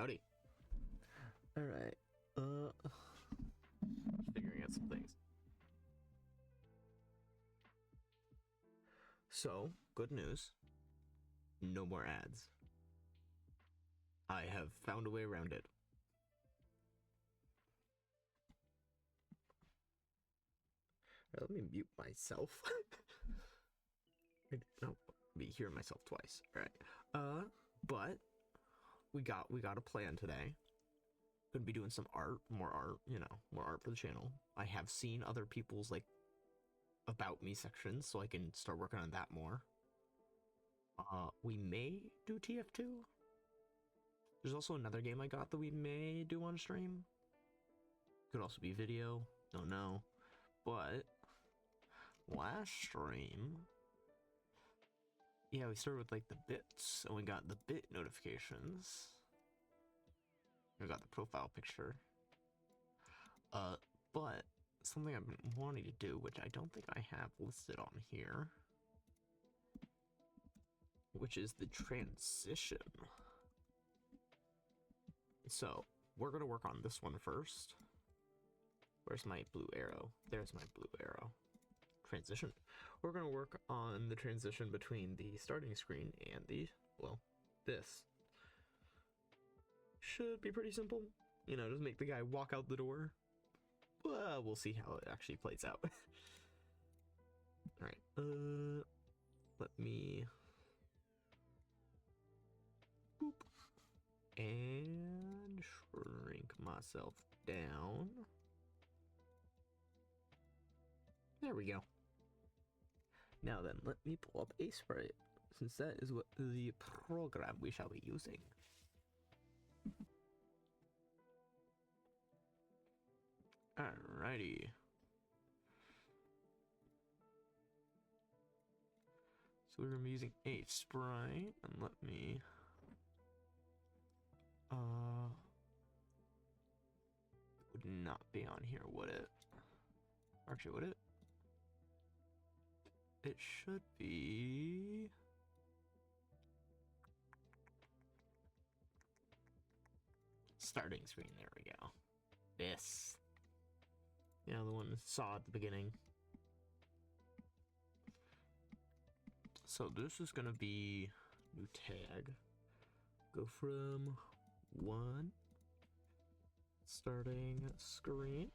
Howdy. Alright, figuring out some things. So, good news. No more ads. I have found a way around it. Let me mute myself. No, be hearing myself twice. Alright. But we got a plan today. Gonna be doing some art, more art, more art for the channel. I have seen other people's like about me sections, so I can start working on that more. We may do TF2. There's also another game I got that we may do on stream. Could also be video, don't know. But last stream, yeah, we started with like the bits, and we got the bit notifications. We got the profile picture. But something I've been wanting to do, which I don't think I have listed on here, which is the transition. So we're gonna work on this one first. Where's my blue arrow? There's my blue arrow. Transition. We're gonna work on the transition between the starting screen and the, well, this. Should be pretty simple. Just make the guy walk out the door. Well, we'll see how it actually plays out. Alright, let me... boop. And shrink myself down. There we go. Now then, let me pull up a sprite, since that is what the program we shall be using. Alrighty. So we're gonna be using a sprite, and let me it would not be on here, would it? Actually, would it? It should be. Starting screen, there we go. This. Yeah, the one saw at the beginning. So this is gonna be new tag. Go from 1. Starting screen.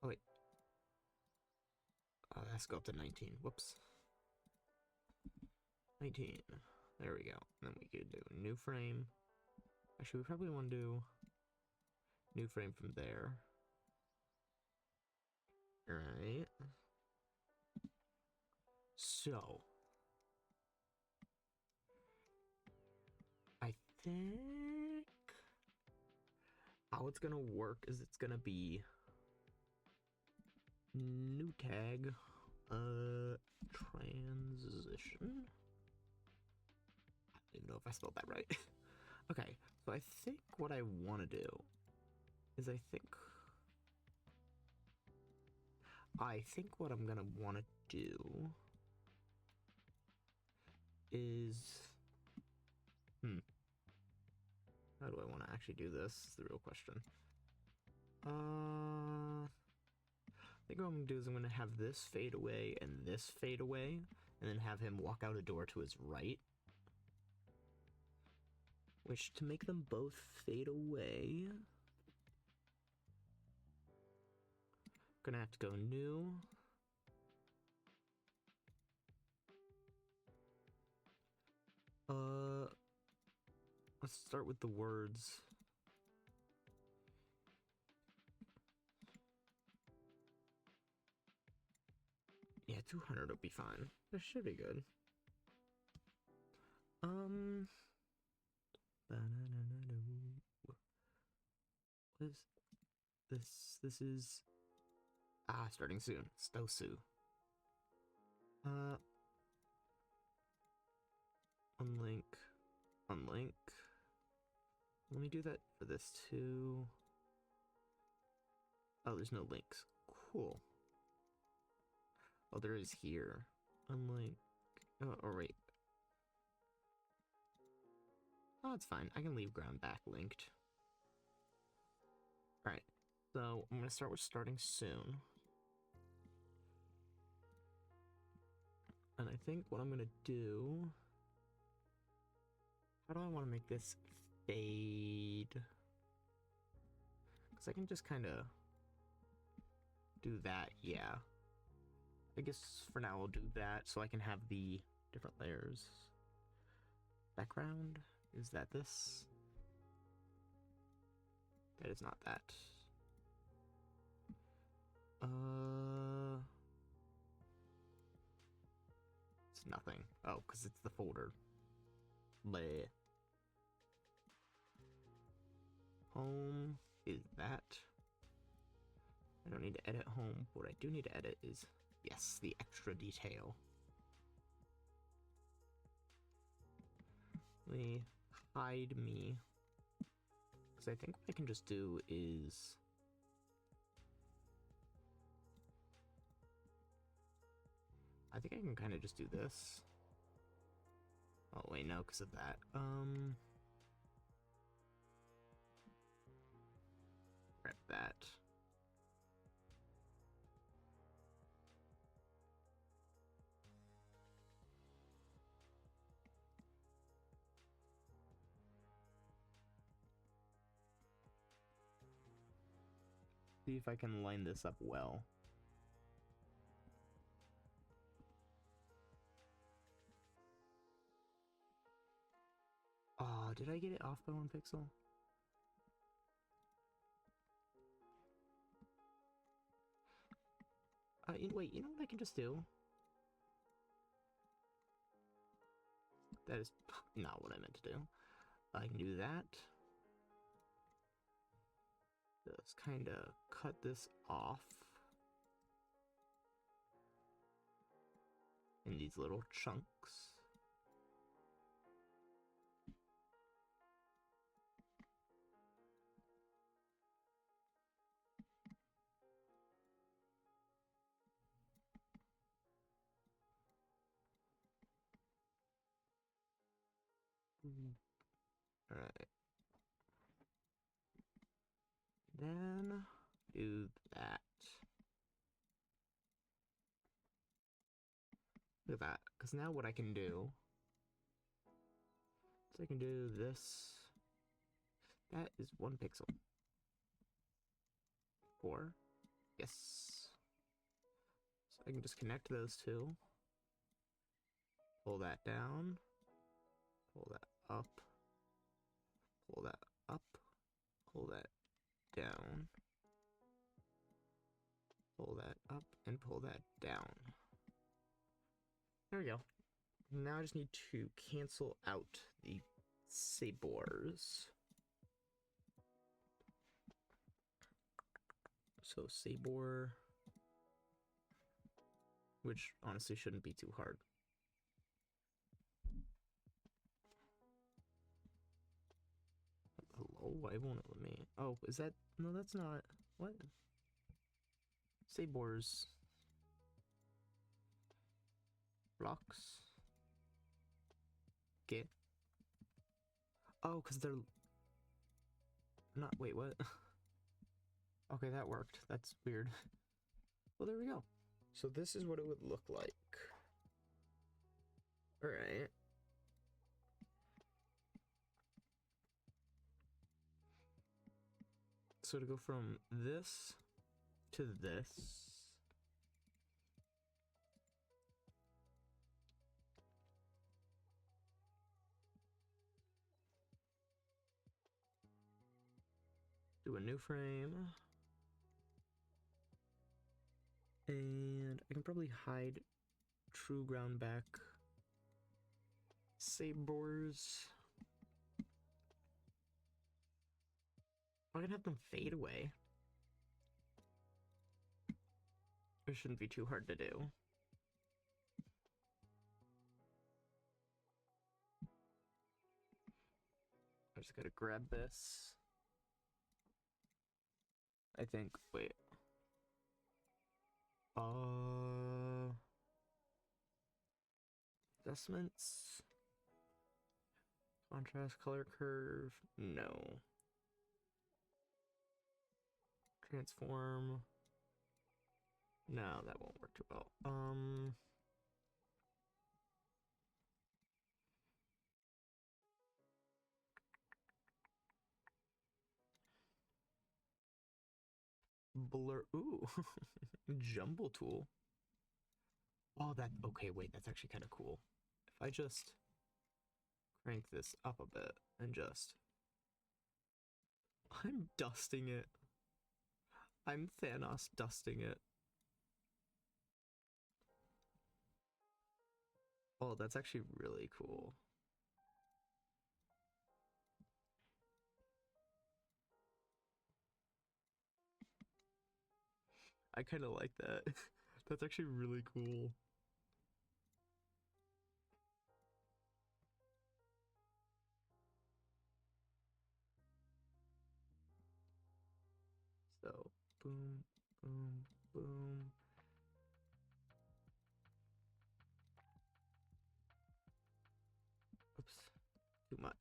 Oh wait. Let's go up to 19. Whoops. 19. There we go. And then we could do a new frame. Actually, we probably want to do new frame from there. Alright. So I think how it's gonna work is it's gonna be new tag transition. I don't even know if I spelled that right. Okay, so I think what I want to do is I think what I'm gonna want to do is how do I want to actually do this is the real question. I think what I'm gonna do is I'm gonna have this fade away and this fade away, and then have him walk out a door to his right. Which, to make them both fade away, gonna have to go new. Let's start with the words. Yeah, 200 will be fine. That should be good. What is this? This is starting soon. Stosu. Unlink. Let me do that for this too. Oh, there's no links. Cool. Oh, there is here. Unlink. Oh, wait. Oh, it's fine. I can leave ground back linked. Alright, so I'm going to start with starting soon. And I think what I'm going to do... How do I want to make this fade? Because I can just kind of do that, yeah. I guess for now I'll do that so I can have the different layers. Background? Is that this? That is not that. It's nothing. Oh, because it's the folder. Bleh. Home is that. I don't need to edit home. What I do need to edit is, yes, the extra detail. Let me hide me. Because I think what I can just do is... I think I can kind of just do this. Oh, wait, no, because of that. Grab that. See if I can line this up well. Oh, did I get it off by 1 pixel? Wait, you know what I can just do? That is not what I meant to do. I can do that. Just kind of cut this off. In these little chunks. Alright. Then do that. Look at that. Because now what I can do is I can do this. That is 1 pixel. 4. Yes. So I can just connect those two. Pull that down. Pull that up. Pull that up. Pull that down. Pull that up and pull that down. There we go. Now I just need to cancel out the sabors. So sabor, which honestly shouldn't be too hard. Hello? Why won't it let me? Oh, is that? No, that's not. What? Sabors. Blocks. Get. Oh, because they're not. Wait, what? Okay, that worked. That's weird. Well, there we go. So this is what it would look like. Alright. So to go from this to this. Do a new frame. And I can probably hide true ground back sabors. I can have them fade away. It shouldn't be too hard to do. I just gotta grab this. I think, wait. Adjustments. Contrast color curve. No. Transform. No, that won't work too well. Blur. Ooh. Jumble tool. Oh, that. Okay, wait, that's actually kind of cool. If I just crank this up a bit and just. I'm dusting it. I'm Thanos dusting it. Oh, that's actually really cool. I kind of like that. That's actually really cool. So, boom, boom, boom. Oops, too much.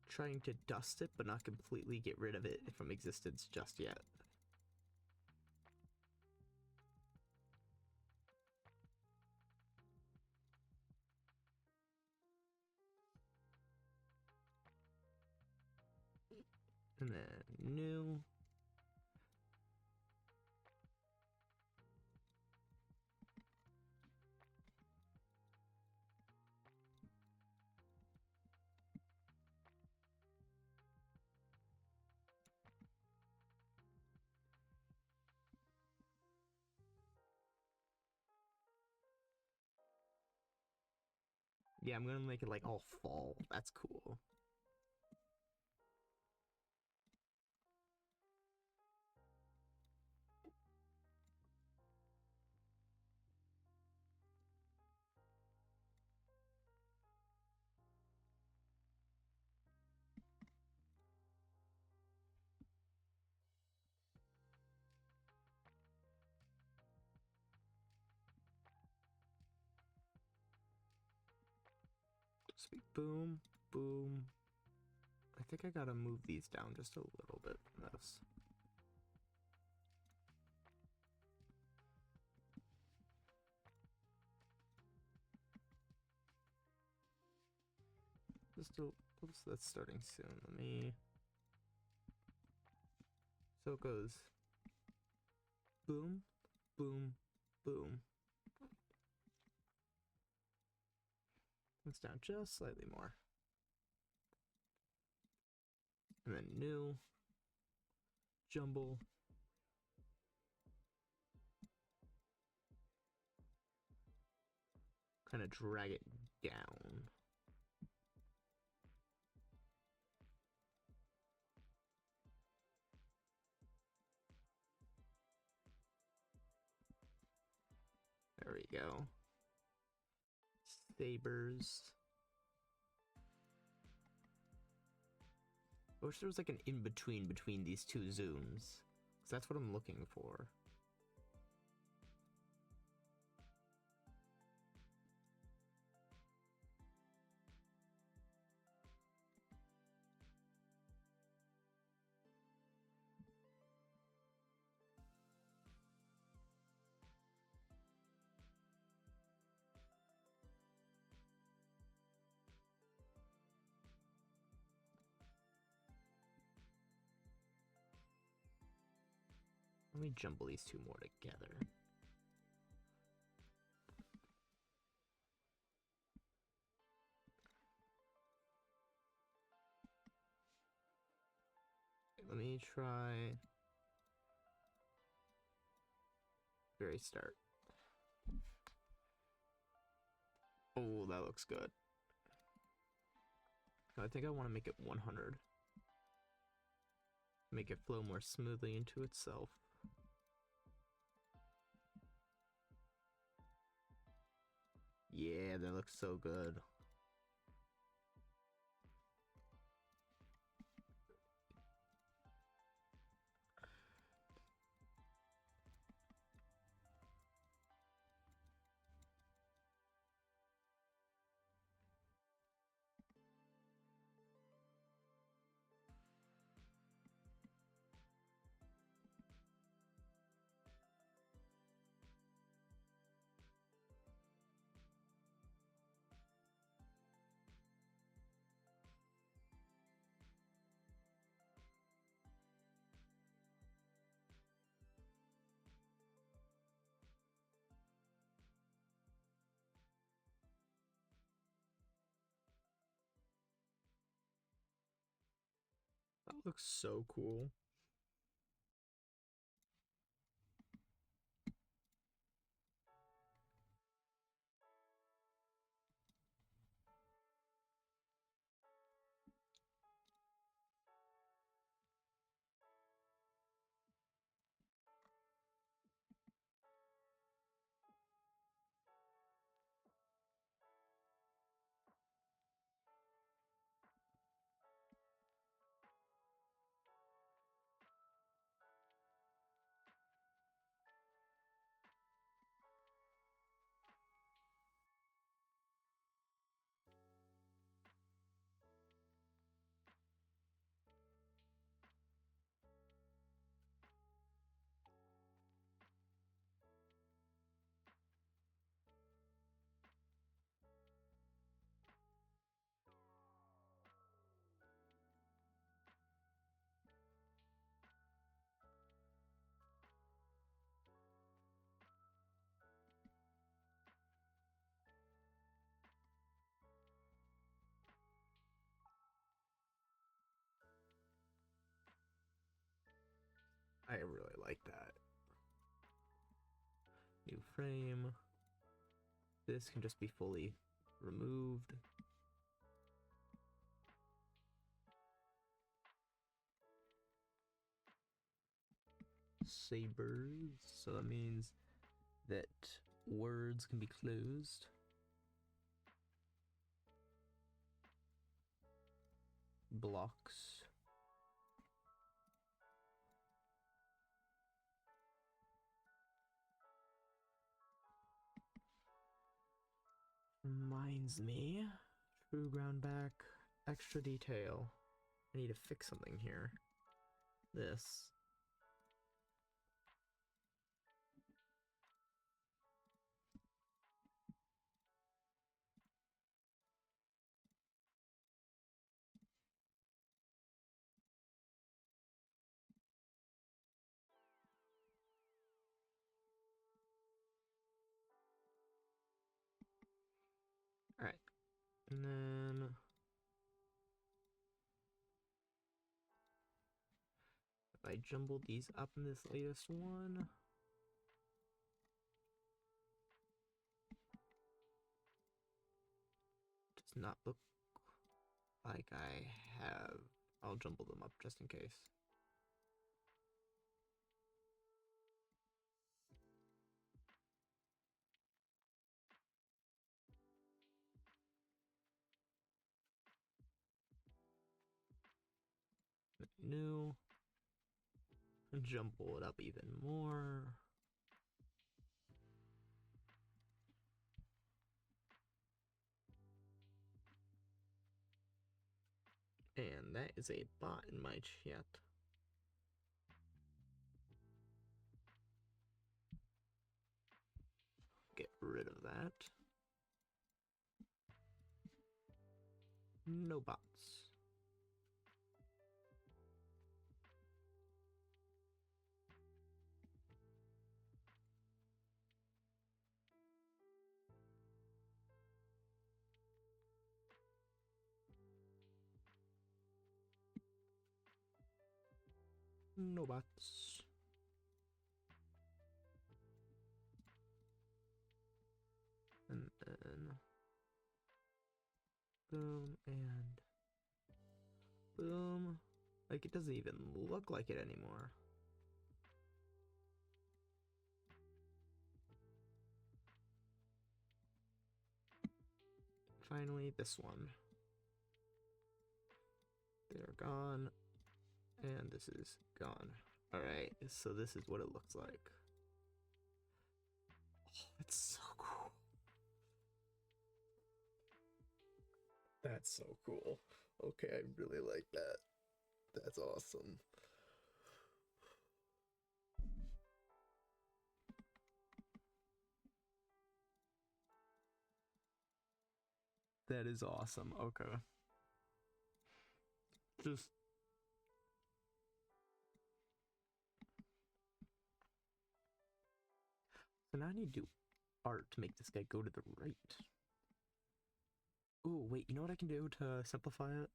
Trying to dust it, but not completely get rid of it from existence just yet. And then new. Yeah, I'm gonna make it like all fall. That's cool. Speak boom, boom. I think I gotta move these down just a little bit from this. Just a, oops, that's starting soon. Let me. So it goes boom, boom, boom. It's down just slightly more. And then new, jumble. Kind of drag it down. There we go. Sabers. I wish there was like an in-between between these two zooms. Because that's what I'm looking for. Let me jumble these two more together. Let me try very start. Oh, that looks good. I think I want to make it 100. Make it flow more smoothly into itself. Yeah, that looks so good. looks so cool. I really like that. New frame. This can just be fully removed. Sabers, so that means that words can be closed. Blocks. Reminds me, true ground back, extra detail. I need to fix something here. This. Alright, and then if I jumble these up in this latest one, does not look like I have. I'll jumble them up just in case. New. Jumble it up even more. And that is a bot in my chat. Get rid of that. No bots. No bots. And then boom and boom. Like, it doesn't even look like it anymore. Finally, this one. They're gone. And this is gone. Alright, so this is what it looks like. Oh, it's so cool. That's so cool. Okay, I really like that. That's awesome. That is awesome. Okay. Just so now I need to do art to make this guy go to the right. Oh, wait, you know what I can do to simplify it?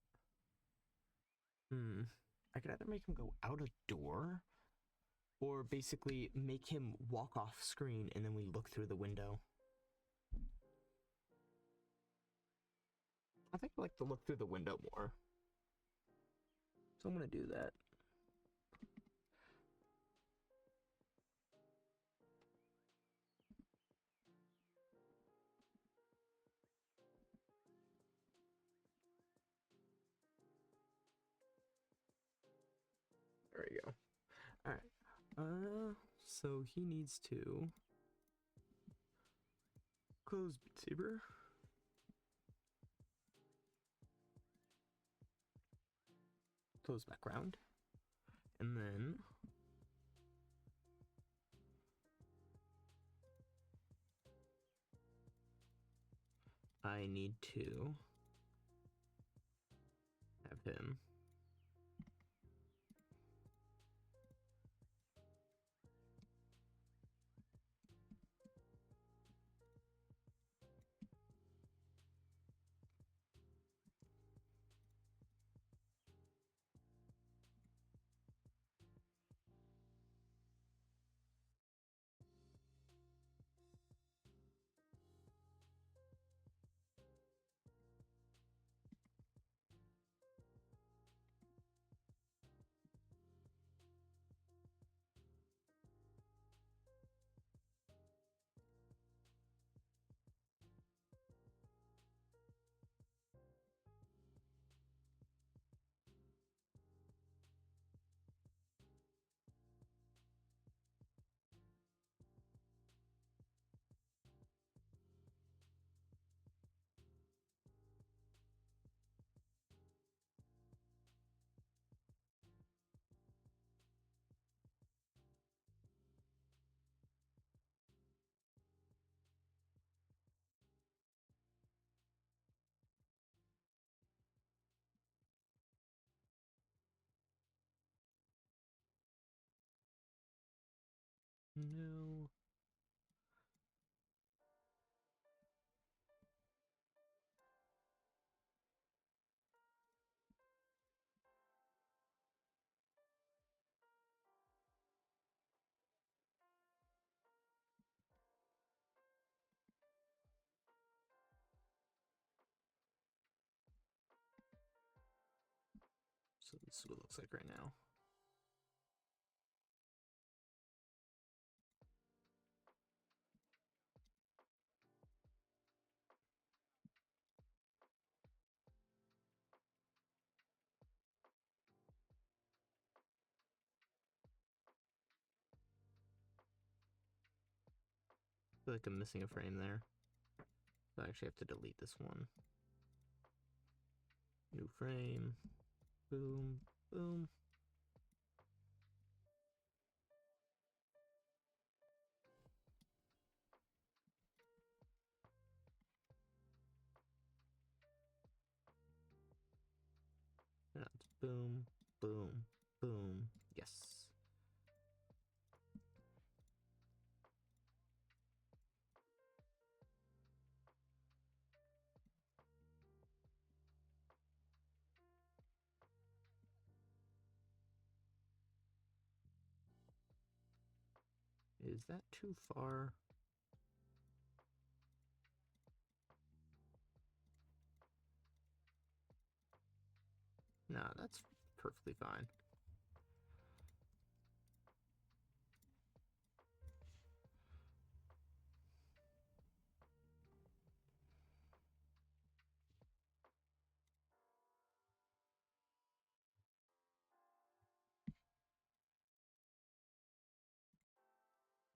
I could either make him go out a door, or basically make him walk off screen and then we look through the window. I think I like to look through the window more. So I'm gonna do that. There we go. Alright. So he needs to close Beat Saber. Close background. And then I need to have him no. So this is what it looks like right now. I feel like I'm missing a frame there. So I actually have to delete this one. New frame. Boom, boom. And that's boom, boom, boom. Yes. Is that too far? Nah, that's perfectly fine.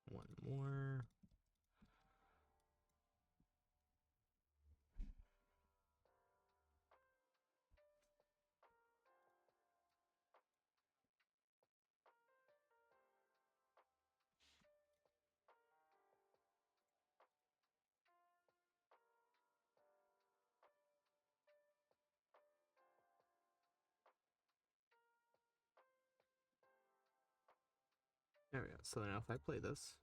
One more. There we go. So now if I play this.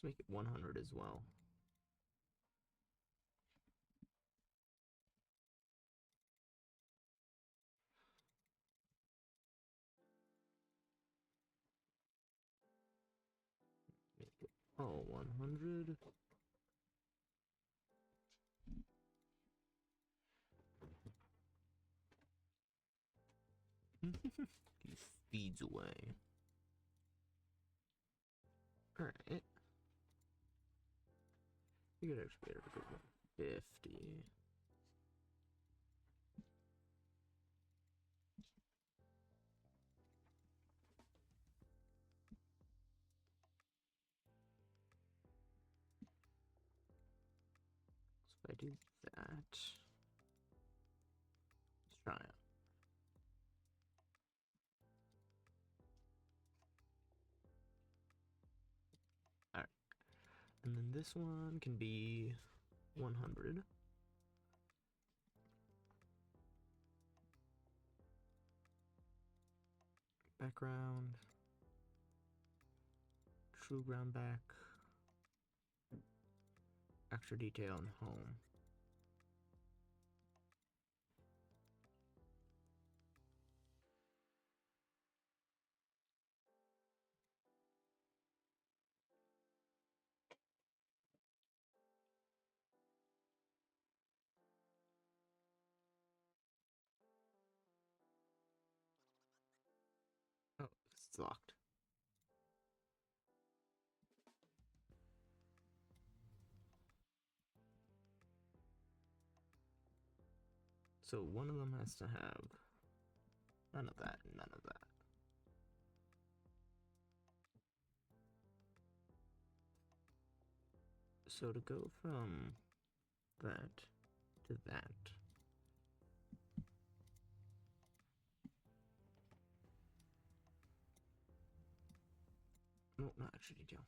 Let's make it 100 as well. Make it all 100. He feeds away. Alright. You could actually get it to 50. So if I do that, let's try it. Alright. And then this one can be 100. Background. True ground back. Extra detail and home. Oh, it's locked. So one of them has to have none of that and none of that. So to go from that to that, no, not extra detail.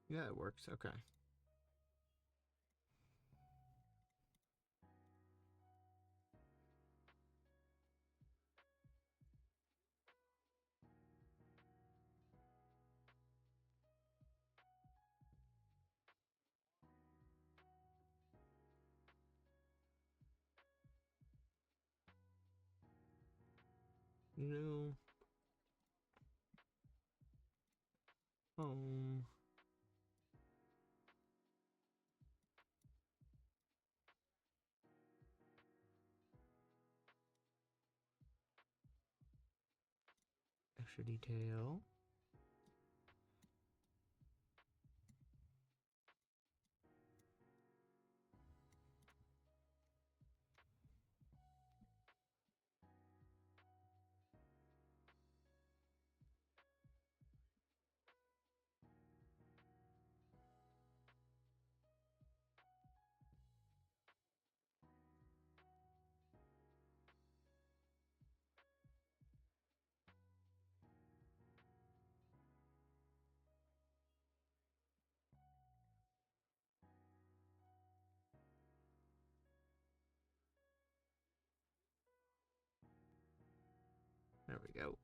Yeah, it works. Okay. New home. Extra detail. There we go.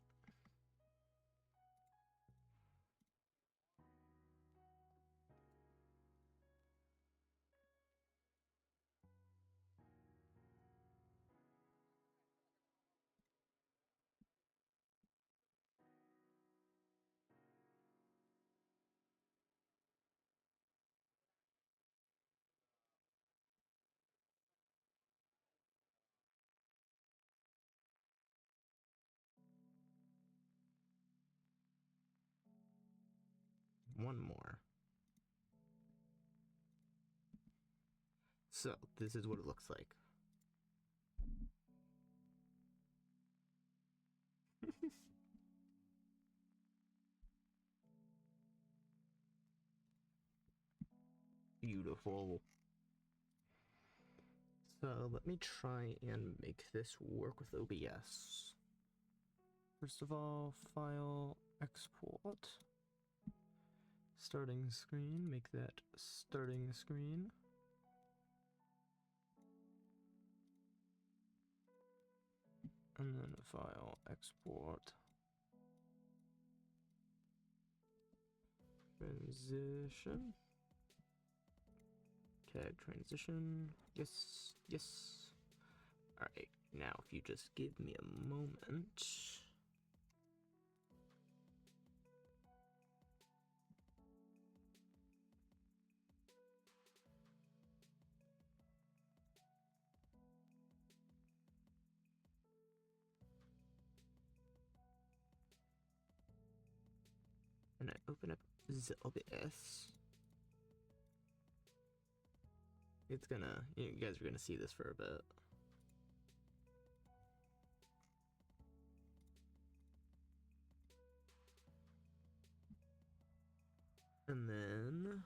one more. So this is what it looks like. Beautiful. So let me try and make this work with OBS. First of all, file, export. Starting screen, make that starting screen. And then file, export. Transition. Tag transition. Yes, yes. Alright, now if you just give me a moment. And I open up OBS. It's gonna, you guys are gonna see this for a bit. And then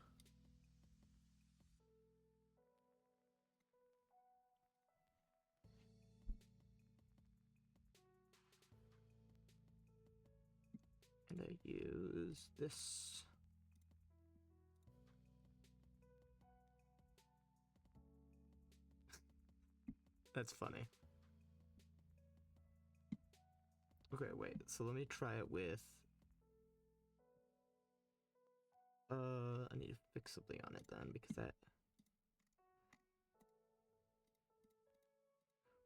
I use this. That's funny. Okay, wait, so let me try it with I need to fix something on it then, because that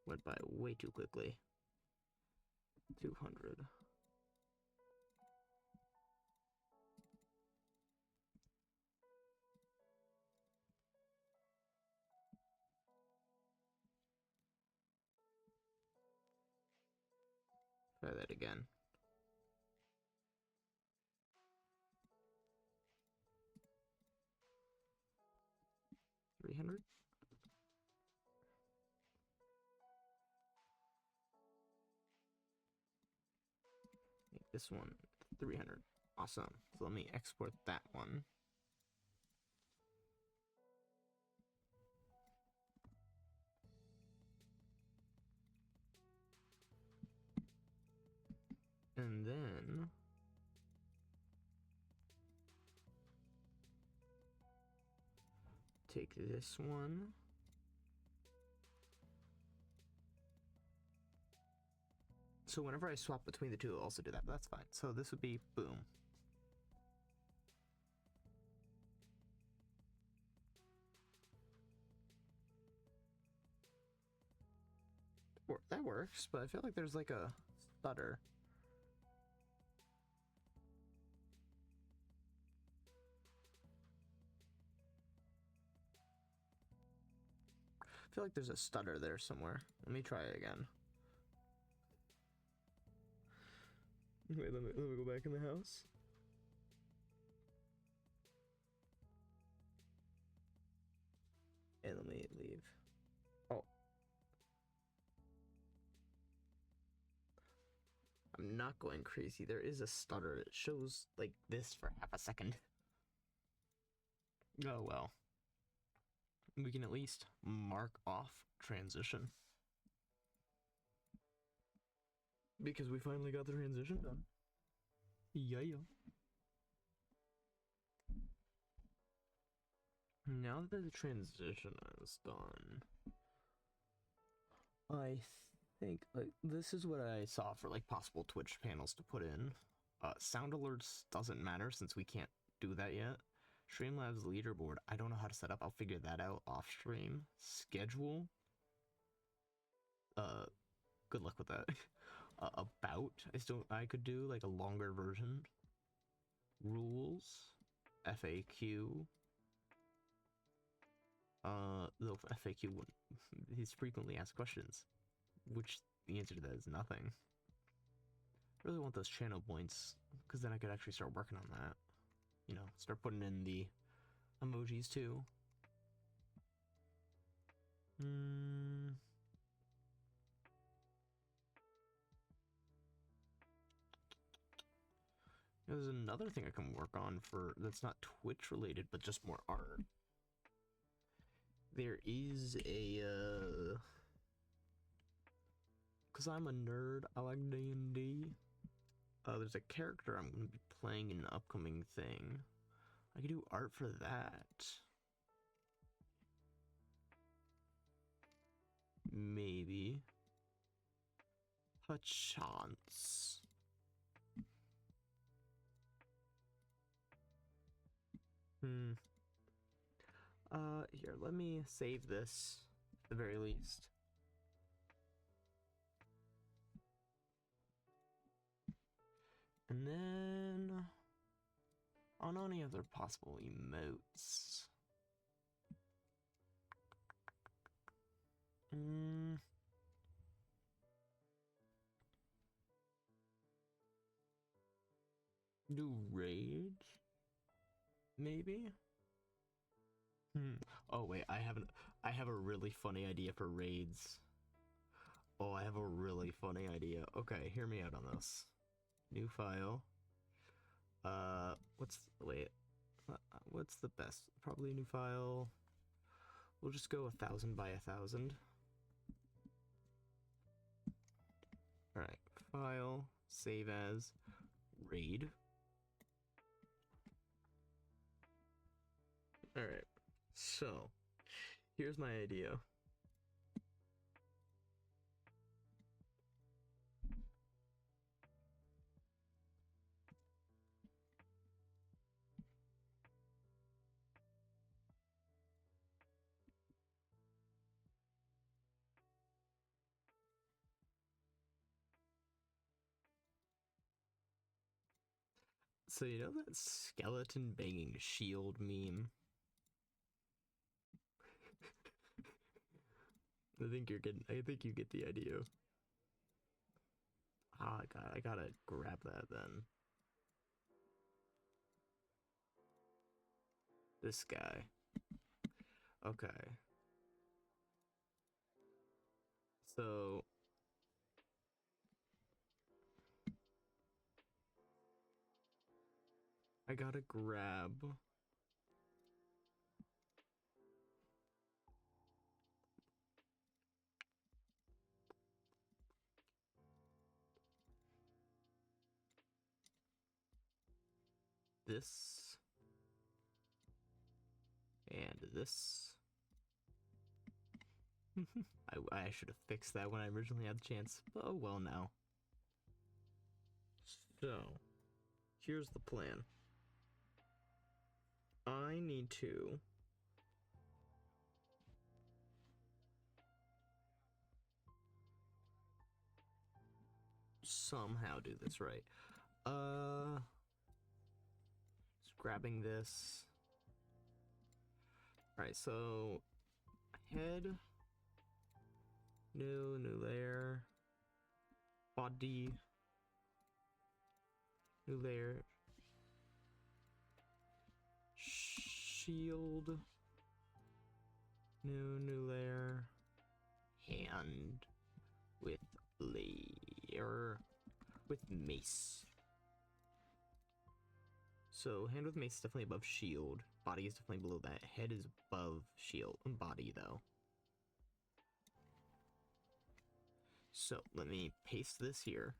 went by way too quickly. 200. Try that again. 300. Make this one 300. Awesome. So let me export that one. And then take this one. So whenever I swap between the two, it'll also do that, but that's fine. So this would be boom. That works, but I feel like there's like a stutter. I feel like there's a stutter there somewhere. Let me try it again. Wait, let me go back in the house. And let me leave. Oh. I'm not going crazy. There is a stutter. It shows like this for half a second. Oh well. We can at least mark off transition. Because we finally got the transition done. Yeah. Now that the transition is done, I think this is what I saw for like possible Twitch panels to put in. Sound alerts doesn't matter since we can't do that yet. Streamlabs leaderboard, I don't know how to set up. I'll figure that out off stream. Schedule. Good luck with that. About, I could do like a longer version. Rules. FAQ. The FAQ wouldn't. These frequently asked questions, which the answer to that is nothing. I really want those channel points, because then I could actually start working on that. you know, start putting in the emojis too. There's another thing I can work on for that's not Twitch related, but just more art. There is a because I'm a nerd, I like D&D. There's a character I'm going to be playing in an upcoming thing. I could do art for that. Maybe. A chance. Here, let me save this at the very least. And then on any other possible emotes. Do rage? Maybe? Oh wait, I have a really funny idea for raids. Oh, I have a really funny idea. Okay, hear me out on this. New file. What's the best? Probably a new file. We'll just go 1,000 by 1,000. Alright, file, save as, raid. Alright, so, here's my idea. So you know that skeleton banging shield meme? I think you get the idea. Ah, I gotta grab that then. This guy. Okay. So I gotta grab this and this. I should have fixed that when I originally had the chance. Oh well now. So, here's the plan. I need to somehow do this right. Just grabbing this. Alright, so head, new layer, body, new layer, shield, new layer, hand with layer with mace. So hand with mace is definitely above shield. Body is definitely below that. Head is above shield. Body though. So let me paste this here.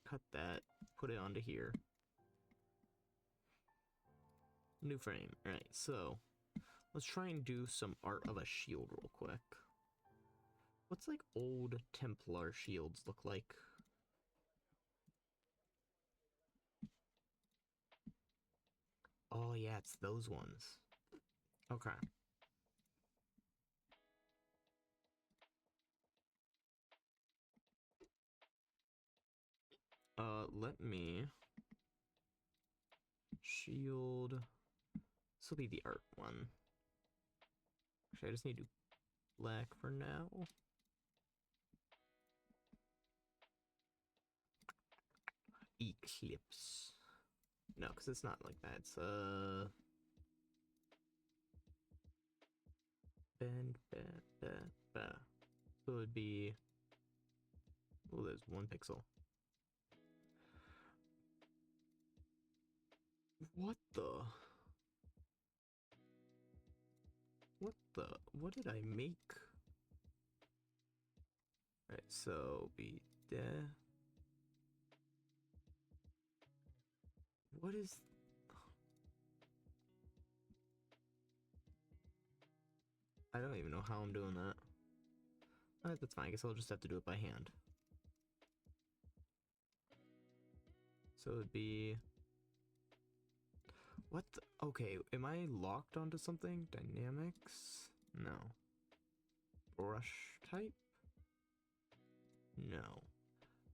Cut that. Put it onto here. New frame. Alright, so let's try and do some art of a shield real quick. What's like old Templar shields look like? Oh yeah, it's those ones. Okay. Let me shield. This will be the art one. Actually, I just need to black for now. Eclipse. No, because it's not like that. It's bend. So it would be. Oh, there's 1 pixel. What the? What did I make? Alright, so be there. What is... I don't even know how I'm doing that. Alright, that's fine. I guess I'll just have to do it by hand. So it'd be... What the... Okay, am I locked onto something? Dynamics? No. Brush type? No.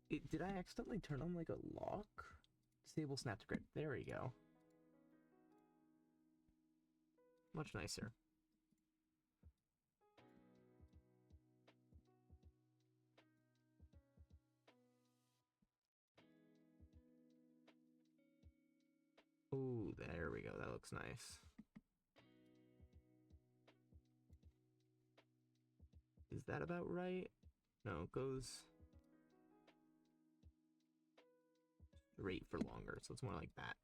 Did I accidentally turn on like a lock? Disable snap to grid. There we go. Much nicer. Ooh, there we go. That looks nice. Is that about right? No, it goes straight for longer, so it's more like that.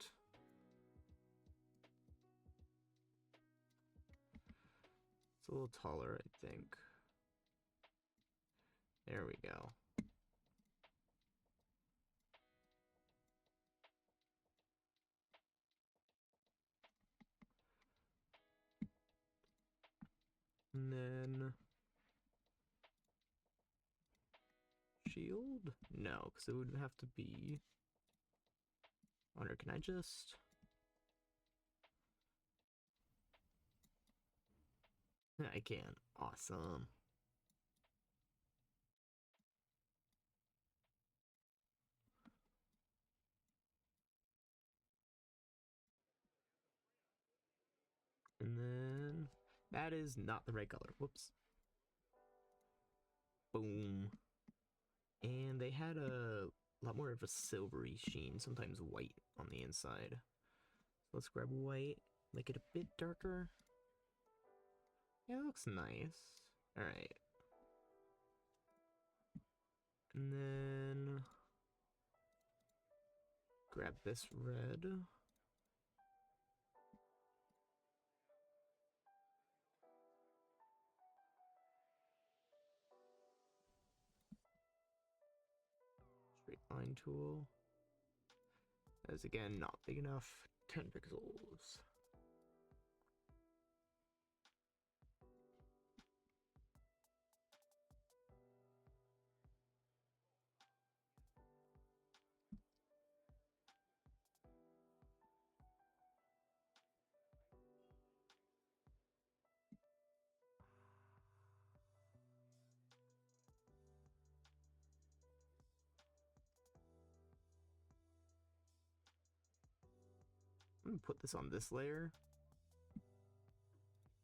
It's a little taller, I think. There we go. And then... shield? No, because it would have to be... I wonder, can I just... I can. Awesome. And then... that is not the right color. Whoops. Boom. And they had a lot more of a silvery sheen, sometimes white on the inside. So let's grab white, make it a bit darker. Yeah, it looks nice. Alright. And then... grab this red. Straight line tool. As again, not big enough. 10 pixels. I'm gonna put this on this layer.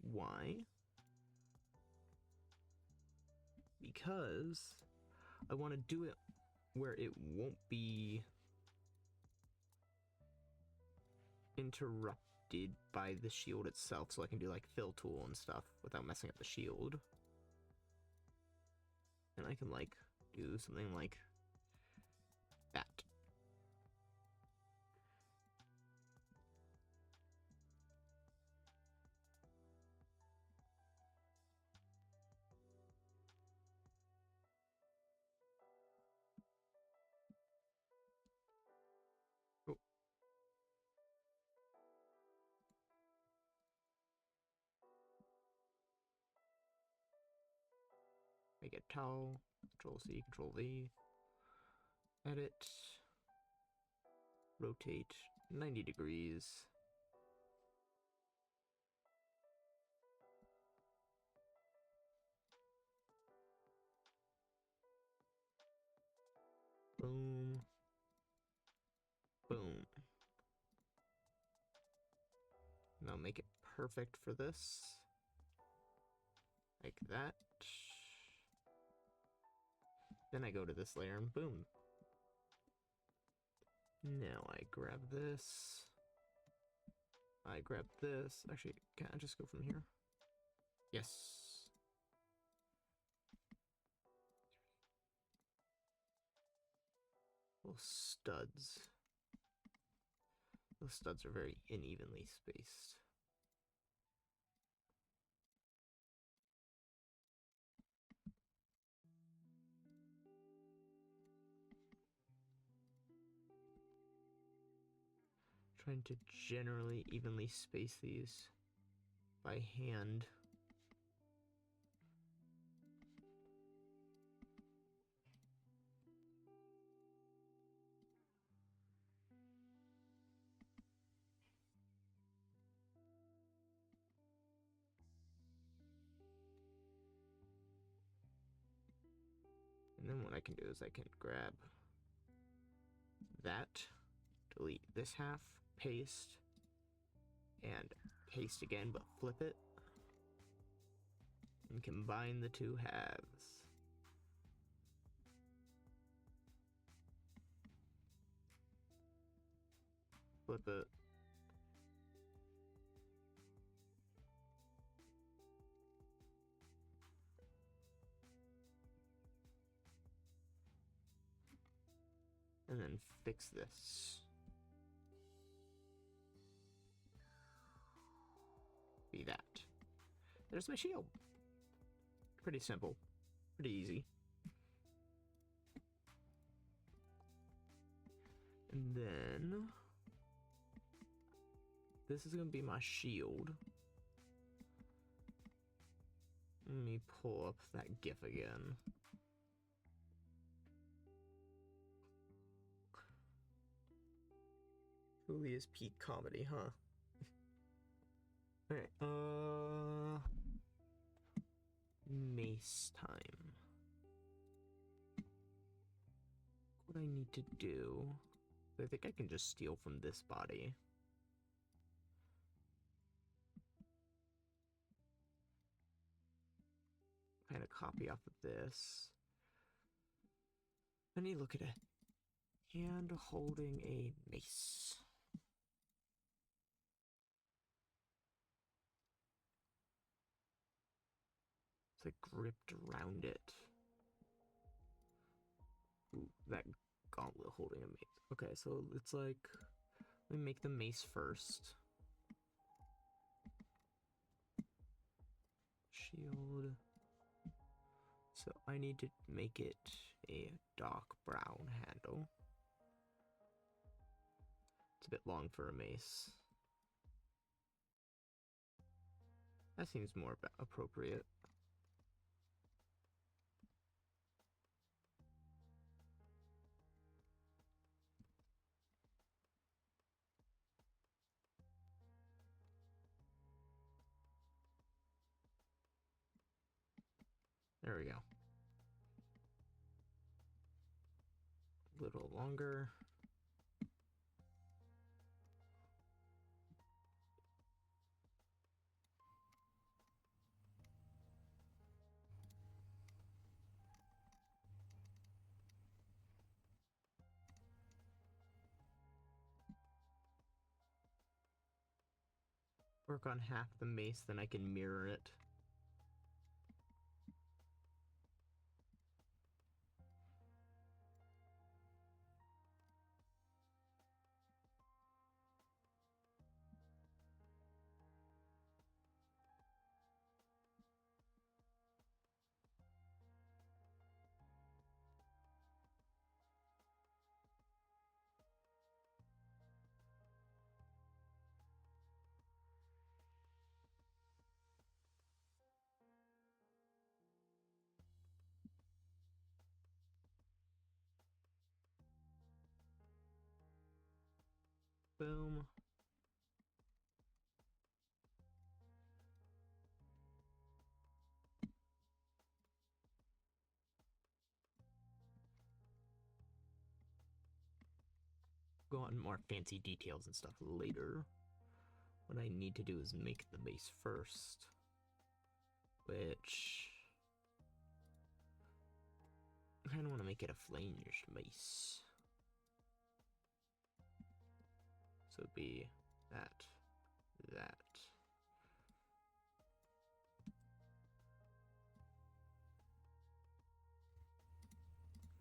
Why? Because I want to do it where it won't be interrupted by the shield itself, so I can do like fill tool and stuff without messing up the shield. And I can like do something like that. Oh. Make it tall. Control C, Control V. Edit. Rotate 90 degrees. Boom. Boom. Now make it perfect for this. Like that. Then I go to this layer and boom. Now I grab this. I grab this. Actually, can I just go from here? Yes. Little studs. Those studs are very unevenly spaced. Trying to generally evenly space these by hand. And then what I can do is I can grab that, delete this half, paste, and paste again, but flip it, and combine the two halves. Flip it. And then fix this. Be that. There's my shield. Pretty simple. Pretty easy. And then this is gonna be my shield. Let me pull up that GIF again. Truly is peak comedy, huh? Alright, mace time. What I need to do, I think I can just steal from this body. Kind of copy off of this. I need to look at a hand holding a mace. It's like gripped around it. Ooh, that gauntlet holding a mace. Okay, so it's like, let me make the mace first. Shield. So I need to make it a dark brown handle. It's a bit long for a mace. That seems more appropriate. There we go. A little longer. Work on half the mace, then I can mirror it. Boom. Go on more fancy details and stuff later. What I need to do is make the mace first. Which... I kind of want to make it a flange mace. So it'd be that.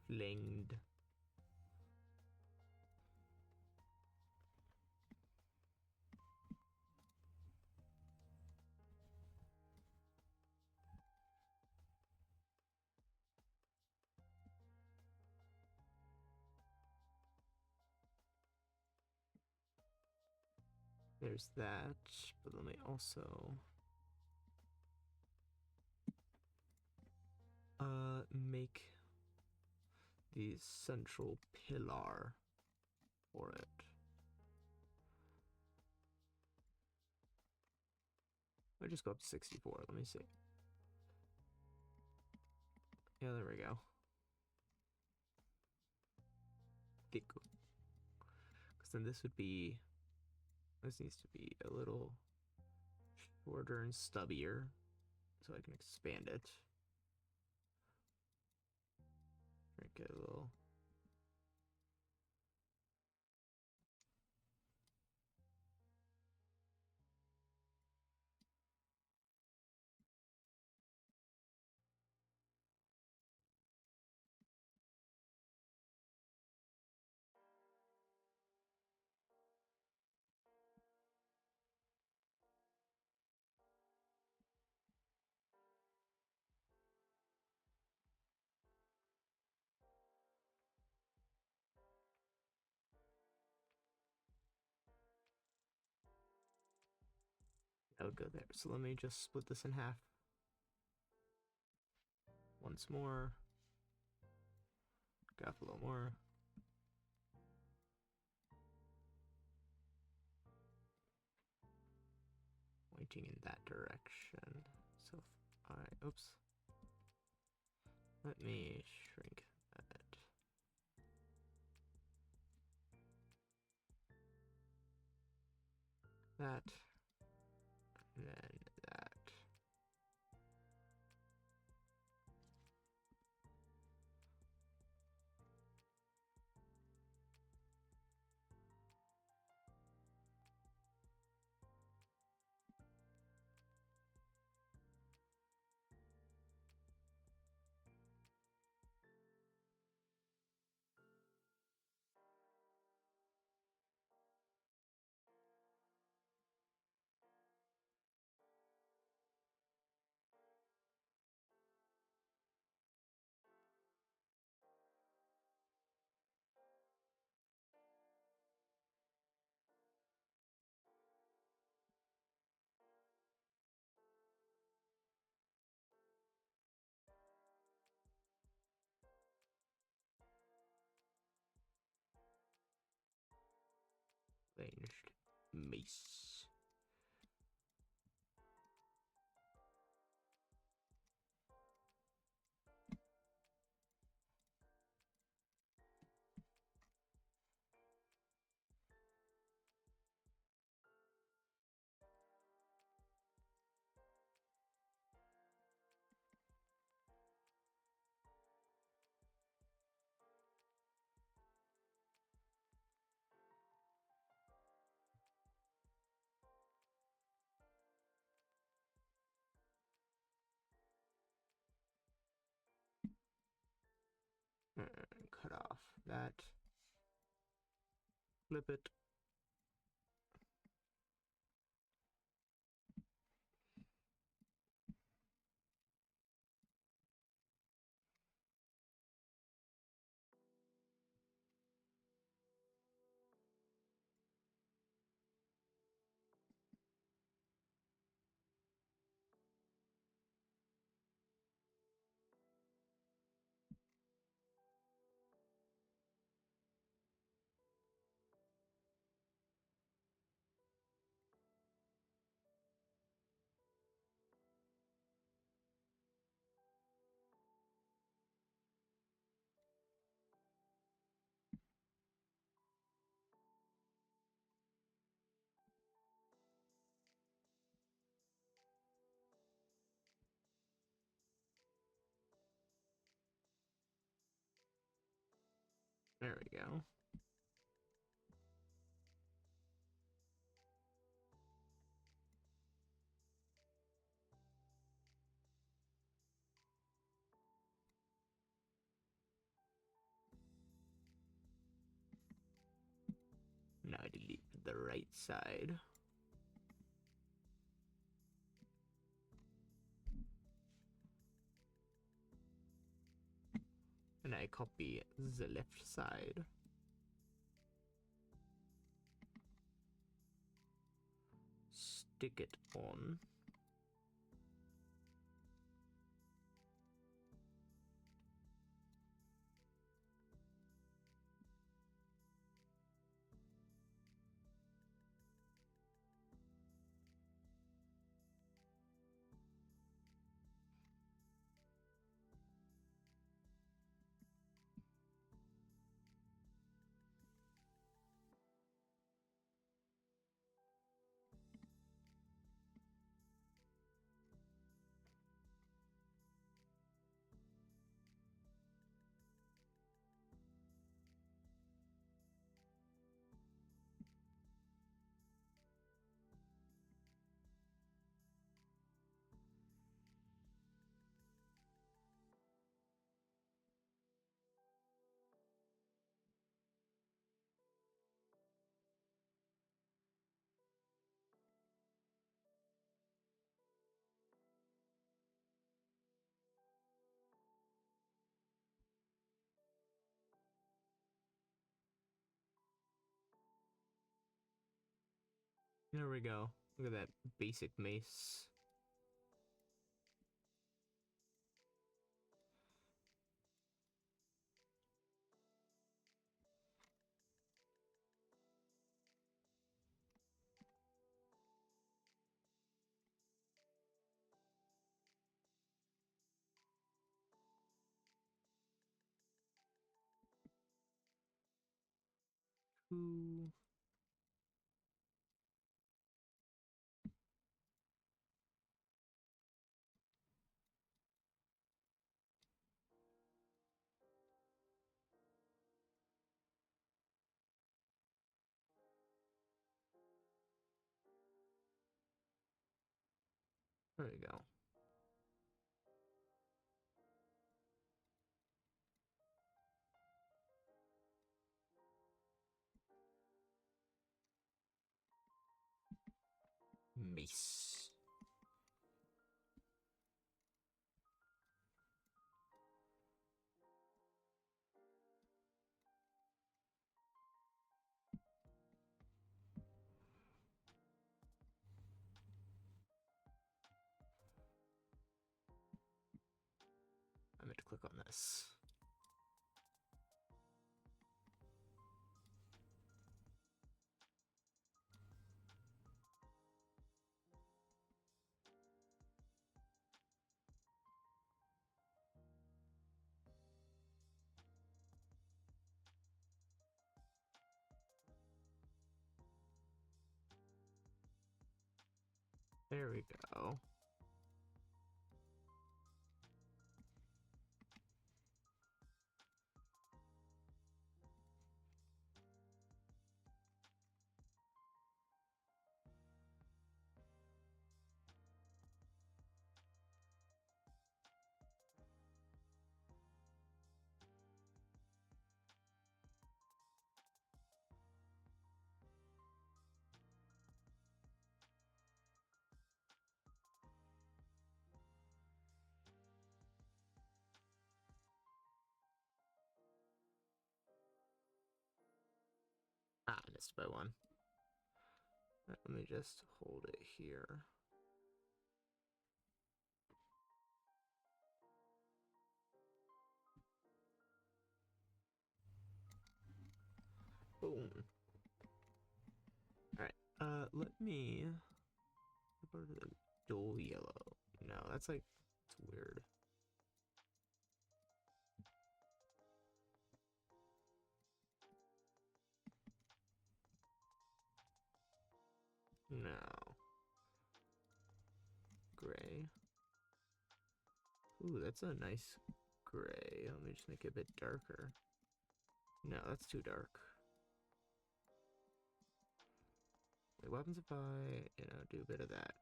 Flinged. There's that, but let me also make the central pillar for it. I just go up to 64. Let me see. Yeah, there we go. Because then this would be. This needs to be a little shorter and stubbier, so I can expand it. Make it a little. That would go there. So let me just split this in half. Once more. Go up a little more. Pointing in that direction. So if I, oops. Let me shrink that. That. And then that. Ranged mace. Cut off that. Flip it. There we go. the right side. And I copy the left side. Stick it on. There we go. Look at that basic mace. Ooh. There we go. Mace. I meant to click on this. There we go. Ah, missed by one. Right, let me just hold it here. Boom. Alright, let me go to the dual yellow. No, that's like, it's weird. No. Gray. Ooh, that's a nice gray. Let me just make it a bit darker. No, that's too dark. Wait, what happens if I, do a bit of that?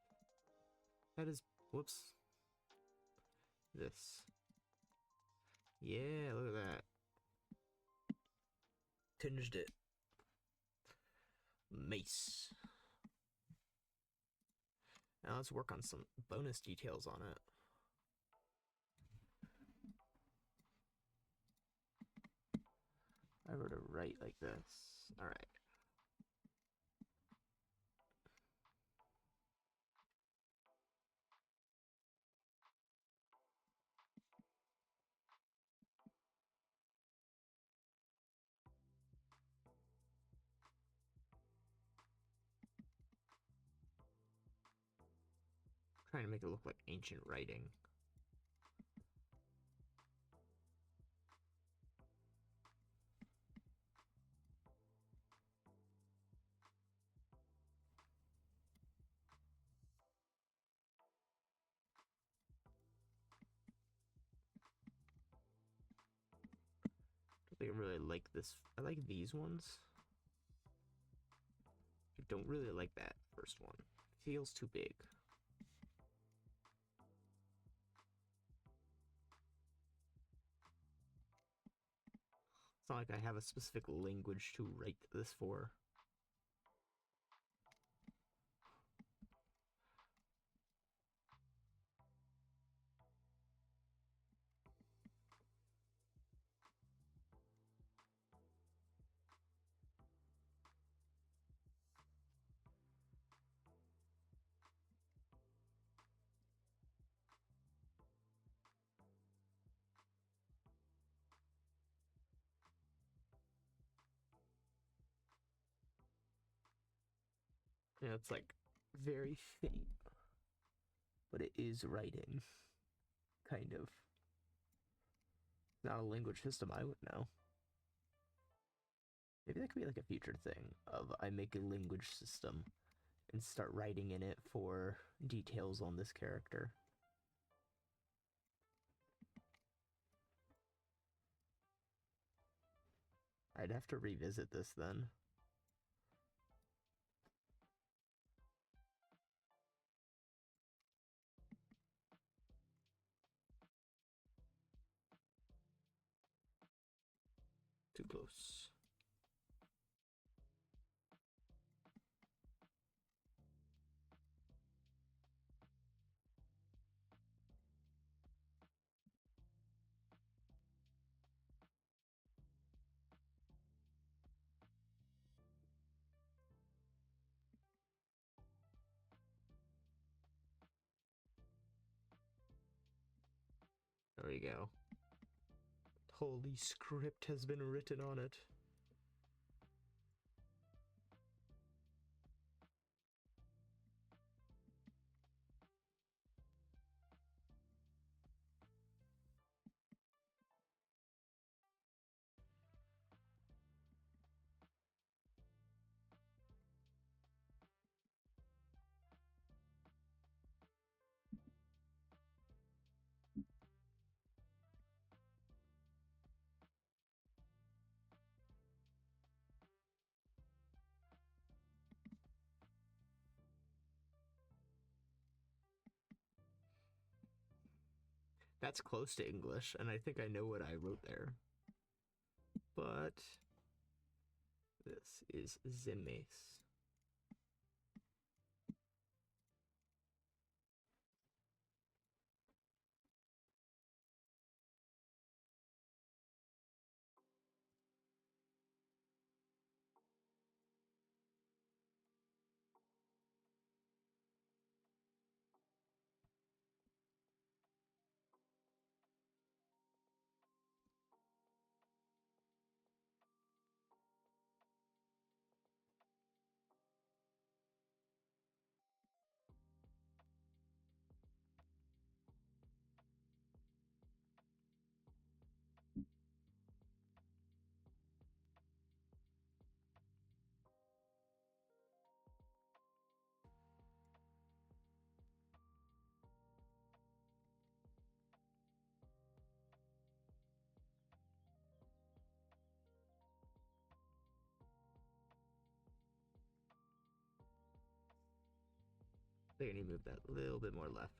That is, whoops. This. Yeah, look at that. Tinged it. Mace. Now let's work on some bonus details on it. I were to write like this. All right. Trying to make it look like ancient writing. I think I really like this. I like these ones. I don't really like that first one. It feels too big. It's not like I have a specific language to write this for. Yeah, it's like very faint, but it is writing, kind of. Not a language system I would know. Maybe that could be like a future thing of I make a language system and start writing in it for details on this character. I'd have to revisit this then. Too close. There we go. Holy script has been written on it. That's close to English, and I think I know what I wrote there. But this is the mace. I think I need to move that a little bit more left.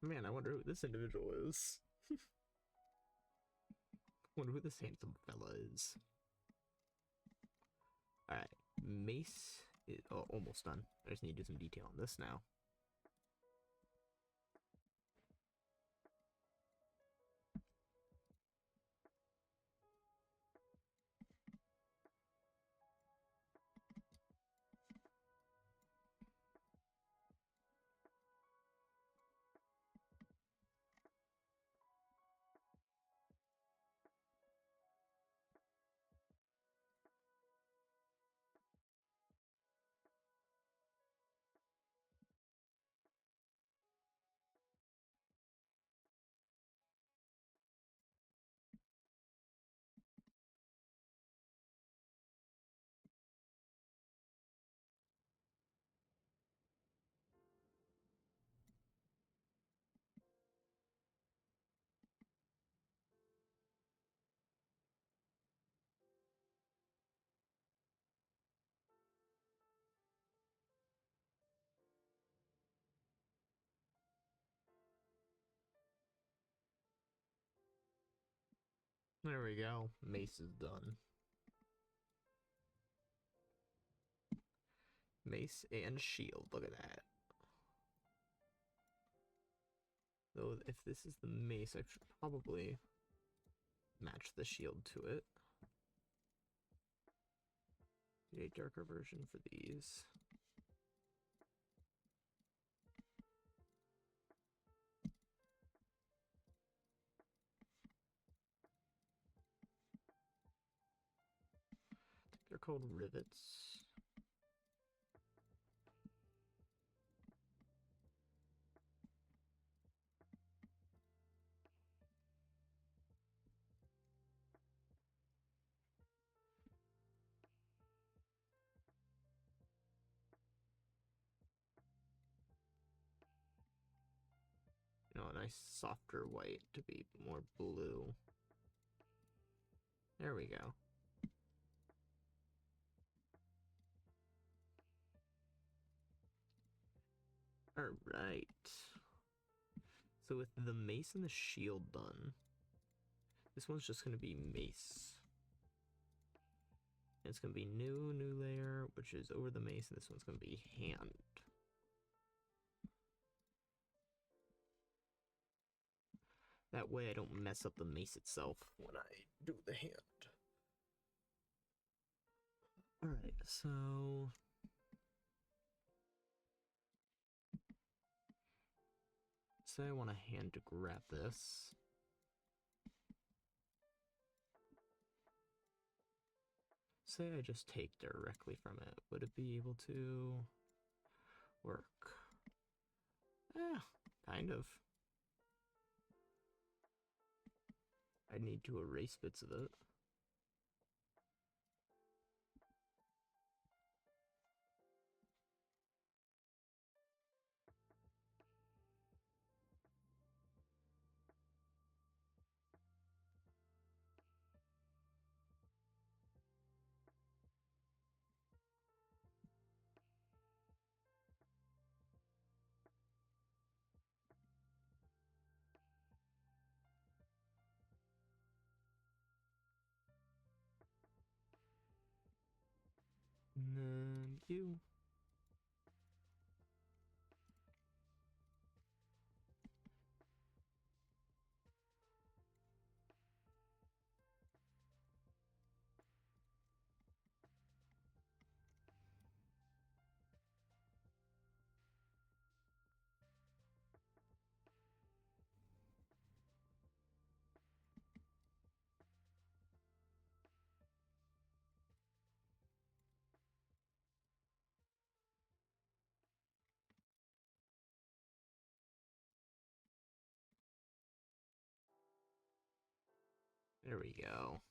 Man, I wonder who this individual is. Wonder who this handsome fella is. Alright, Mace is almost done. I just need to do some detail on this now. There we go. Mace is done. Mace and shield. Look at that. Though, if this is the mace, I should probably match the shield to it. Get a darker version for these. I think they're called rivets. You know, a nice softer white to be more blue. There we go. Alright. So with the mace and the shield done, this one's just going to be mace. And it's going to be new layer, which is over the mace, and this one's going to be hand. That way I don't mess up the mace itself when I do the hand. Alright, so... say I want a hand to grab this. Say I just take directly from it. Would it be able to... work. Yeah, kind of. I need to erase bits of it. And then you. There we go.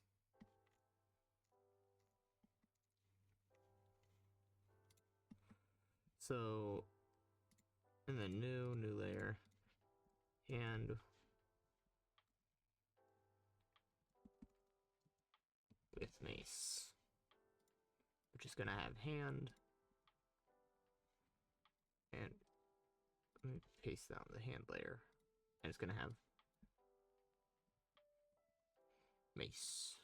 So, and then new layer, hand with mace, which is gonna have hand, and let me paste down the hand layer, and it's gonna have mace.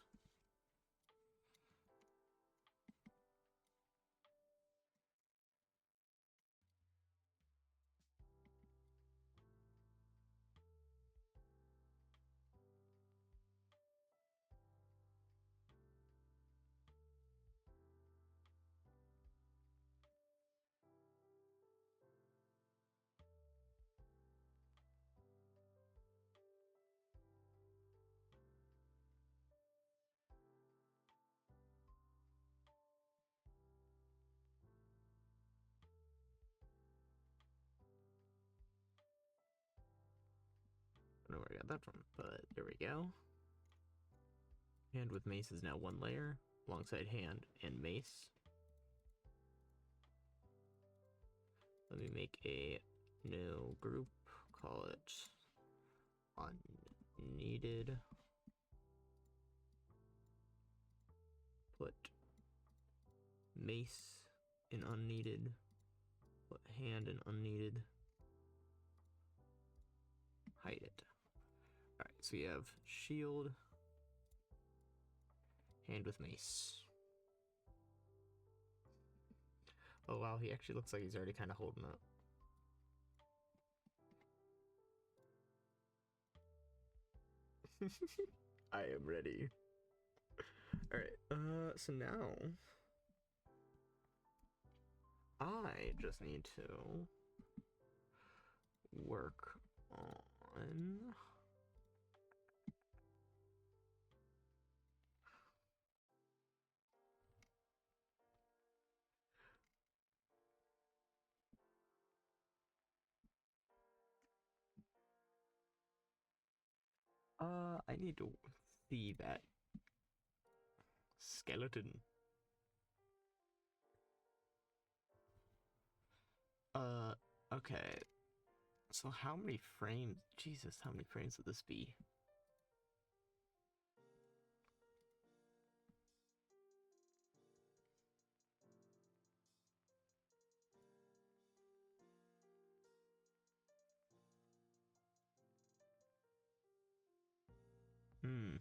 I don't know where I got that from, but there we go. Hand with mace is now one layer, alongside hand and mace. Let me make a new group, call it unneeded. Put mace in unneeded, put hand in unneeded, hide it. Alright, so you have shield, hand with mace. Oh wow, he actually looks like he's already kind of holding up. I am ready. Alright, so now I just need to work on I need to see that skeleton. Okay. So how many frames? Jesus, how many frames would this be? Hmm.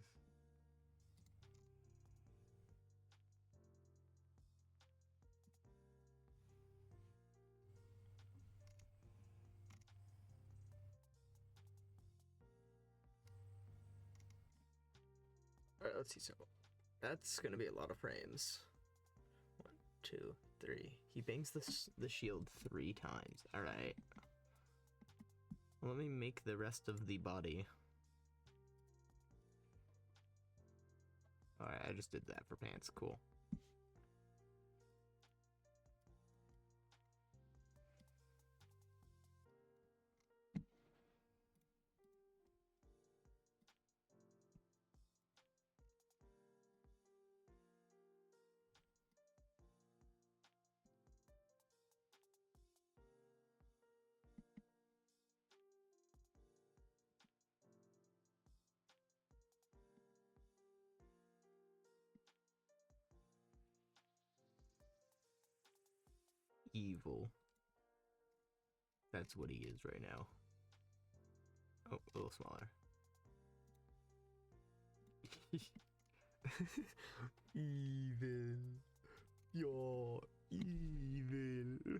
Alright, let's see. So that's gonna be a lot of frames. 1, 2, 3. He bangs the shield 3 times. Alright. Let me make the rest of the body. Alright, I just did that for pants. Cool. evil. That's what he is right now. Oh, a little smaller. Evil. You're evil.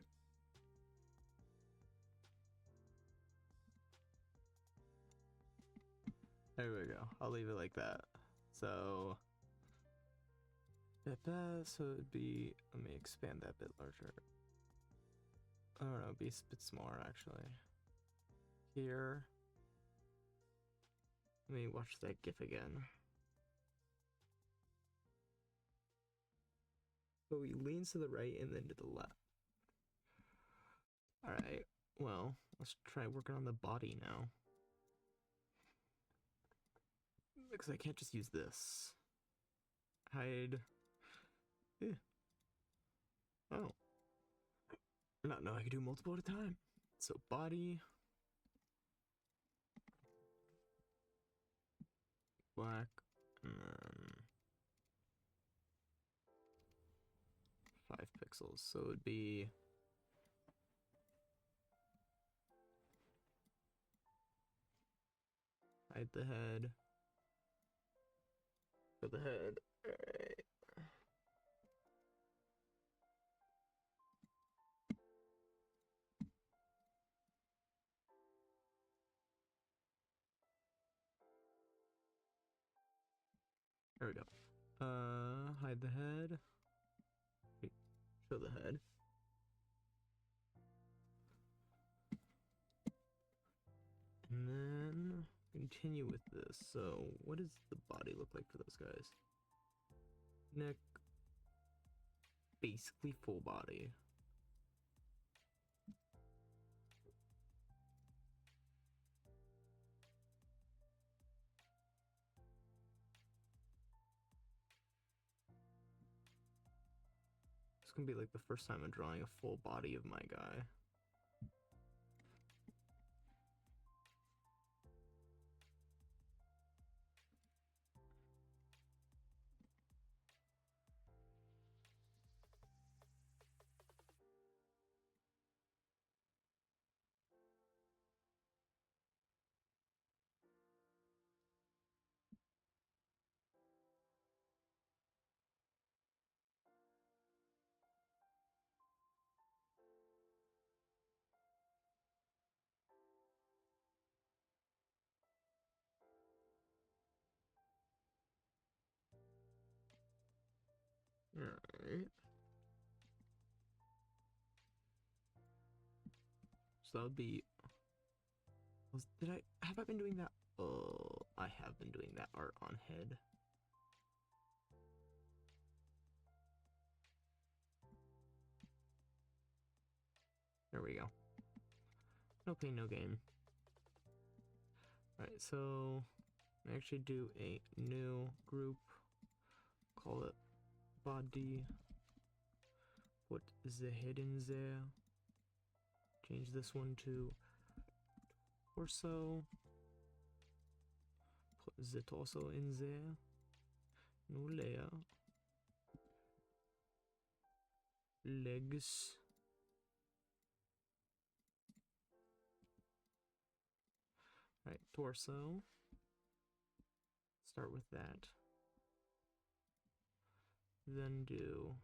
There we go. I'll leave it like that. So it'd be, let me expand that bit larger. I don't know, it'd be a bit smaller actually. Here. Let me watch that GIF again. So he leans to the right and then to the left. Alright, well, let's try working on the body now. Because I can't just use this. Hide. Eh. Oh. I not know I can do multiple at a time. So body. Black. And then 5 pixels. So it would be hide the head. For the head. Alright. There we go. Hide the head. Wait, show the head. And then continue with this. So what does the body look like for those guys? Neck. Basically full body. It's gonna be like the first time I'm drawing a full body of my guy. Alright. So that would be... Have I been doing that? Oh, I have been doing that art on head. There we go. No pain, no gain. Alright, so I actually do a new group. Call it body. Put the head in there. Change this one to torso. Put the torso in there. New layer. Legs. Right, torso. Start with that. Then do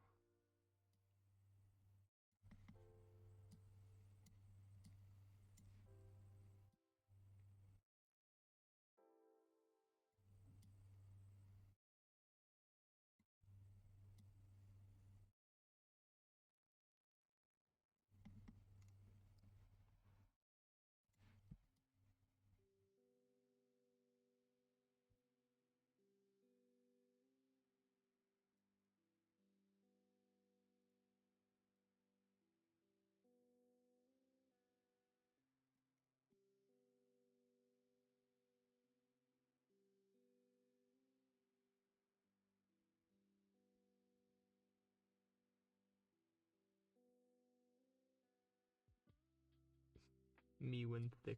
me when thick.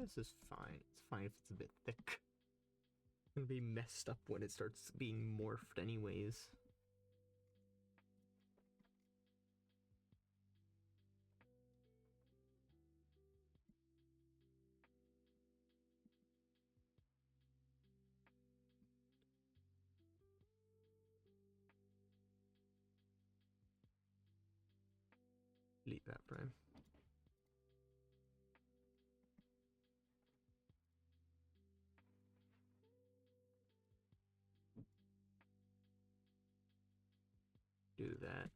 This is fine. It's fine if it's a bit thick. It's gonna be messed up when it starts being morphed anyways. Delete that prime. Do that.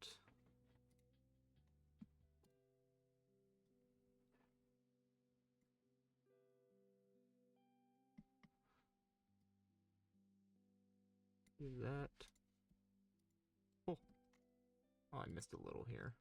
Do that. Oh, I missed a little here.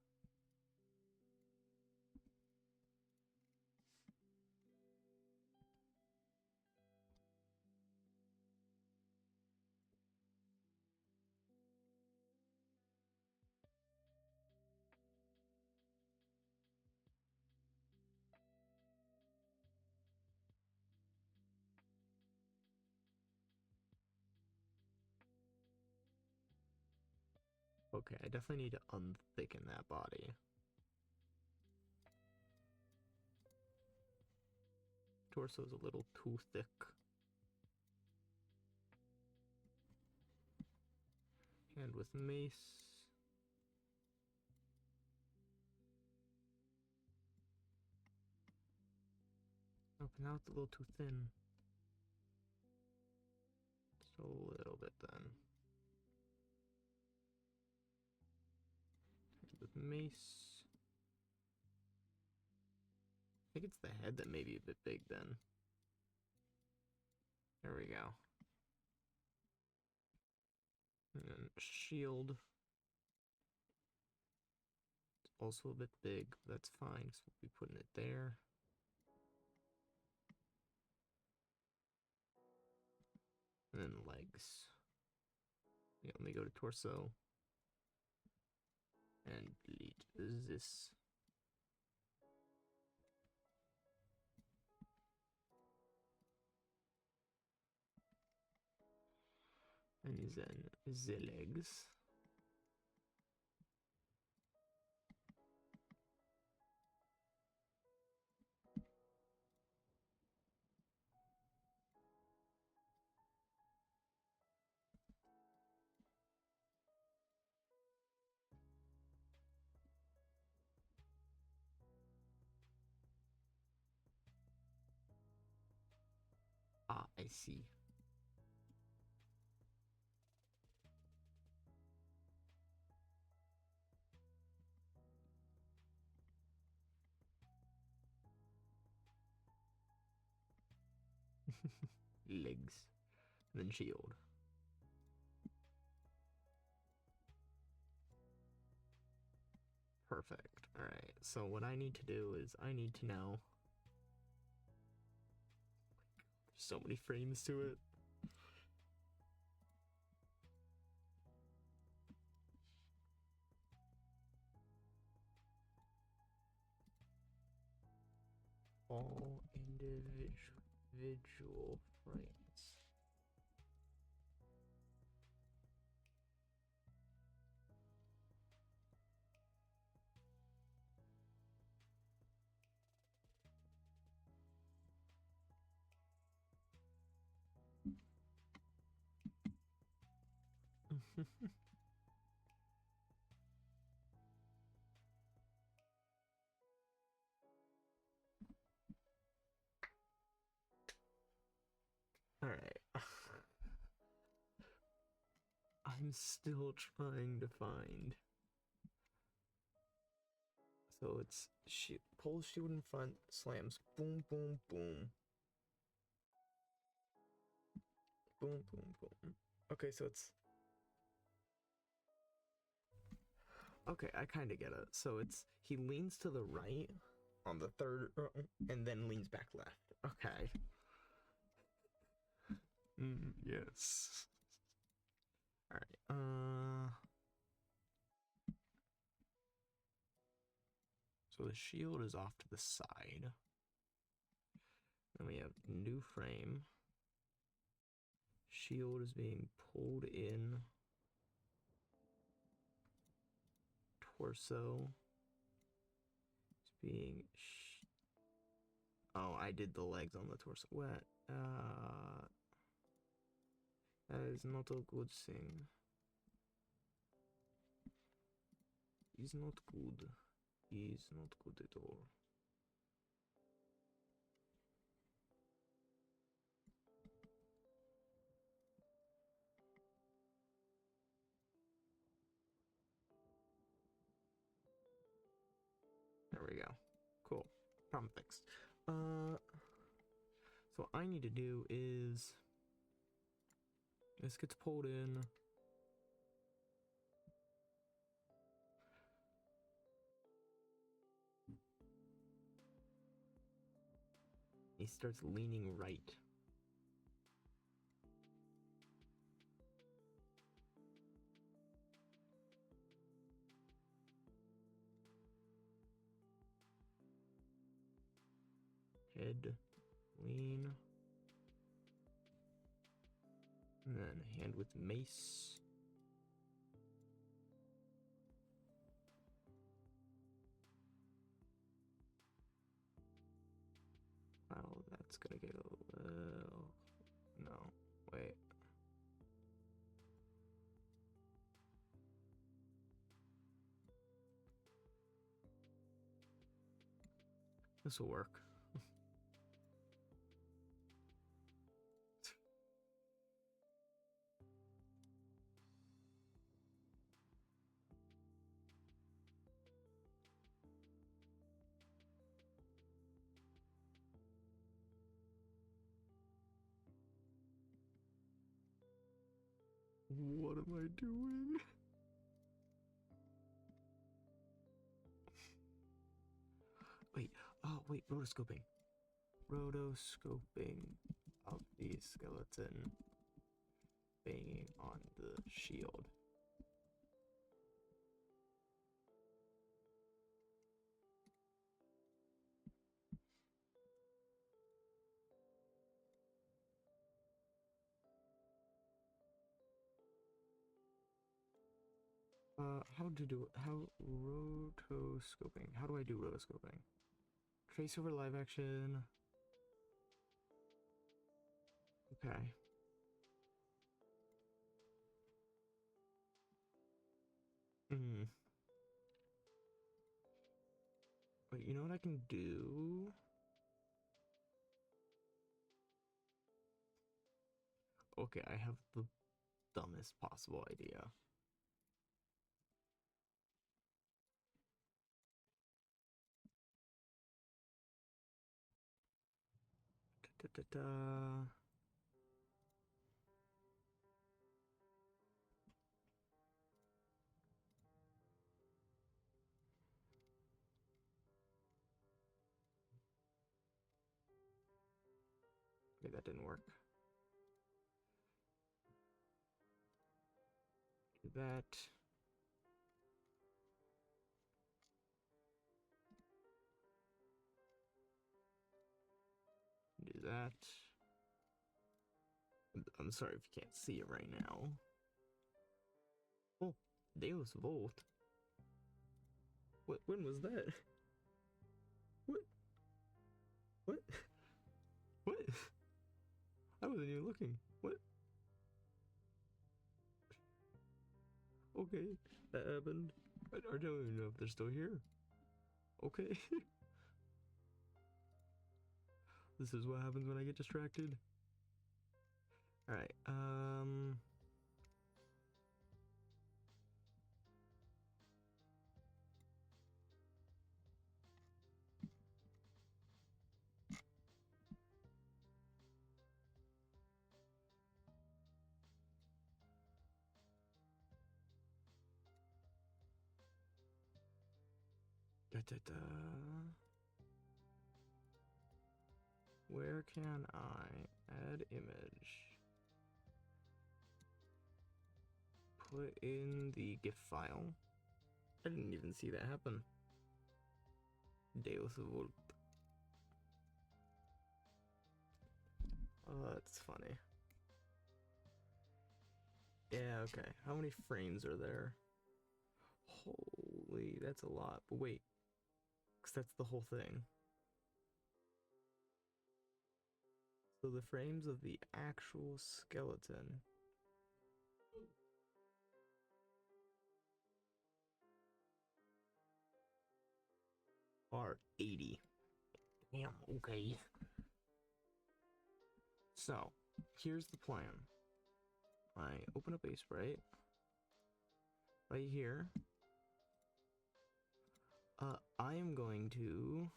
Okay, I definitely need to unthicken that body. Torso's a little too thick. And with mace. Oh, but now it's a little too thin. Just a little bit then. And with mace. I think it's the head that may be a bit big then. There we go. And then shield. It's also a bit big, but that's fine, so we'll be putting it there. And then legs. Yeah, let me go to torso. And delete this. And then the legs. Ah, I see. Legs. And then shield. Perfect. Alright, so what I need to do is I need to know. There's so many frames to it. All individual frames. Alright. I'm still trying to find. So it's pulls shield in front, slams, boom, boom, boom. Boom, boom, boom. Okay, so it's... Okay, I kind of get it. So it's, he leans to the right on the third, and then leans back left. Okay. Yes. Alright, so the shield is off to the side. Then we have new frame. Shield is being pulled in. Torso is being. Oh, I did the legs on the torso. What? That is not a good thing. He's not good. He's not good at all. There we go. Cool. Problem fixed. So what I need to do is this gets pulled in. He starts leaning right. Head, lean. And then hand with mace. Well, that's gonna get a little... No, wait. This will work. What am I doing? Wait, oh wait, rotoscoping. Rotoscoping of the skeleton banging on the shield. How to do it? How rotoscoping? How do I do rotoscoping? Trace over live action. Okay. Hmm. Wait, you know what I can do? Okay, I have the dumbest possible idea. Da-da-da-da. Okay, that didn't work. Do that. Do that. I'm sorry if you can't see it right now. Oh, Deus Volt. What? When was that? What? What? What? I wasn't even looking. What? Okay, that happened. I don't even know if they're still here. Okay. This is what happens when I get distracted. Alright, da-da-da. Where can I add image? Put in the GIF file. I didn't even see that happen. Deus Vult. Oh, that's funny. Yeah, okay. How many frames are there? Holy, that's a lot. But wait, because that's the whole thing. So the frames of the actual skeleton are 80. Damn, okay. So, here's the plan. I open up Ace right here. I am going to...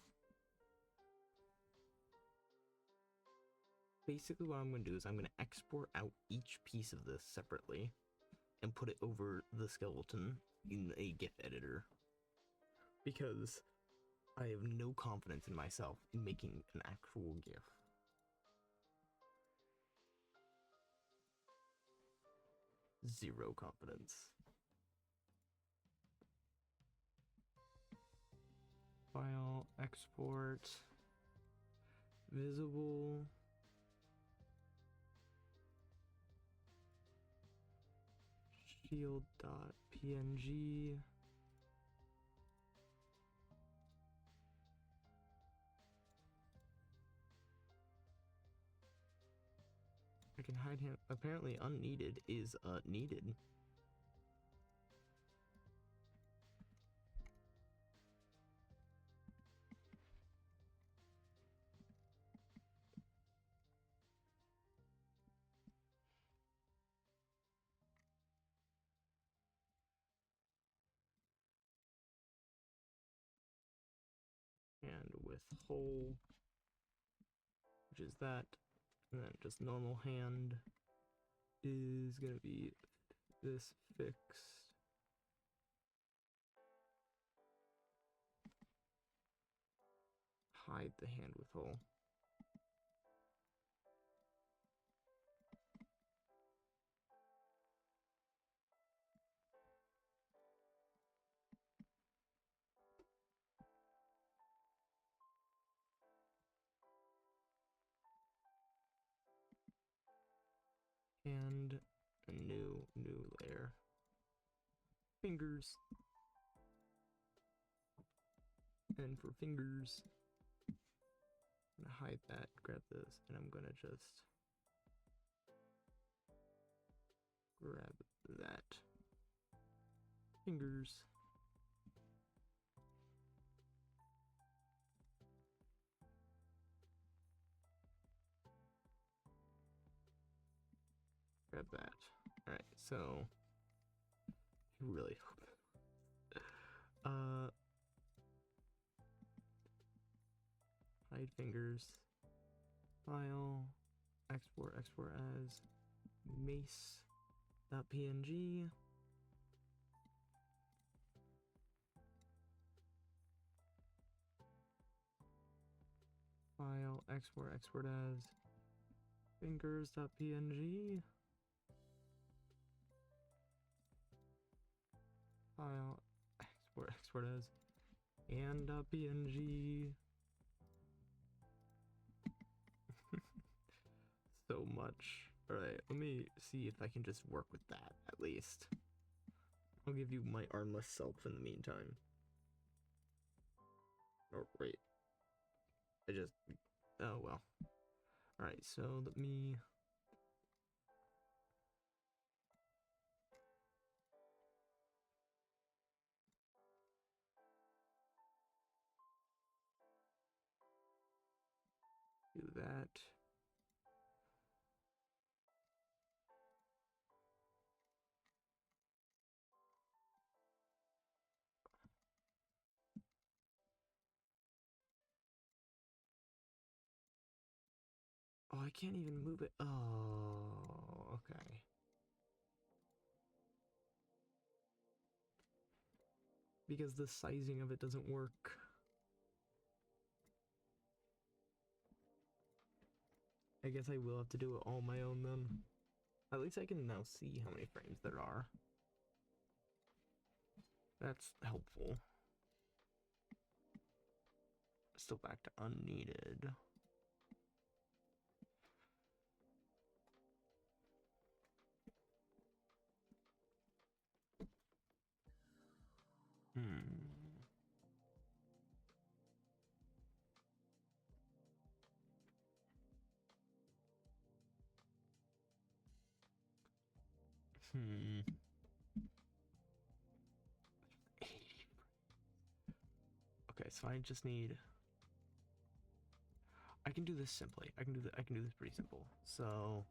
Basically what I'm going to do is I'm going to export out each piece of this separately and put it over the skeleton in a GIF editor. Because I have no confidence in myself in making an actual GIF. Zero confidence. File, export, visible. Shield.png. I can hide him. Apparently unneeded is needed. And with whole, which is that, and then just normal hand is gonna be this fixed. Hide the hand with hole. And a new layer. Fingers. And for fingers, I'm gonna hide that, grab this, and I'm gonna just grab that. Fingers. Grab that. Alright, so I really hope. Hide fingers. File. Export as mace.png. File. Export as fingers.png. File. Export as and.png. So much. Alright, let me see if I can just work with that at least. I'll give you my armless self in the meantime. Oh, wait. Oh well. Alright, so let me... do that. Oh, I can't even move it. Oh, okay. Because the sizing of it doesn't work. I guess I will have to do it all my own then. At least I can now see how many frames there are. That's helpful. Still back to unneeded. Hmm. Okay, so I just need. I can do this simply. I can do this pretty simple. So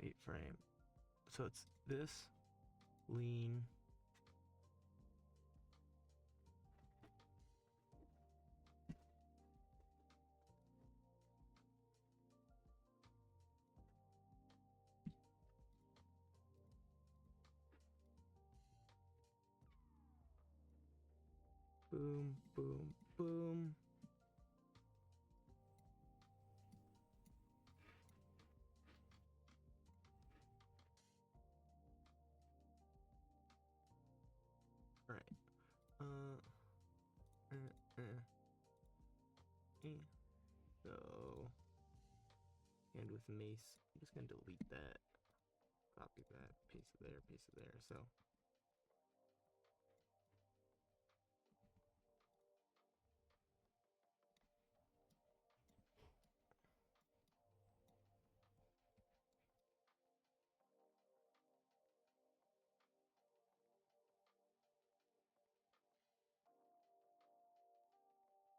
8 frame. So it's this lean. Boom, boom, boom. All right. So, and with mace, I'm just gonna delete that, copy that, paste it there, paste it there. So,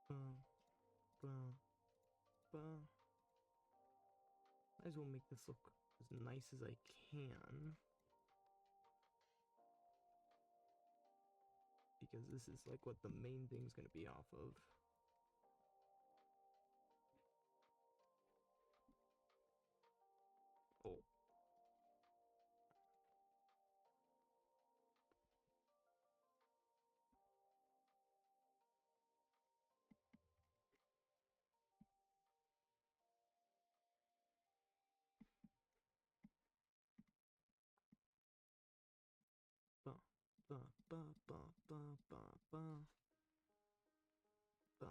boom, boom, boom. Might as well make this look as nice as I can, because this is like what the main thing's gonna be off of. Oh. Ba, ba, ba, ba, ba, ba, ba, ba.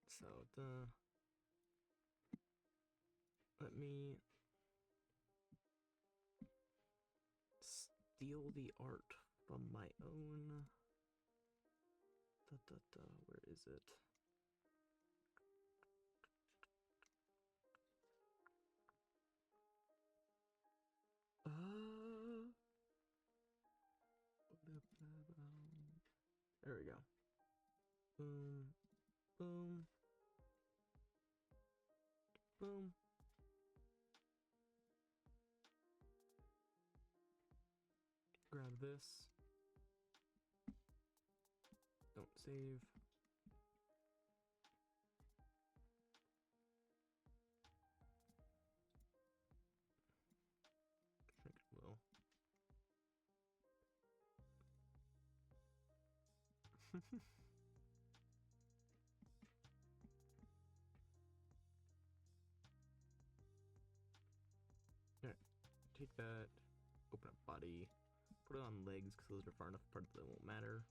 So let me steal the art from my own. Where is it? There we go. Boom, boom, boom. Grab this. Don't save. Shrink it a little. Alright, take that, open up body, put it on legs because those are far enough apart that it won't matter.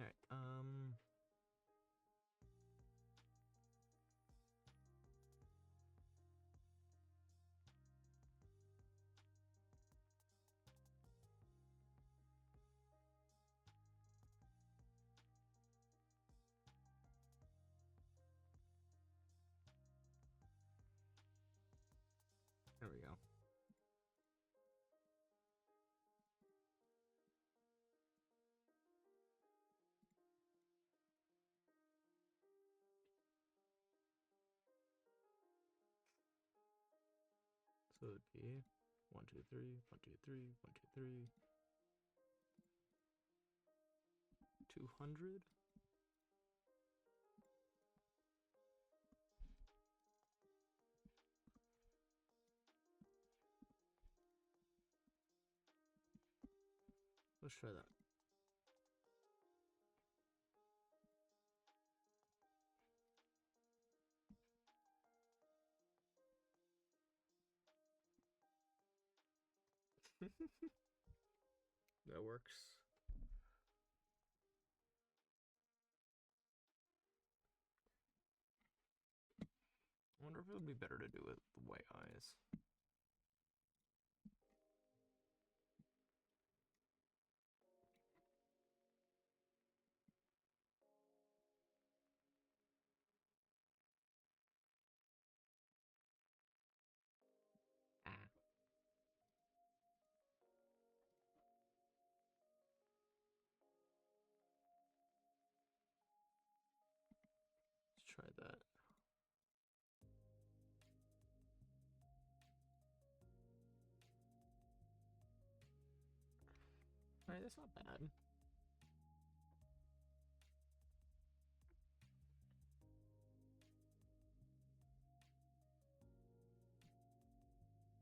Alright, there we go. So it'd be 1, 2, 3, 1, 2, 3, 1, 2, 3. 200. Let's try that. That works. I wonder if it would be better to do it with white eyes. Let's try that. Alright, that's not bad.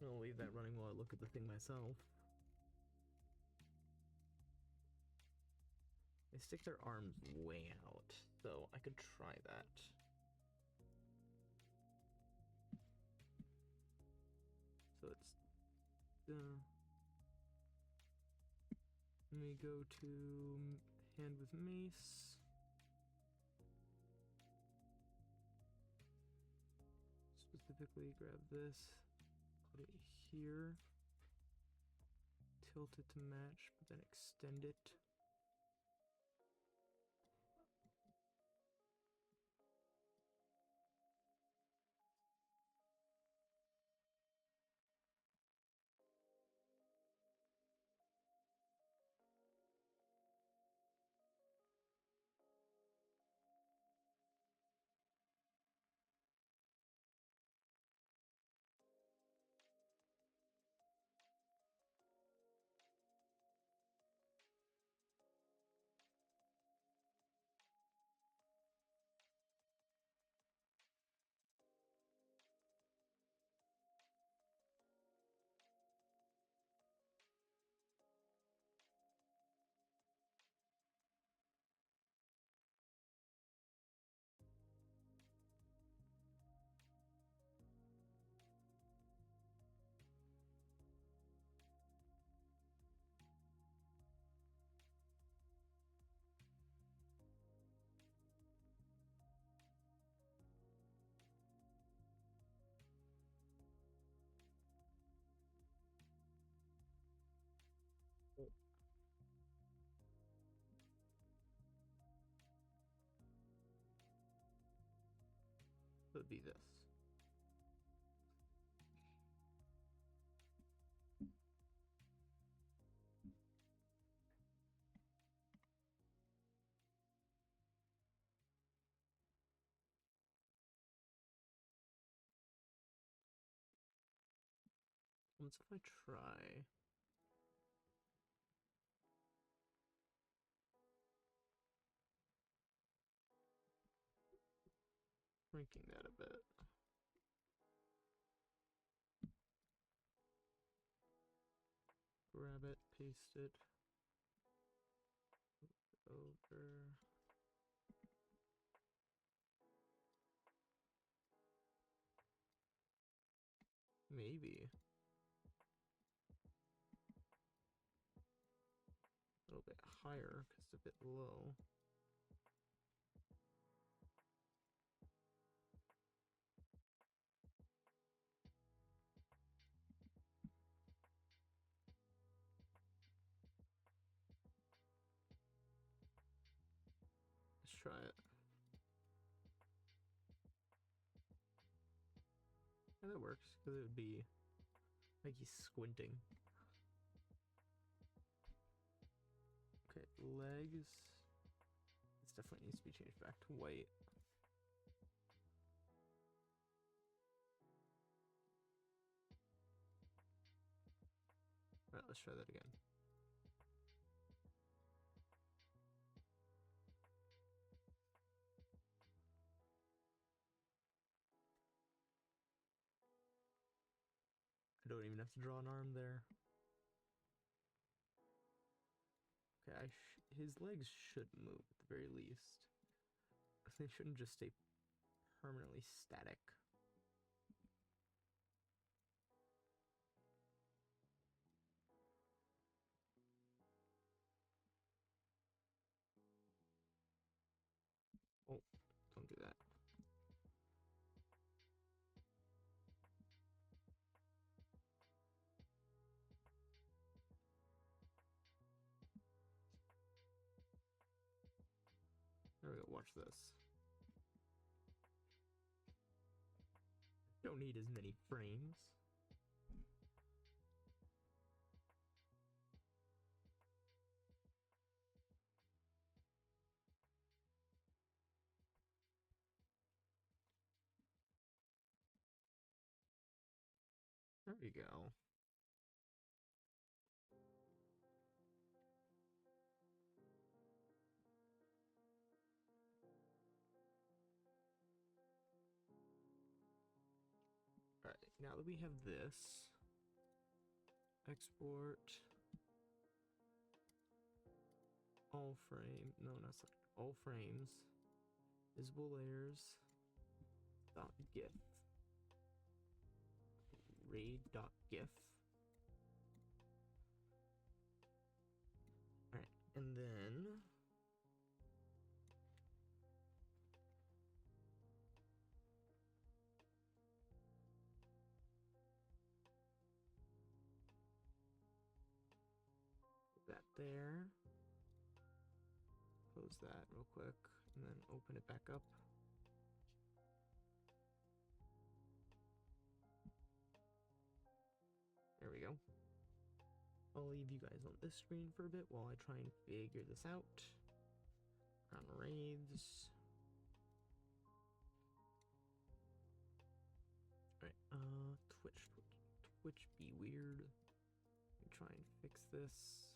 I'll leave that running while I look at the thing myself. They stick their arms way out, so I could try that. So it's let me go to hand with mace. Specifically grab this, put it here, tilt it to match, but then extend it. So it'd be this. What's if I try? Shrinking that a bit. Grab it, paste it over. Maybe. A little bit higher because it's a bit low. Let's try it. Yeah, that works because it would be like he's squinting. Okay, legs. This definitely needs to be changed back to white. Alright, let's try that again. I don't even have to draw an arm there. Okay, his legs should move at the very least. They shouldn't just stay permanently static. There we go, watch this. Don't need as many frames. There we go. Alright, now that we have this, export all frame, no, not all frames, visible layers, .gif, raid.gif. Alright, and then that there. Close that real quick and then open it back up. There we go. I'll leave you guys on this screen for a bit while I try and figure this out. On raids. Alright, Twitch be weird. Let me try and fix this.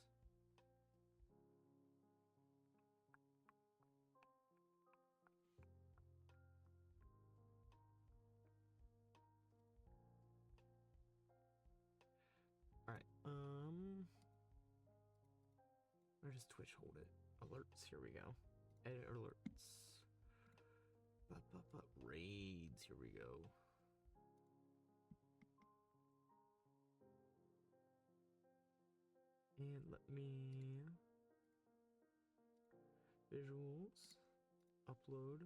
Alright, where does Twitch hold it? Alerts, here we go. Edit alerts. Raids, here we go. And let me visuals, upload.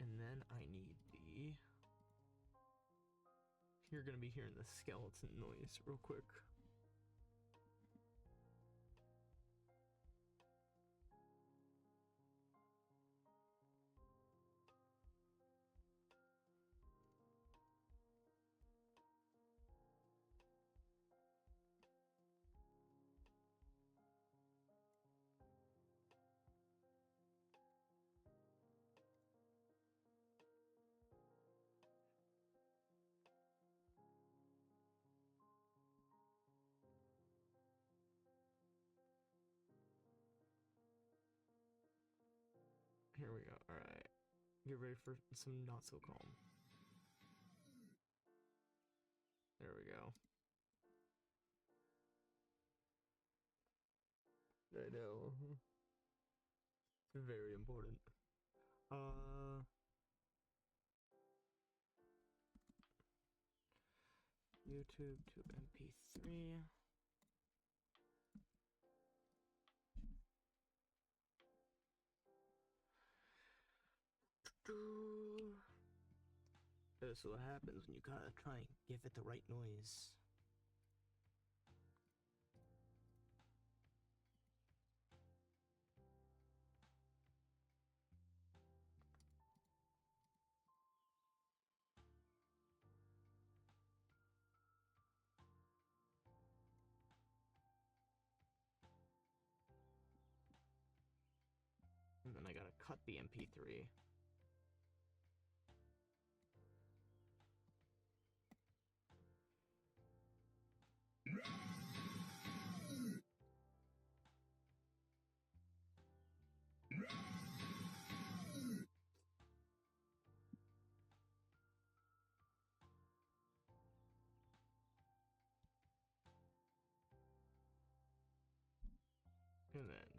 And then I need the... You're gonna be hearing the skeleton noise real quick. Here we go. Alright. Get ready for some not so calm. There we go. I know. Very important. YouTube to MP3. This is what happens when you gotta try and give it the right noise. And then I gotta cut the MP3.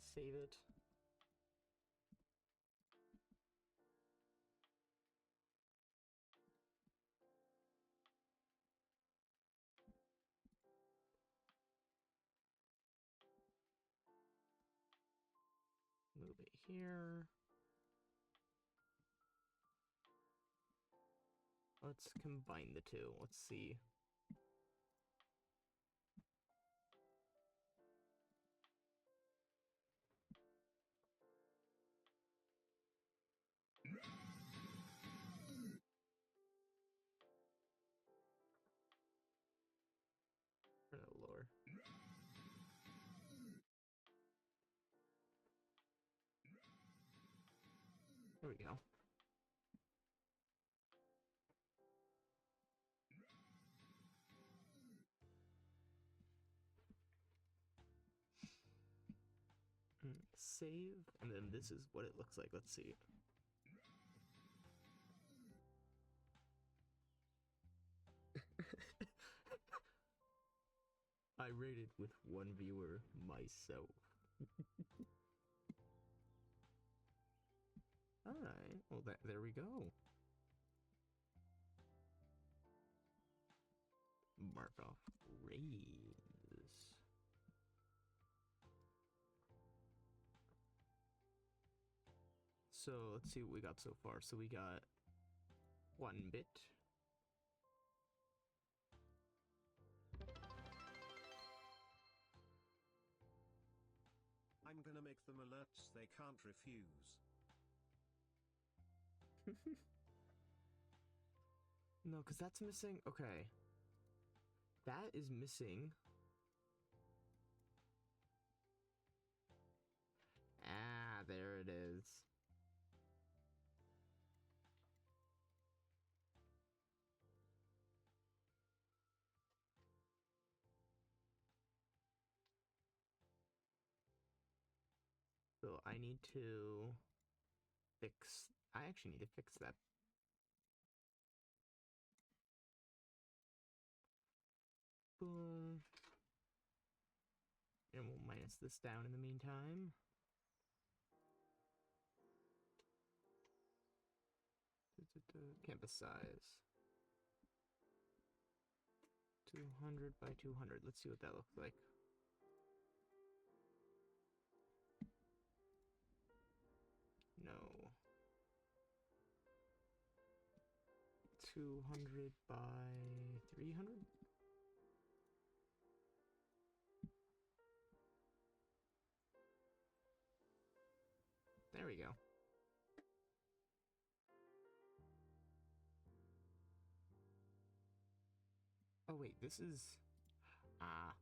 save it. Move it here. Let's combine the two. Let's see. Turn it lower. There we go. Save, and then this is what it looks like. Let's see. I rated with one viewer myself. Alright, well there we go. Mark off raise. So let's see what we got so far. So we got 1 bit. I'm gonna make them alerts they can't refuse. No, because that's missing. Okay. That is missing. Ah, there it is. So I need to fix. I actually need to fix that. Boom. And we'll minus this down in the meantime. Canvas size. 200 by 200. Let's see what that looks like. No. 200 by 300? There we go. Oh wait, this is... Ah.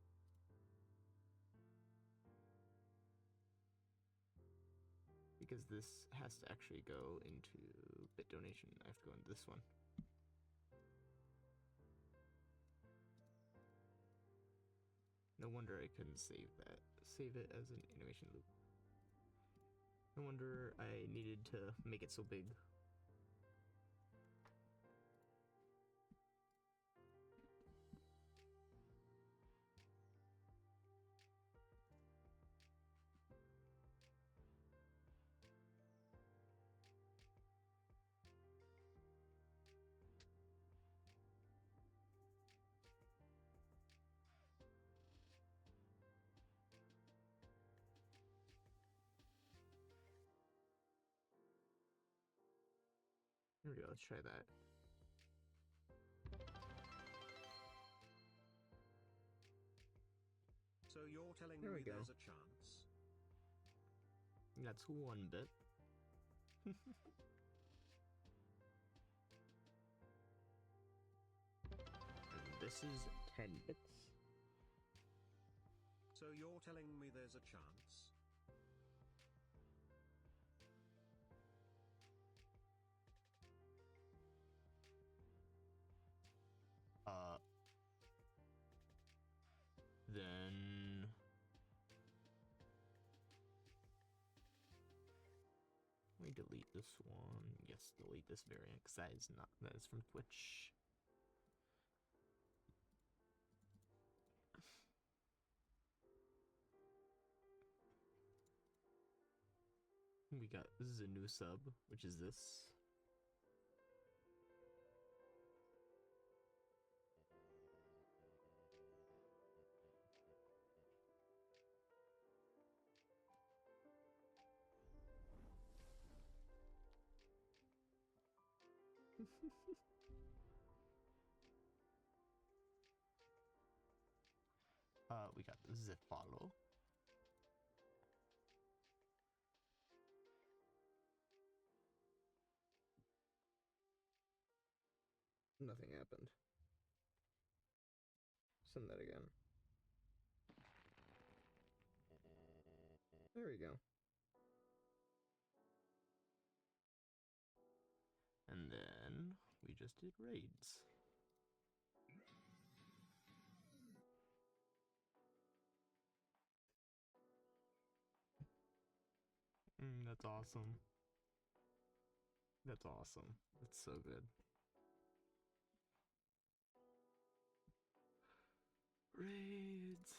Because this has to actually go into bit donation. I have to go into this one. No wonder I couldn't save that. Save it as an animation loop. No wonder I needed to make it so big. Here we go, let's try that. So you're telling There we me go. there's a chance? That's 1 bit. And this is 10 bits. So you're telling me there's a chance? Then... Let me delete this one. Yes, delete this variant, because that is from Twitch. We got the new sub, which is this. We got the follow. Nothing happened. Send that again. There we go. And then we just did raids. That's awesome. That's awesome. That's so good. Raids.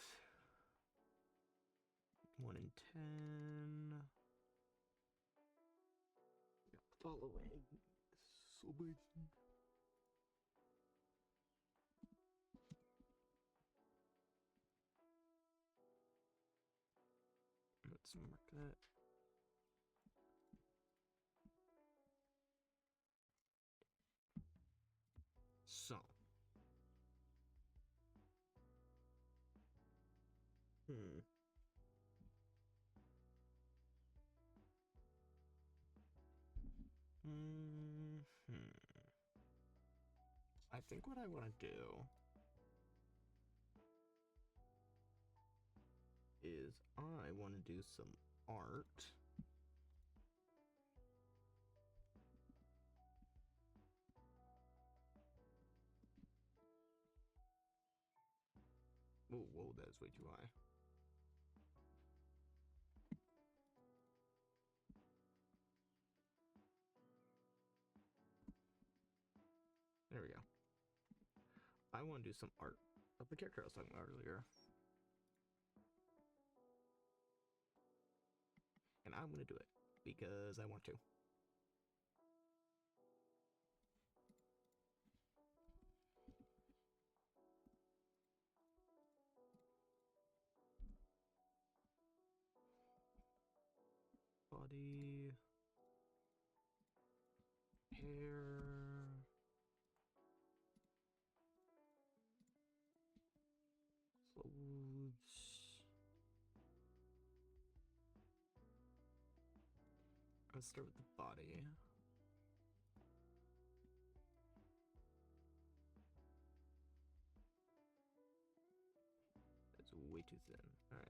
1 in 10. Following. So big. Let's mark that. So. I think what I want to do is I want to do some art. Whoa, that is way too high. There we go. I want to do some art of the character I was talking about earlier. And I'm going to do it because I want to. Body, hair, clothes. Let's start with the body. That's way too thin. All right.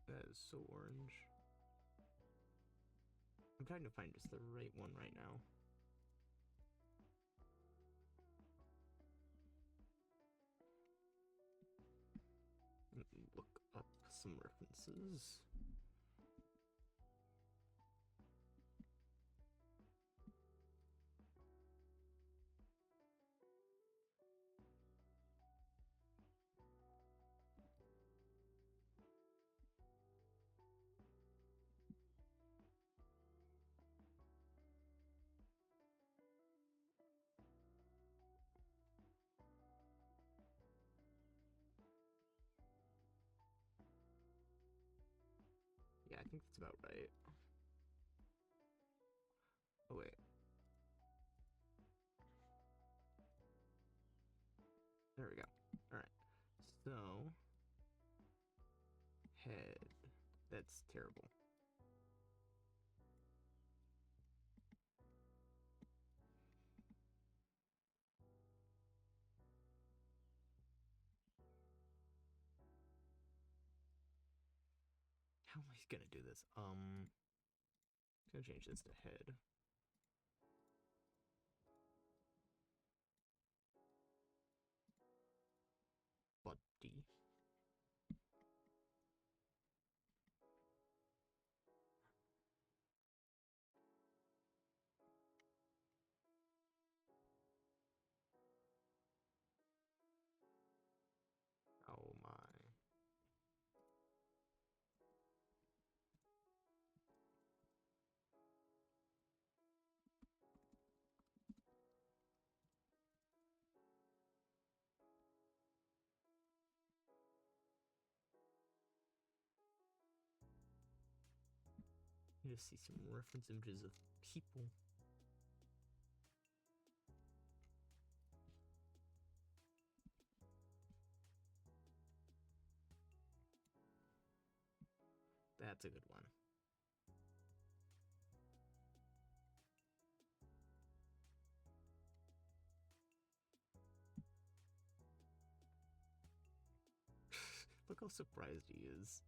That is so orange. I'm trying to find just the right one right now. Look up some references. Yeah, I think that's about right. Oh, wait. There we go. Alright. So, head. That's terrible. How am I gonna do this? I'm gonna change this to head. Body. to see some reference images of people. That's a good one. Look how surprised he is.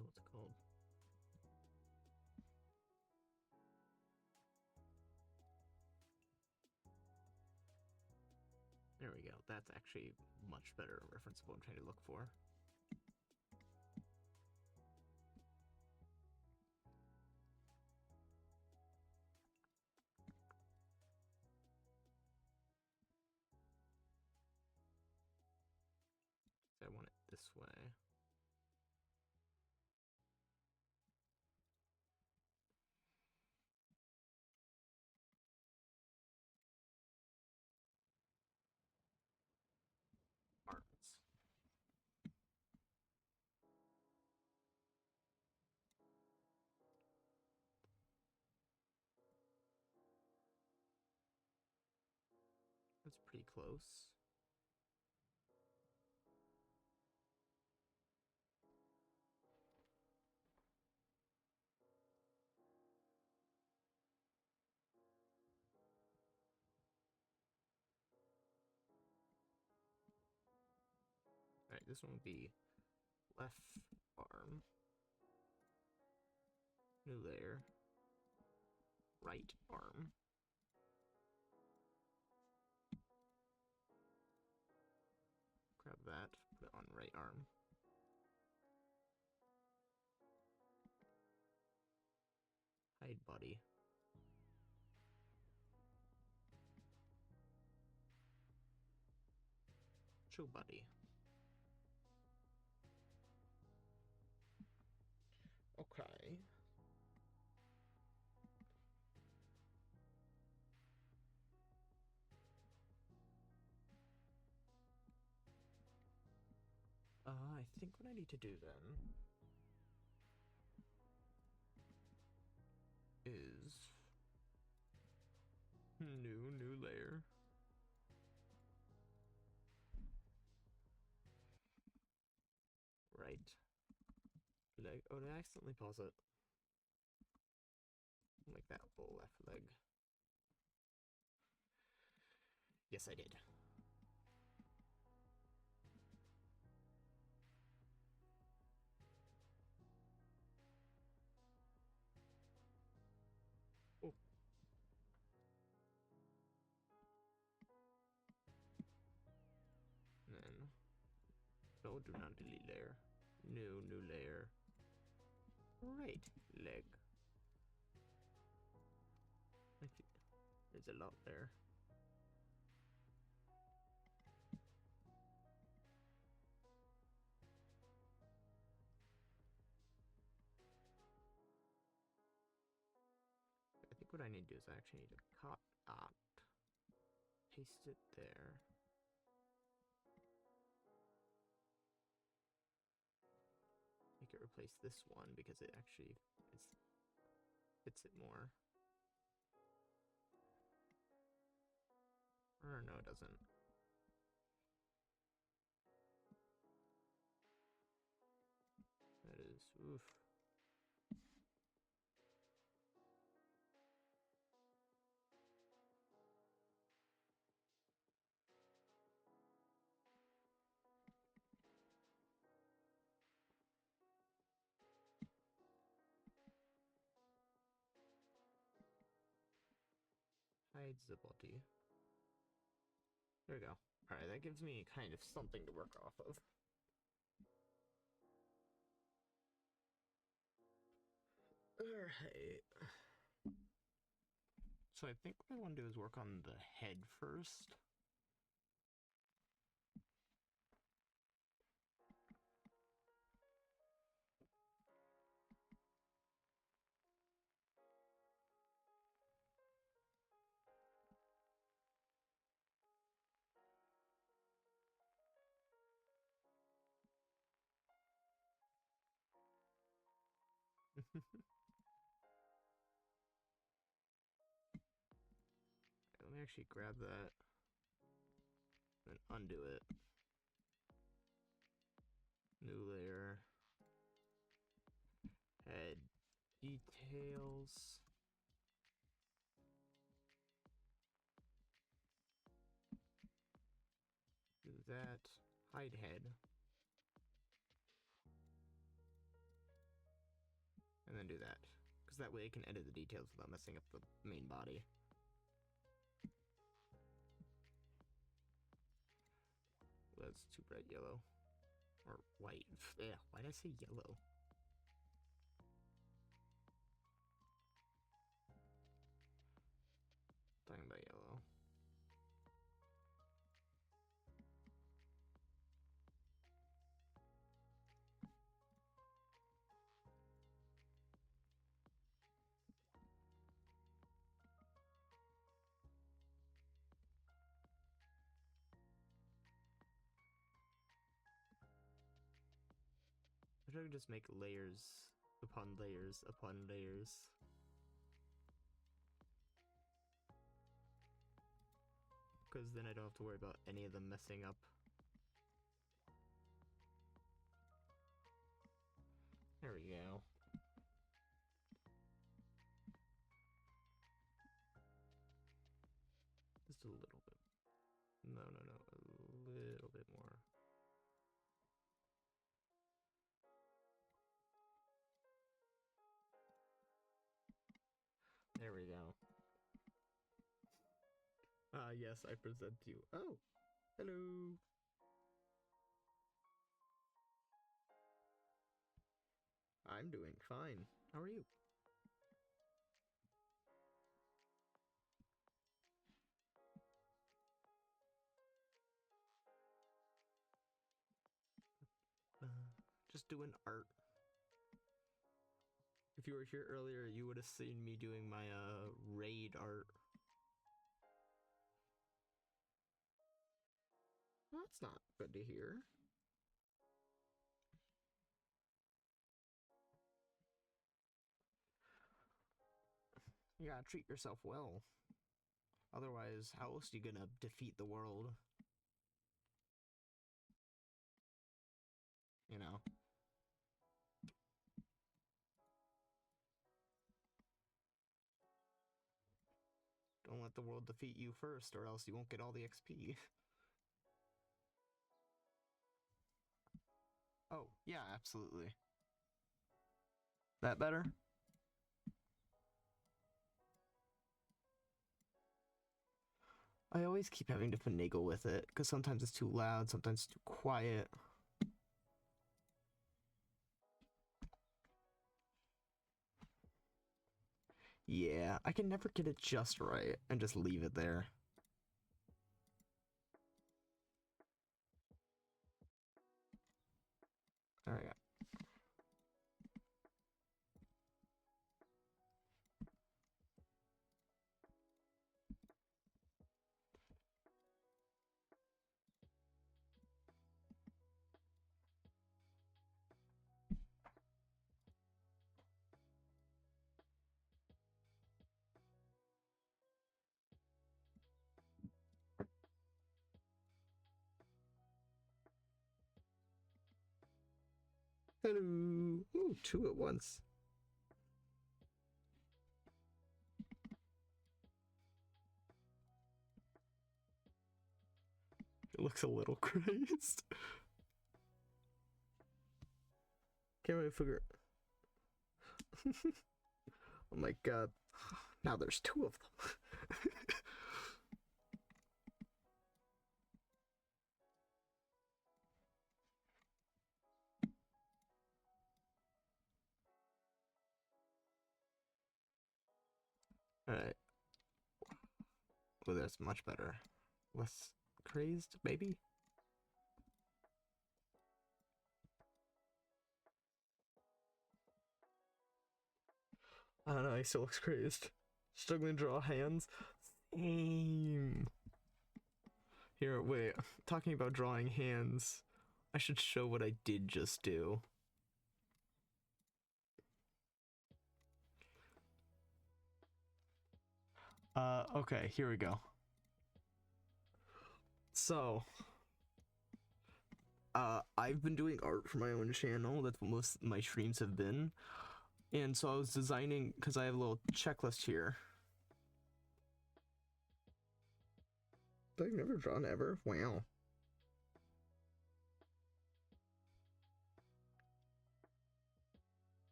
What's it called? There we go. That's actually much better reference of what I'm trying to look for. I want it this way. Arts. That's pretty close. Alright, this one would be left arm. New layer. Right arm. Grab that, put it on right arm. Hide body. Show body. Okay. I think what I need to do then is new layer. Right leg. Oh, did I accidentally pause it? Like that full left leg. Yes, I did. Oh. And then, no, do not delete layer. New layer. Right leg. There's a lot there. what I need to do is I actually need to cut out, paste it there. Make it replace this one because it actually fits it more. Or no, it doesn't. That is, oof. Hide the body. There we go. Alright, that gives me kind of something to work off of. Alright. So I think what I want to do is work on the head first. Let me actually grab that and undo it. New layer. Head details. Do that. Hide head. And then do that. Because that way I can edit the details without messing up the main body. That's too bright yellow. Or white. Yeah, why did I say yellow? Talking about yellow. I wish I could just make layers upon layers upon layers. Because then I don't have to worry about any of them messing up. There we go. Just a little bit. No, no, no. A little bit more. There we go. Yes, I present to you. Oh, hello. I'm doing fine. How are you? Just doing art. If you were here earlier, you would have seen me doing my raid art. Well, that's not good to hear. You gotta treat yourself well. Otherwise, how else are you gonna defeat the world? You know? Don't let the world defeat you first, or else you won't get all the XP. Oh, yeah, absolutely. That better? I always keep having to finagle with it, because sometimes it's too loud, sometimes it's too quiet. Yeah, I can never get it just right, and just leave it there. Alright. Hello. Ooh, two at once. It looks a little crazed. Can't really figure it. Oh my god. Now there's two of them. Alright. Oh, that's much better. Less crazed, maybe? I don't know, he still looks crazed. Struggling to draw hands. Same. Here, wait. Talking about drawing hands, I should show what I did just do. Okay, here we go. So, I've been doing art for my own channel. That's what most of my streams have been. And so I was designing, because I have a little checklist here. I've never drawn ever? Wow.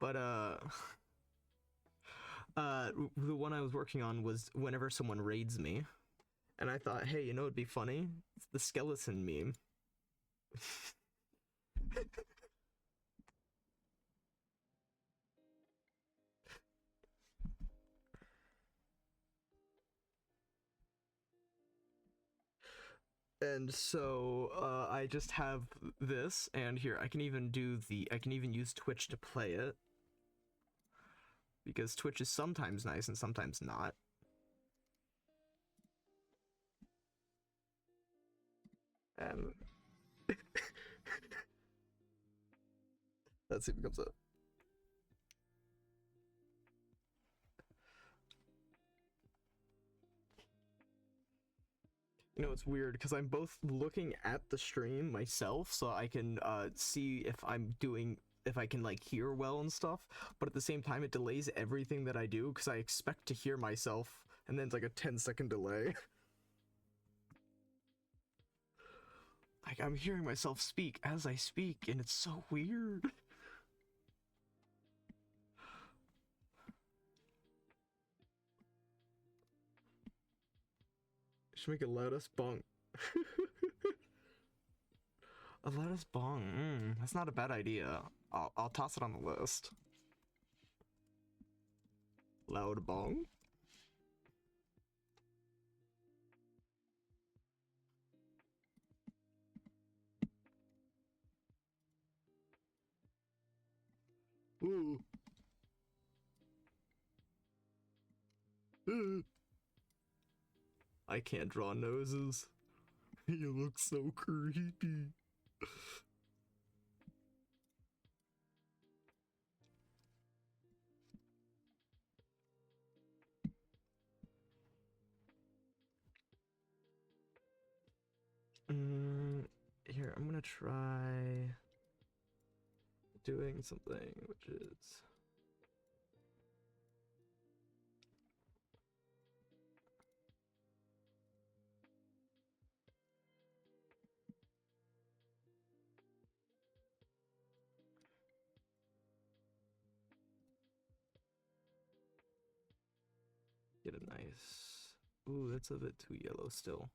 But, the one I was working on was whenever someone raids me. And I thought, hey, you know what'd be funny? It's the skeleton meme. And so I just have this, and here I can even use Twitch to play it, because Twitch is sometimes nice and sometimes not. And let's see if it comes up. You know, it's weird because I'm both looking at the stream myself, so I can see if I can like hear well and stuff, but at the same time it delays everything that I do because I expect to hear myself, and then it's like a 10-second delay. Like, I'm hearing myself speak as I speak, and it's so weird. Should make a loudest bong. A loudest bong. That's not a bad idea. I'll toss it on the list. Loud bong. Ooh. I can't draw noses. You look so creepy. Here, I'm gonna try doing something which is get a nice. Ooh, that's a bit too yellow still.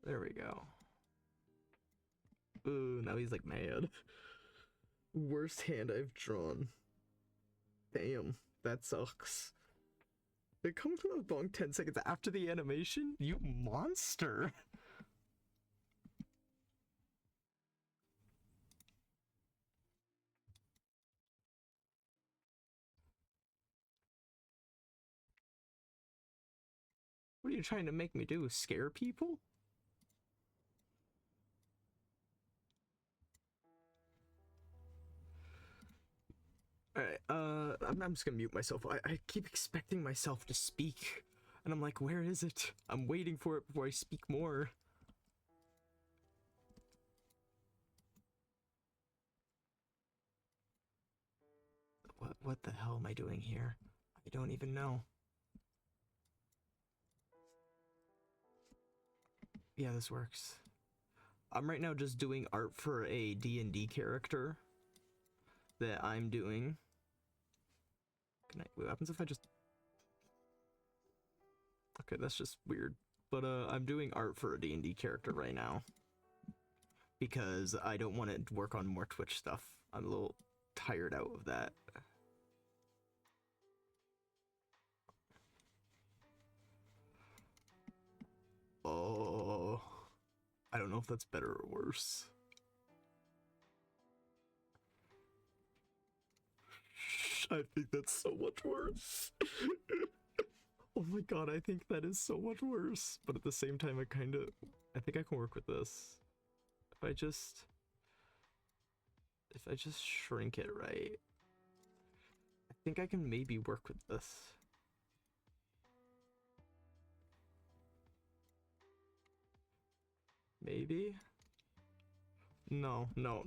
There we go. Ooh, now he's like mad. Worst hand I've drawn. Damn, that sucks. It comes from a bong 10 seconds after the animation? You monster! What are you trying to make me do? Scare people? Alright, I'm just gonna mute myself. I keep expecting myself to speak. And I'm like, where is it? I'm waiting for it before I speak more. What the hell am I doing here? I don't even know. Yeah, this works. I'm right now just doing art for a D&D character that I'm doing. What happens if I just... Okay, that's just weird. But I'm doing art for a D&D character right now. Because I don't want to work on more Twitch stuff. I'm a little tired out of that. Oh, I don't know if that's better or worse. I think that's so much worse. Oh my god, I think that is so much worse. But at the same time, I think I can work with this. If I just shrink it right, I think I can maybe work with this. Maybe? No. Yeah,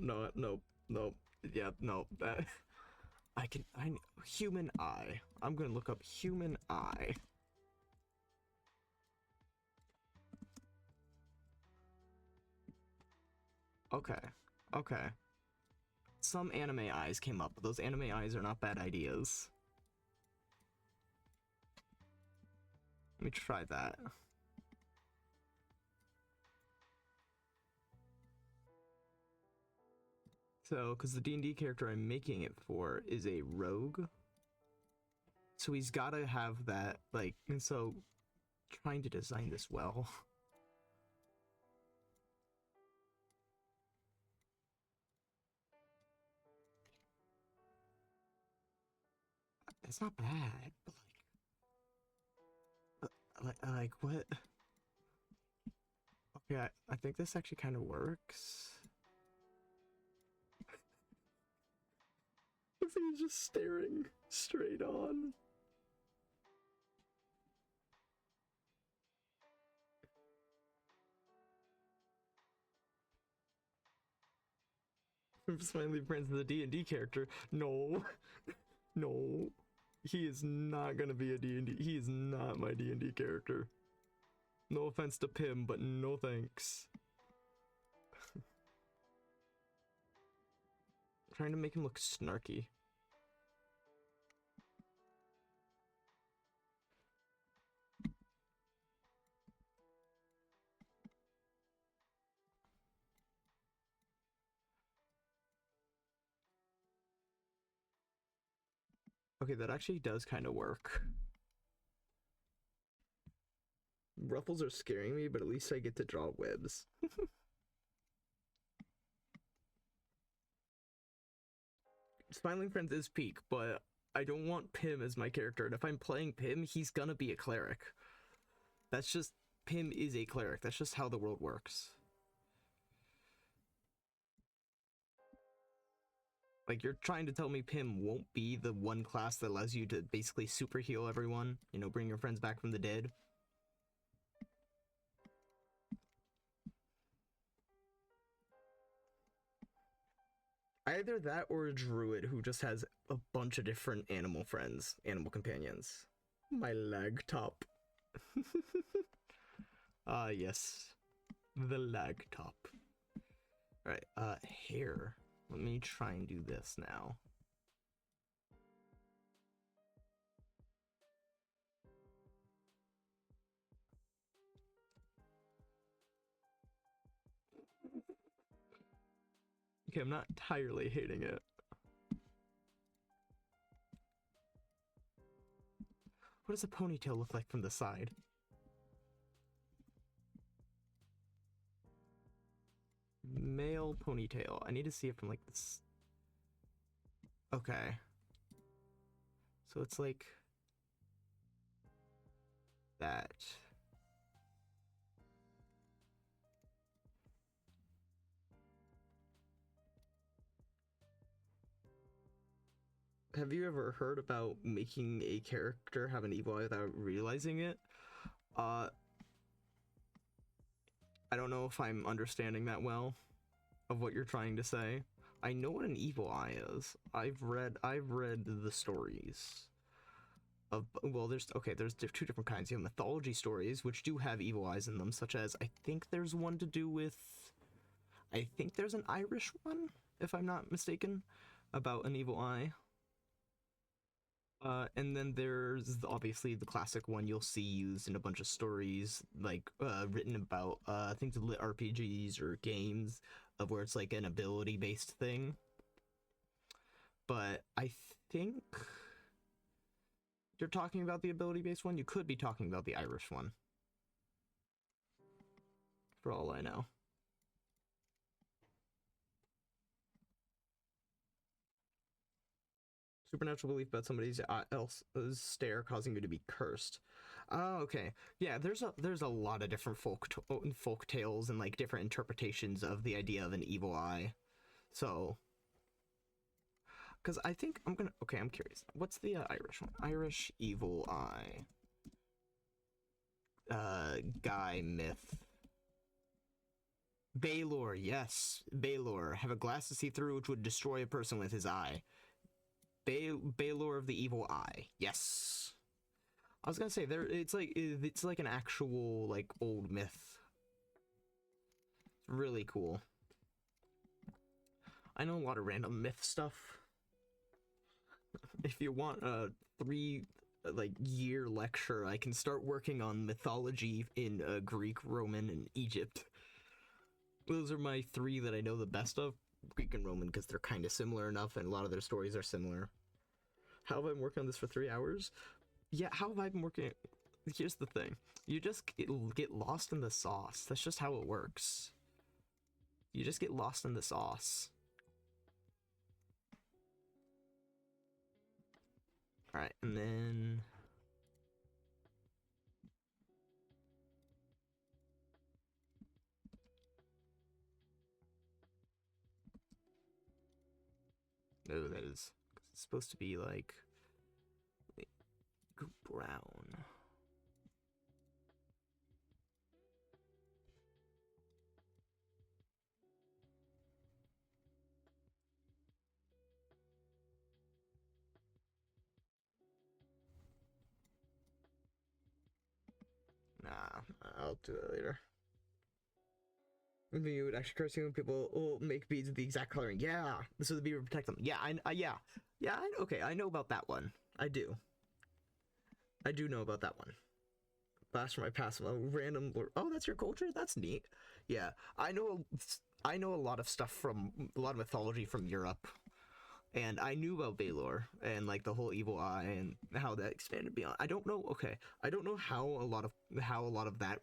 no, that... human eye. I'm gonna look up human eye. Okay. Some anime eyes came up, but those anime eyes are not bad ideas. Let me try that. So, because the D&D character I'm making it for is a rogue. So he's gotta have that, like, and so trying to design this well. It's not bad, but like what? Okay, I think this actually kind of works. If he's just staring straight on. I'm finally friends with a D&D character. No. No. He is not gonna be a D&D. He is not my D&D character. No offense to Pim, but no thanks. I'm trying to make him look snarky. Okay, that actually does kind of work. Ruffles are scaring me, but at least I get to draw webs. Smiling Friends is peak, but I don't want Pim as my character, and if I'm playing Pim, he's gonna be a cleric. That's just... Pim is a cleric. That's just how the world works. Like, you're trying to tell me Pim won't be the one class that allows you to basically super heal everyone? You know, bring your friends back from the dead? Either that or a druid who just has a bunch of different animal friends, animal companions. My lag top. Yes. The lag top. Alright, hair. Let me try and do this now. Okay, I'm not entirely hating it. What does a ponytail look like from the side? Male ponytail. I need to see it from like this. Okay. So it's like that. Have you ever heard about making a character have an evil eye without realizing it? I don't know if I'm understanding that well of what you're trying to say, I know what an evil eye is. I've read the stories of, well, there's two different kinds. You have mythology stories, which do have evil eyes in them, such as, I think there's one to do with, I think there's an Irish one, if I'm not mistaken, about an evil eye. And then there's obviously the classic one you'll see used in a bunch of stories, like written about things lit RPGs or games, of where it's like an ability based thing. But I think you're talking about the ability based one. You could be talking about the Irish one, for all I know. Supernatural belief about somebody else's stare causing you to be cursed. Oh, okay. Yeah, there's a lot of different folk tales and like different interpretations of the idea of an evil eye. So, because I think I'm curious. What's the Irish one? Irish evil eye. Guy myth. Baelor, yes, Baelor. Have a glass to see through which would destroy a person with his eye. Baelor of the Evil Eye. Yes. I was gonna say it's like an actual like old myth. It's really cool. I know a lot of random myth stuff. If you want a 3-year lecture, I can start working on mythology in Greek, Roman, and Egypt. Those are my 3 that I know the best of. Greek and Roman, because they're kind of similar enough, and a lot of their stories are similar. How have I been working on this for 3 hours? Yeah, how have I been working? Here's the thing. You just get lost in the sauce. That's just how it works. You just get lost in the sauce. Alright, and then... No, that is... It's supposed to be like... brown. Nah, I'll do it later. You would actually curse when people will make beads with the exact coloring. Yeah, so the bead would protect them. Yeah, okay, I know about that one. I do know about that one. Blast from my past, random. Oh, that's your culture. That's neat. Yeah, I know a lot of stuff from a lot of mythology from Europe, and I knew about Baelor and like the whole evil eye and how that expanded beyond. I don't know. Okay, I don't know how a lot of that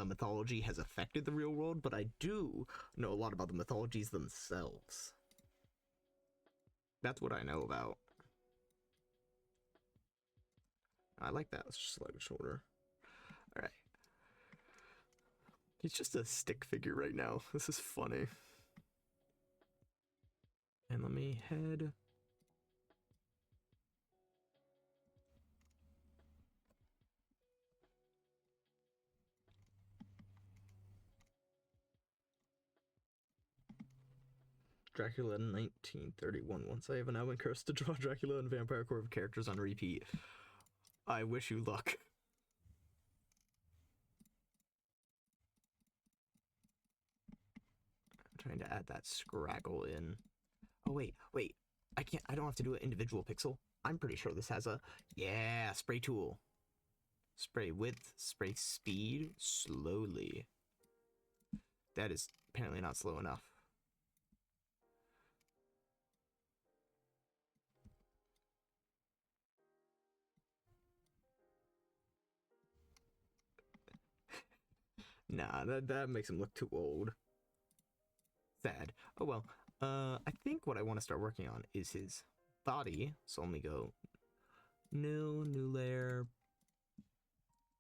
mythology has affected the real world, but I do know a lot about the mythologies themselves. That's what I know about. I like that. Let's just slide it shoulder. All right. He's just a stick figure right now. This is funny. And let me head. Dracula in 1931. Once I have an Alvin curse to draw Dracula and Vampire Corps of characters on repeat. I wish you luck. I'm trying to add that scraggle in. Oh, wait. I don't have to do an individual pixel. I'm pretty sure this has a, yeah, spray tool. Spray width, spray speed, slowly. That is apparently not slow enough. Nah, that makes him look too old. Sad. Oh well. I think what I want to start working on is his body. So let me go new layer,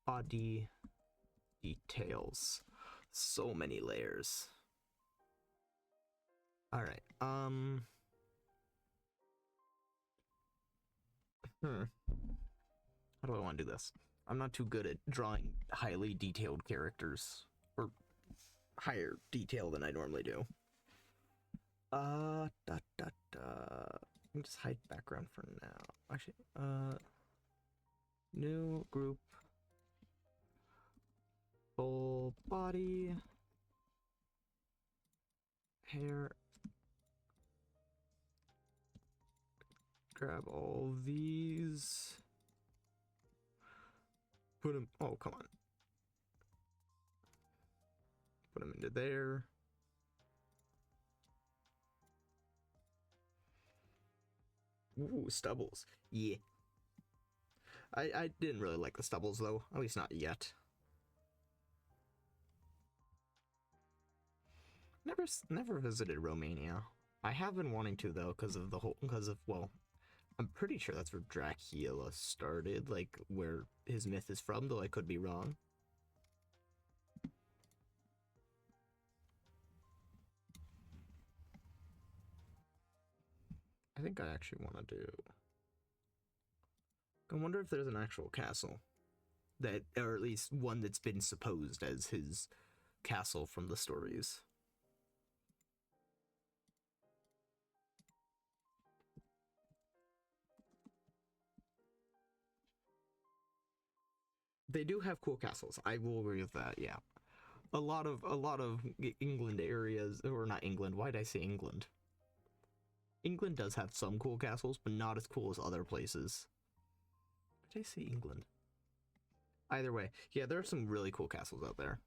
body details. So many layers. All right. How do I want to do this? I'm not too good at drawing highly detailed characters, or higher detail than I normally do. Let me just hide background for now. Actually, new group, full body, hair. Grab all these. Put them. Oh, come on. Put them into there. Ooh, stubbles. Yeah. I didn't really like the stubbles though. At least not yet. Never visited Romania. I have been wanting to though, well, I'm pretty sure that's where Dracula started, like where his myth is from, though I could be wrong. I think I actually want to do. I wonder if there's an actual castle that, or at least one that's been supposed as his castle from the stories. They do have cool castles. I will agree with that. Yeah, a lot of England areas, or not England. Why did I say England? England does have some cool castles, but not as cool as other places. Why did I say England? Either way, yeah, there are some really cool castles out there.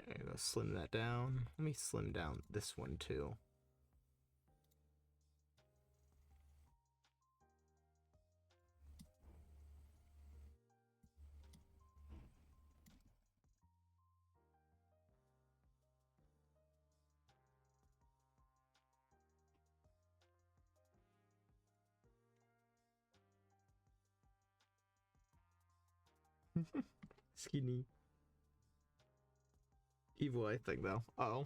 Okay, let's slim that down. Let me slim down this one too. Skinny. Evil, I think, though. Uh-oh.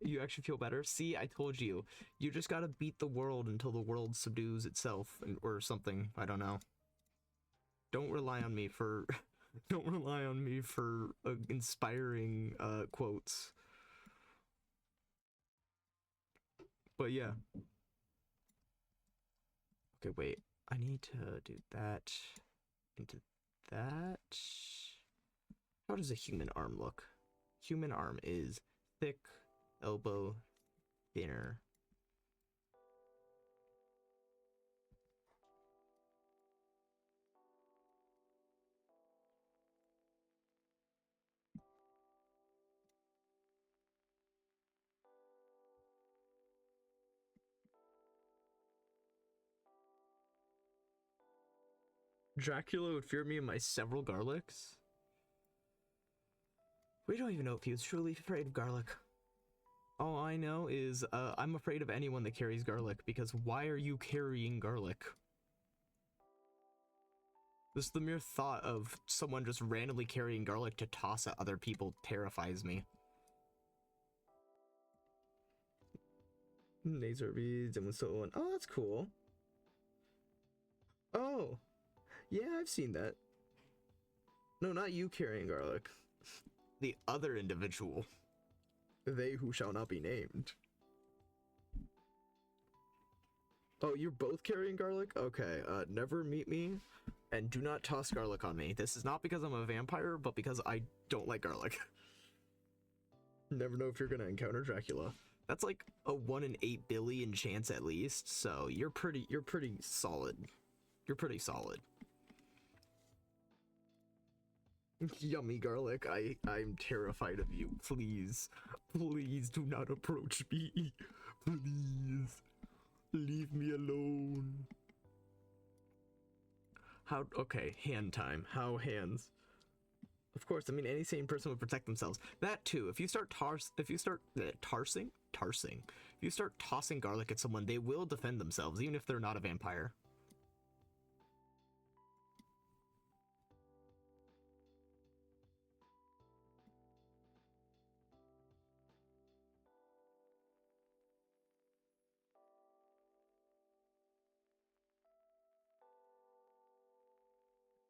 You actually feel better? See, I told you. You just gotta beat the world until the world subdues itself, or something. I don't know. Don't rely on me for... don't rely on me for inspiring quotes. But yeah. Okay, wait. I need to do that into that. How does a human arm look? Human arm is thick, elbow, thinner. Dracula would fear me and my several garlics? We don't even know if he was truly afraid of garlic. All I know is I'm afraid of anyone that carries garlic, because why are you carrying garlic? Just the mere thought of someone just randomly carrying garlic to toss at other people terrifies me. Laser beads and so on. Oh, that's cool. Oh, yeah, I've seen that. No, not you carrying garlic. The other individual. They who shall not be named. Oh, you're both carrying garlic? Okay, never meet me, and do not toss garlic on me. This is not because I'm a vampire, but because I don't like garlic. Never know if you're gonna encounter Dracula. That's like a 1 in 8 billion chance at least, so you're pretty solid. You're pretty solid. Yummy garlic. I'm terrified of you. Please. Please do not approach me. Please. Leave me alone. How, okay, hand time. How hands? Of course, I mean, any sane person would protect themselves. That too, if you start tarsing? If you start tossing garlic at someone, they will defend themselves, even if they're not a vampire.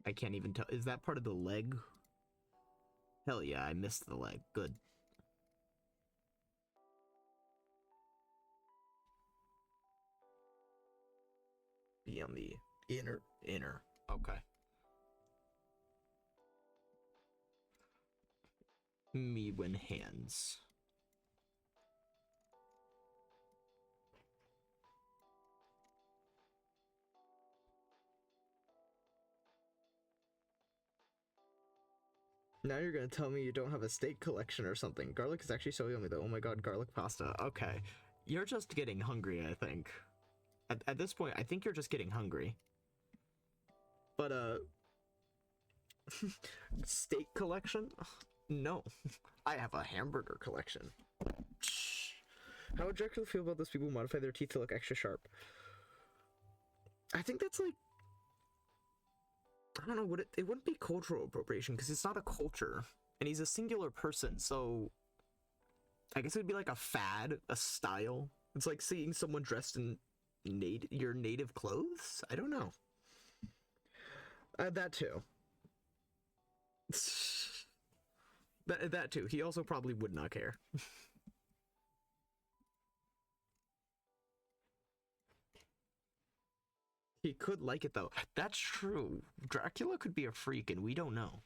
I can't even tell. Is that part of the leg? Hell yeah, I missed the leg. Good. Be on the inner. Okay. Me when hands. Now you're gonna tell me you don't have a steak collection or something. Garlic is actually so yummy though. Oh my god, garlic pasta. Okay. You're just getting hungry, I think. At this point, I think you're just getting hungry. But, steak collection? No. I have a hamburger collection. How would Dracula feel about those people who modify their teeth to look extra sharp? I think that's like... I don't know, it wouldn't be cultural appropriation because it's not a culture. And he's a singular person, so... I guess it would be like a fad, a style. It's like seeing someone dressed in your native clothes? I don't know. That too. That too. He also probably would not care. He could like it though. That's true. Dracula could be a freak and we don't know.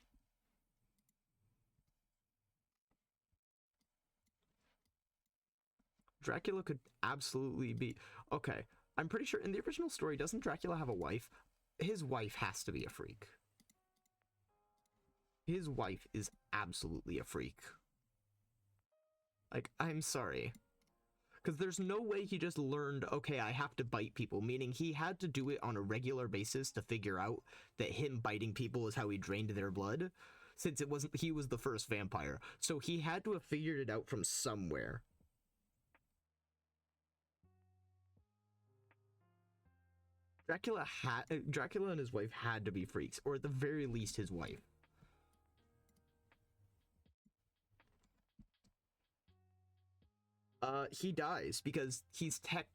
Dracula could absolutely be... Okay, I'm pretty sure in the original story, doesn't Dracula have a wife? His wife has to be a freak. His wife is absolutely a freak. Like, I'm sorry. Because there's no way he just learned, okay, I have to bite people, meaning he had to do it on a regular basis to figure out that him biting people is how he drained their blood, since it wasn't, he was the first vampire. So he had to have figured it out from somewhere. Dracula and his wife had to be freaks, or at the very least his wife. He dies because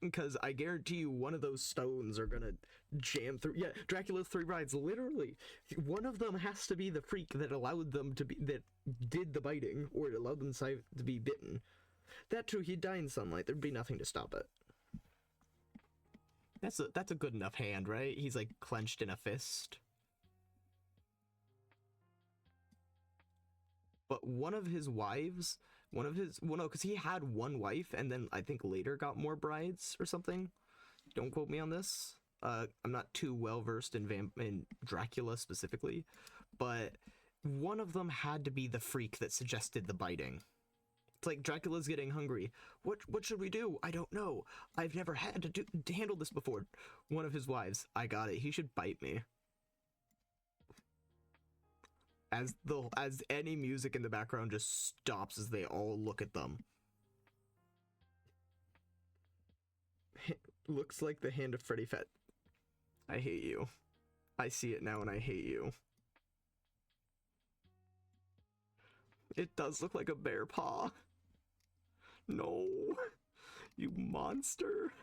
because I guarantee you one of those stones are gonna jam through. Yeah, Dracula's three brides, literally. One of them has to be the freak that allowed them to be, that did the biting, or it allowed them to be bitten. That too, he'd die in sunlight. There'd be nothing to stop it. That's a good enough hand, right? He's like clenched in a fist. But one of his wives, well, no, because he had one wife and then I think later got more brides or something. Don't quote me on this. I'm not too well versed in Dracula specifically, but one of them had to be the freak that suggested the biting. It's like Dracula's getting hungry. What should we do? I don't know. I've never had to handle this before. One of his wives, I got it. He should bite me. As any music in the background just stops as they all look at them. Looks like the hand of Freddy Fett. I hate you. I see it now and I hate you. It does look like a bear paw. No. You monster.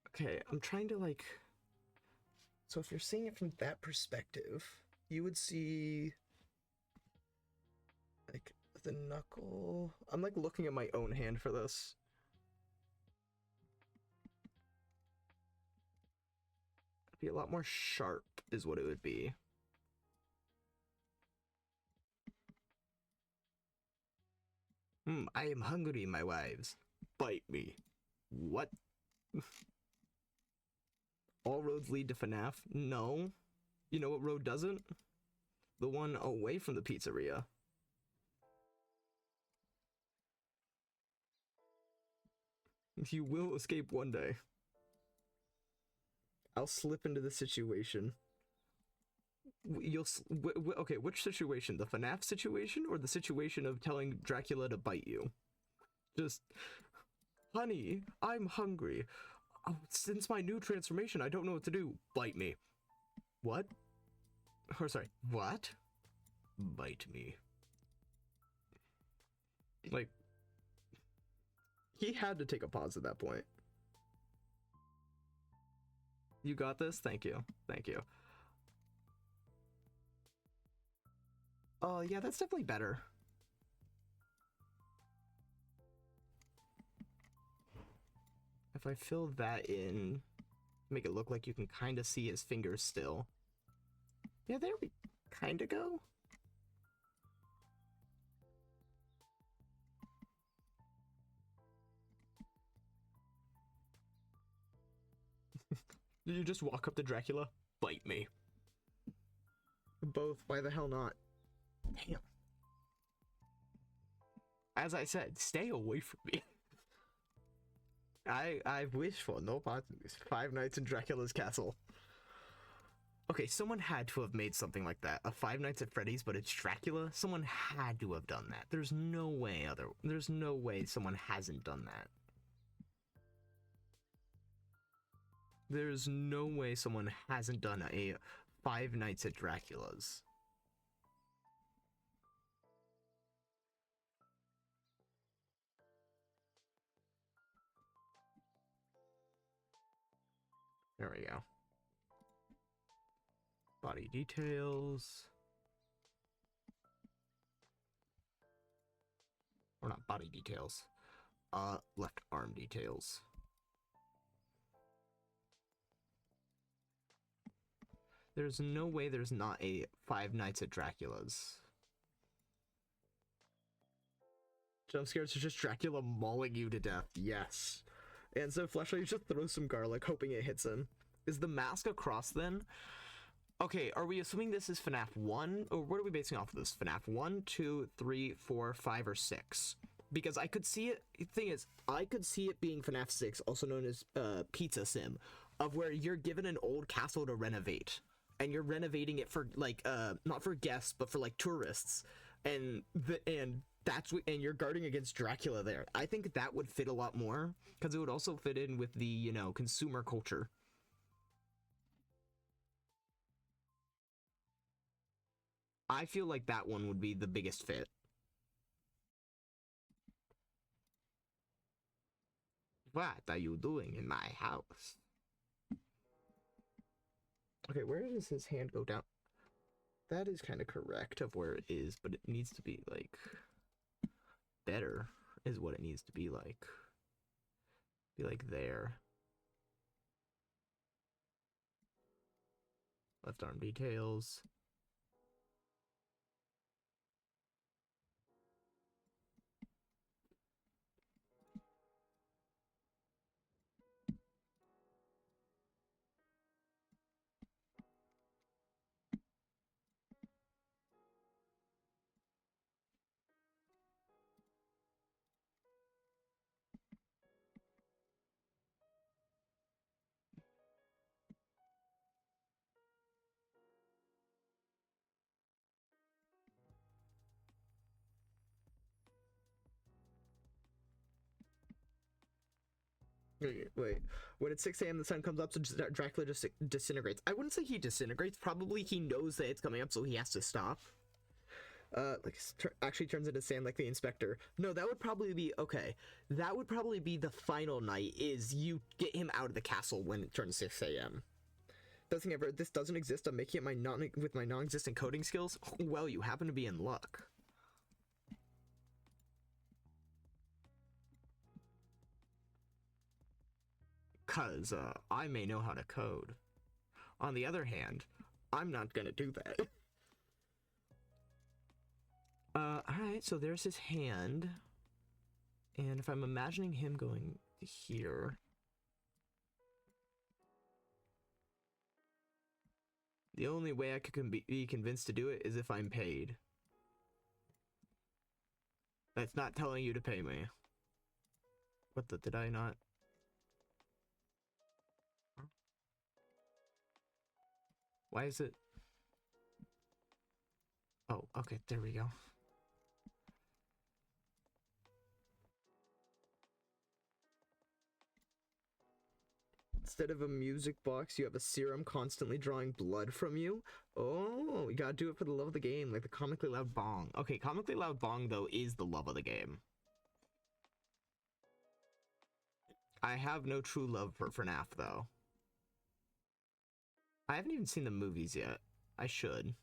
Okay, I'm trying to like... So if you're seeing it from that perspective, you would see like the knuckle. I'm like looking at my own hand for this. It'd be a lot more sharp is what it would be. I am hungry, my wives. Bite me. What? All roads lead to FNAF? No. You know what road doesn't? The one away from the pizzeria. You will escape one day. I'll slip into the situation. Okay, which situation? The FNAF situation or the situation of telling Dracula to bite you? Just, honey, I'm hungry. Oh, since my new transformation, I don't know what to do. Bite me. What? Or sorry, what? Bite me. Like, he had to take a pause at that point. You got this? Thank you. Thank you. Oh, yeah, that's definitely better. If I fill that in, make it look like you can kind of see his fingers still. Yeah, there we kind of go. Did you just walk up to Dracula? Bite me. Both. Why the hell not? Damn. As I said, stay away from me. I wish for no part in this. 5 Nights in Dracula's Castle. Okay, someone had to have made something like that. A 5 Nights at Freddy's, but it's Dracula? Someone had to have done that. There's no way someone hasn't done that. There's no way someone hasn't done a 5 Nights at Dracula's. There we go. Body details. Or not body details. Left arm details. There's no way there's not a 5 Nights at Dracula's. Jump scares are just Dracula mauling you to death. Yes. And so Fleshlight just throws some garlic, hoping it hits him. Is the mask across then? Okay, are we assuming this is FNAF 1? Or what are we basing off of this? FNAF 1, 2, 3, 4, 5, or 6? Because I could see it, the thing is, I could see it being FNAF 6, also known as Pizza Sim, of where you're given an old castle to renovate. And you're renovating it for, like, not for guests, but for, like, tourists. And that's what, and you're guarding against Dracula there. I think that would fit a lot more, because it would also fit in with the, you know, consumer culture. I feel like that one would be the biggest fit. What are you doing in my house? Okay, where does his hand go down? That is kind of correct of where it is, but it needs to be, like, better is what it needs to be like. Be like there. Left arm details. Wait. When it's 6 a.m., the sun comes up, so Dracula just disintegrates. I wouldn't say he disintegrates. Probably he knows that it's coming up, so he has to stop. Like, actually turns into sand like the inspector. No, that would probably be, okay. That would probably be the final night, is you get him out of the castle when it turns 6 a.m. Nothing ever, this doesn't exist, I'm making it with my non-existent coding skills? Well, you happen to be in luck. Cause, I may know how to code. On the other hand, I'm not gonna do that. Alright, so there's his hand. And if I'm imagining him going here... The only way I could be convinced to do it is if I'm paid. That's not telling you to pay me. What the, did I not? Why is it? Oh, okay, there we go. Instead of a music box, you have a serum constantly drawing blood from you. Oh, you gotta do it for the love of the game, like the comically loud bong. Okay, comically loud bong, though, is the love of the game. I have no true love for FNAF, though. I haven't even seen the movies yet. I should.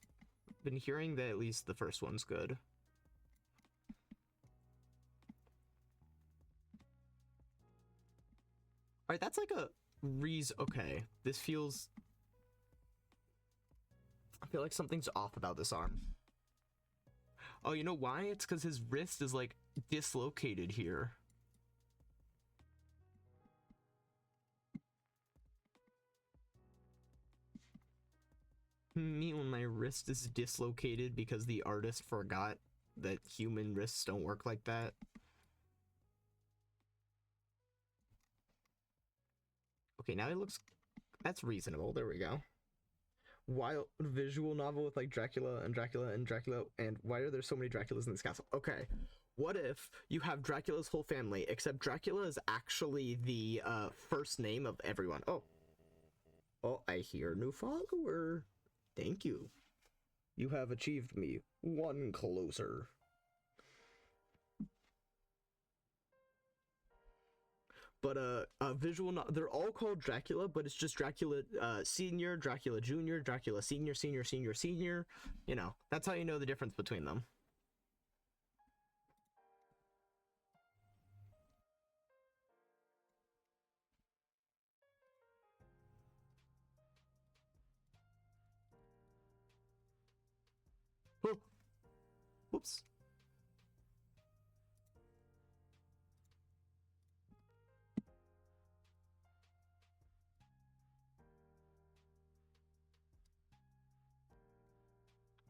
Been hearing that at least the first one's good. Alright, that's like a reason. Okay, this feels... I feel like something's off about this arm. Oh, you know why? It's because his wrist is like dislocated here. Me when my wrist is dislocated because the artist forgot that human wrists don't work like that. Okay, now it looks... That's reasonable. There we go. Wild visual novel with like Dracula and Dracula and Dracula, and why are there so many Draculas in this castle? Okay, what if you have Dracula's whole family, except Dracula is actually the first name of everyone? Oh, I hear new follower. Thank you. You have achieved me one closer. But they're all called Dracula, but it's just Dracula Senior, Dracula Junior, Dracula Senior, Senior, Senior, Senior. You know, that's how you know the difference between them. Oh. Whoops.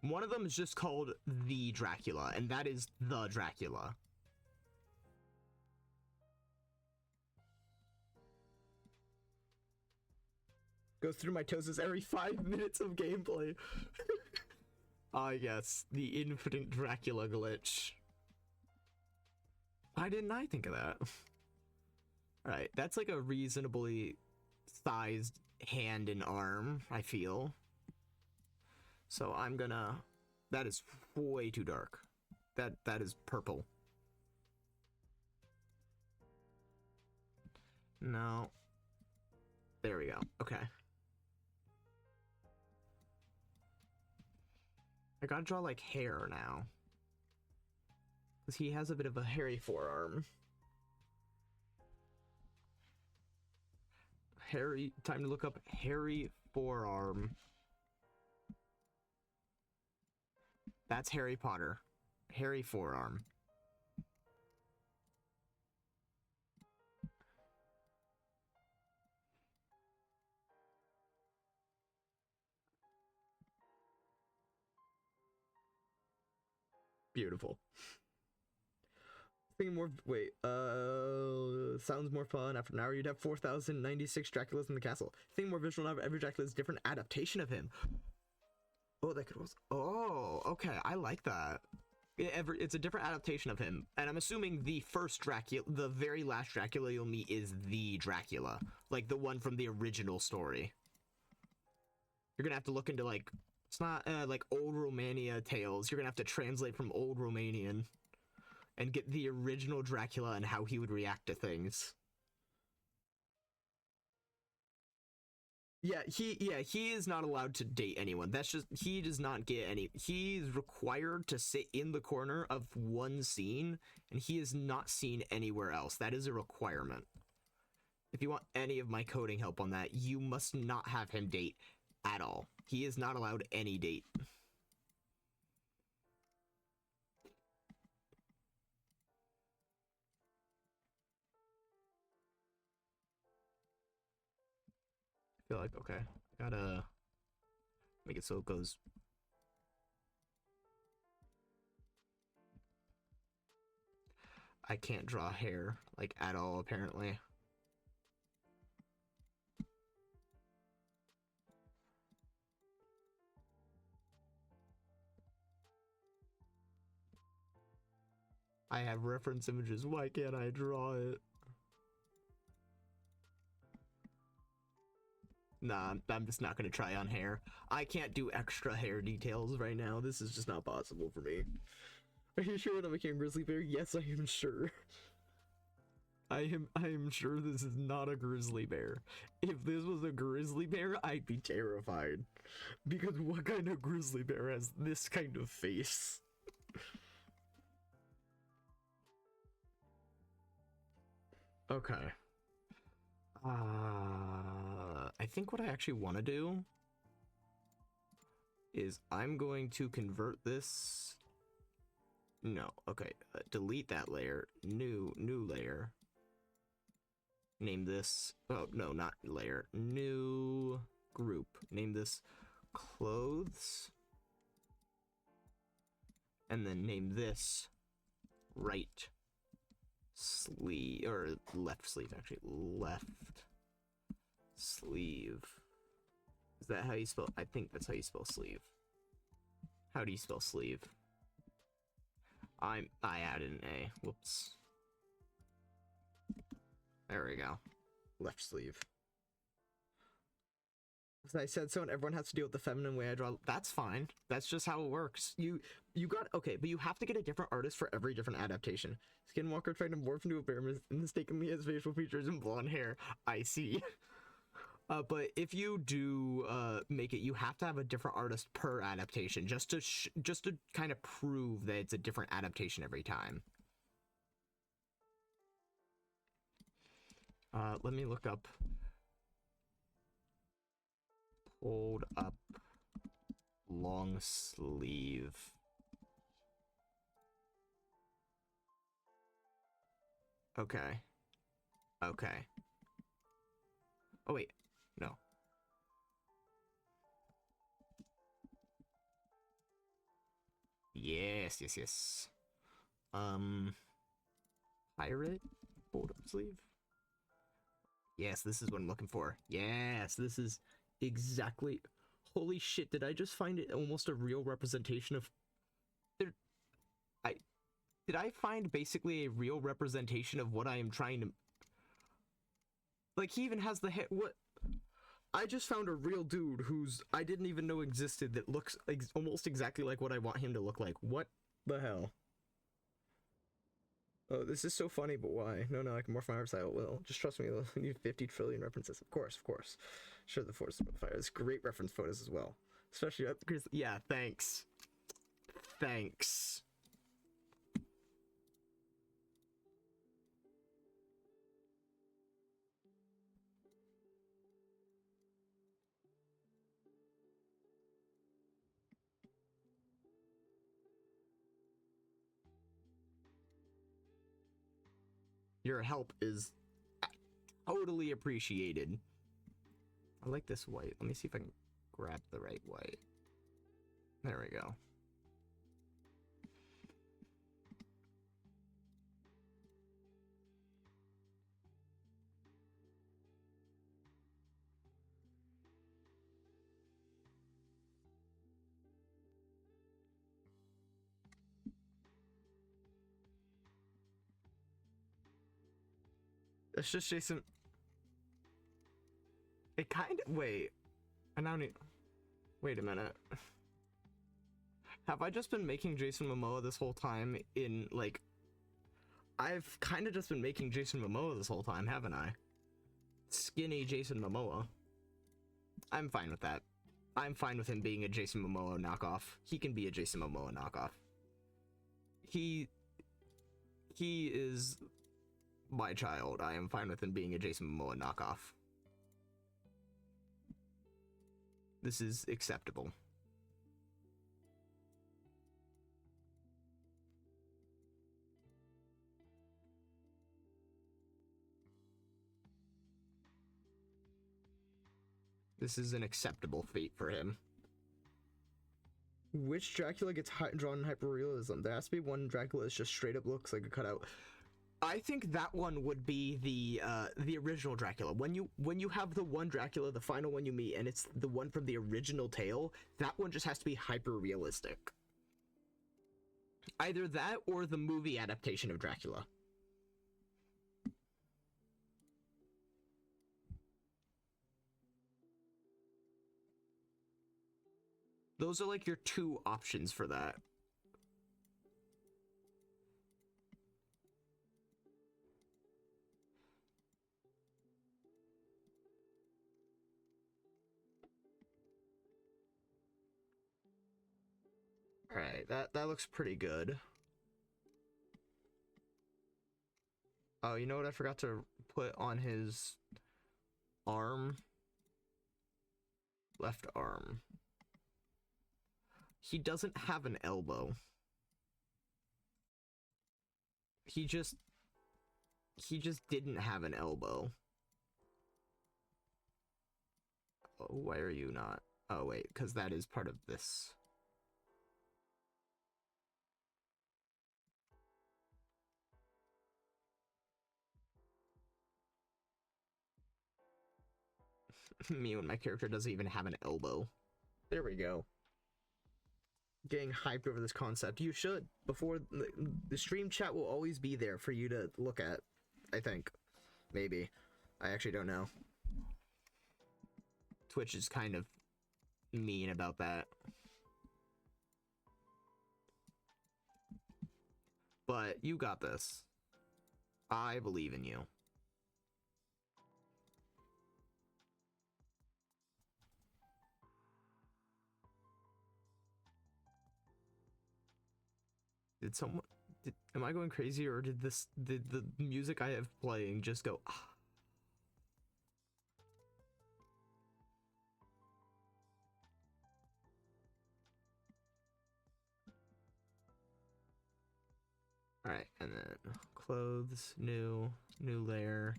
One of them is just called The Dracula, and that is The Dracula. Goes through mitosis every 5 minutes of gameplay. Ah, yes, the infinite Dracula glitch. Why didn't I think of that? Alright, that's like a reasonably sized hand and arm, I feel. So I'm gonna... That is way too dark. That is purple. No. There we go. Okay. I gotta draw like hair now. Because he has a bit of a hairy forearm. Hairy, time to look up hairy forearm. That's Harry Potter. Hairy forearm. Beautiful. Thinking more. Wait. Sounds more fun. After an hour, you'd have 4,096 Draculas in the castle. Thinking more visual novel. Every Dracula is a different adaptation of him. Oh, that could. Oh, okay. I like that. It's a different adaptation of him, and I'm assuming the first Dracula, the very last Dracula you'll meet, is the Dracula, like the one from the original story. You're gonna have to look into like. It's not like old Romania tales. You're gonna have to translate from old Romanian and get the original Dracula and how he would react to things. Yeah, he is not allowed to date anyone. That's just, he does not get any. He's required to sit in the corner of one scene, and he is not seen anywhere else. That is a requirement. If you want any of my coding help on that, you must not have him date at all. He is not allowed any date. I feel like, okay, gotta make it so it goes. I can't draw hair, like, at all, apparently. I have reference images. Why can't I draw it? Nah, I'm just not gonna try on hair. I can't do extra hair details right now. This is just not possible for me. Are you sure that I'm a grizzly bear? Yes, I am sure. I am sure this is not a grizzly bear. If this was a grizzly bear, I'd be terrified. Because what kind of grizzly bear has this kind of face? Okay. I think what I actually want to do is I'm going to convert this. No, okay. Delete that layer. New layer. Name this. Oh no, not layer. New group. Name this clothes. And then name this right sleeve, or left sleeve, actually. Left sleeve. Is that how you spell? I think that's how you spell sleeve. How do you spell sleeve? I added an A. Whoops. There we go. Left sleeve. As I said so, and everyone has to deal with the feminine way I draw. That's fine. That's just how it works. You got, okay, but you have to get a different artist for every different adaptation. Skinwalker tried to morph into a bear and mistakenly has facial features and blonde hair. I see. But if you do make it, you have to have a different artist per adaptation, just to kind of prove that it's a different adaptation every time. Let me look up. Hold up long sleeve. Okay. Okay. Oh wait, no. Yes. Pirate? Hold up sleeve? Yes, this is what I'm looking for. Yes, this is exactly... Holy shit, did I just find it almost a real representation of... Did I find basically a real representation of what I am trying to... Like, he even has the hair... What? I just found a real dude who's... I didn't even know existed that looks almost exactly like what I want him to look like. What the hell? Oh, this is so funny, but why? No, I can morph my art style. Well, just trust me, I need 50 trillion references. Of course. Sure, the Forest of Fire is great reference photos as well. Especially at the... Yeah, thanks. Thanks. Your help is totally appreciated. I like this white. Let me see if I can grab the right white. There we go. It's just Jason. It kind of... Wait. I now need... Wait a minute. Have I just been making Jason Momoa this whole time in, like... I've kind of just been making Jason Momoa this whole time, haven't I? Skinny Jason Momoa. I'm fine with that. I'm fine with him being a Jason Momoa knockoff. He can be a Jason Momoa knockoff. He is... my child. I am fine with him being a Jason Momoa knockoff. This is acceptable. This is an acceptable fate for him. Which Dracula gets drawn in hyperrealism? There has to be one Dracula that just straight up looks like a cutout. I think that one would be the original Dracula. When you have the one Dracula, the final one you meet, and it's the one from the original tale, that one just has to be hyper realistic. Either that or the movie adaptation of Dracula. Those are like your two options for that. Alright, that looks pretty good. Oh, you know what I forgot to put on his arm? Left arm. He doesn't have an elbow. He just didn't have an elbow. Oh, why are you not? Oh, wait, because that is part of this. Me when my character doesn't even have an elbow. There we go. Getting hyped over this concept. You should. Before the stream chat will always be there for you to look at. I think. Maybe. I actually don't know. Twitch is kind of mean about that. But you got this. I believe in you. Am I going crazy, or did the music I have playing just go ah? All right, and then clothes, new layer,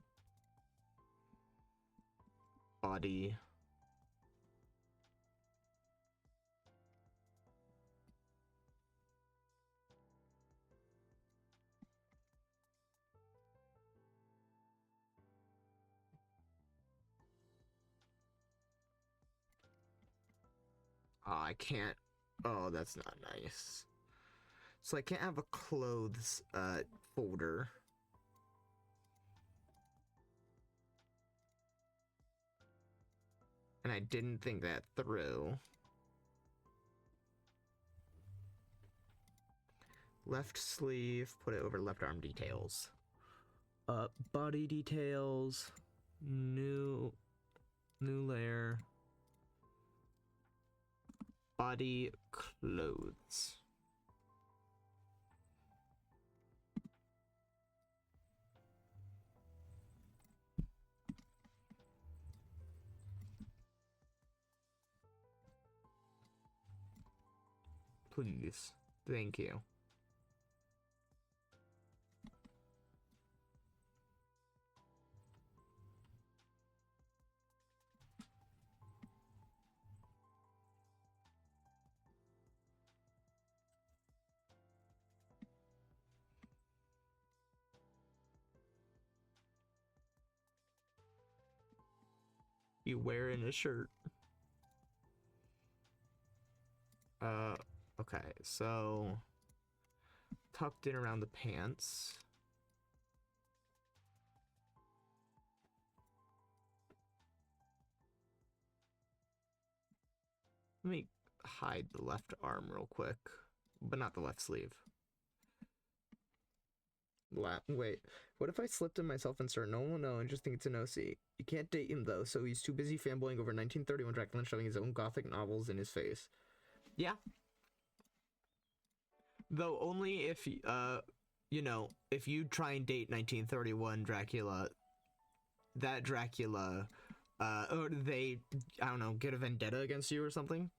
body. Oh, I can't. Oh, that's not nice. So I can't have a clothes folder. And I didn't think that through. Left sleeve, put it over left arm details. Body details, new layer. Body clothes. Please. Thank you. You wearing a shirt. Okay, so tucked in around the pants. Let me hide the left arm real quick, but not the left sleeve. Wait, what if I slipped in my self-insert? No one will know and just think it's an OC. You can't date him though, so he's too busy fanboying over 1931 Dracula and shoving his own gothic novels in his face. Yeah. Though only if, you know, if you try and date 1931 Dracula, that Dracula, or they, I don't know, get a vendetta against you or something?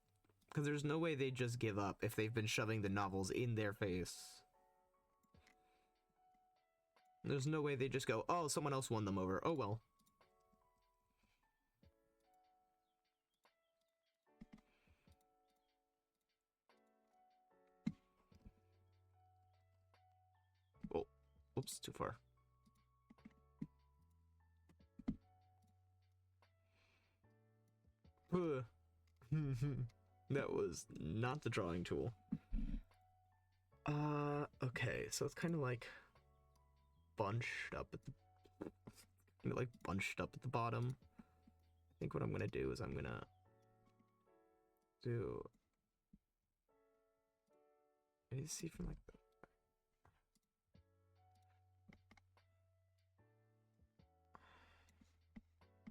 Because there's no way they'd just give up if they've been shoving the novels in their face. There's no way they just go, oh, someone else won them over. Oh, well. Oh, oops, too far. That was not the drawing tool. Okay, so it's kind of like bunched up at the bottom. I think what I'm gonna do is I'm gonna do. Let me see from like the.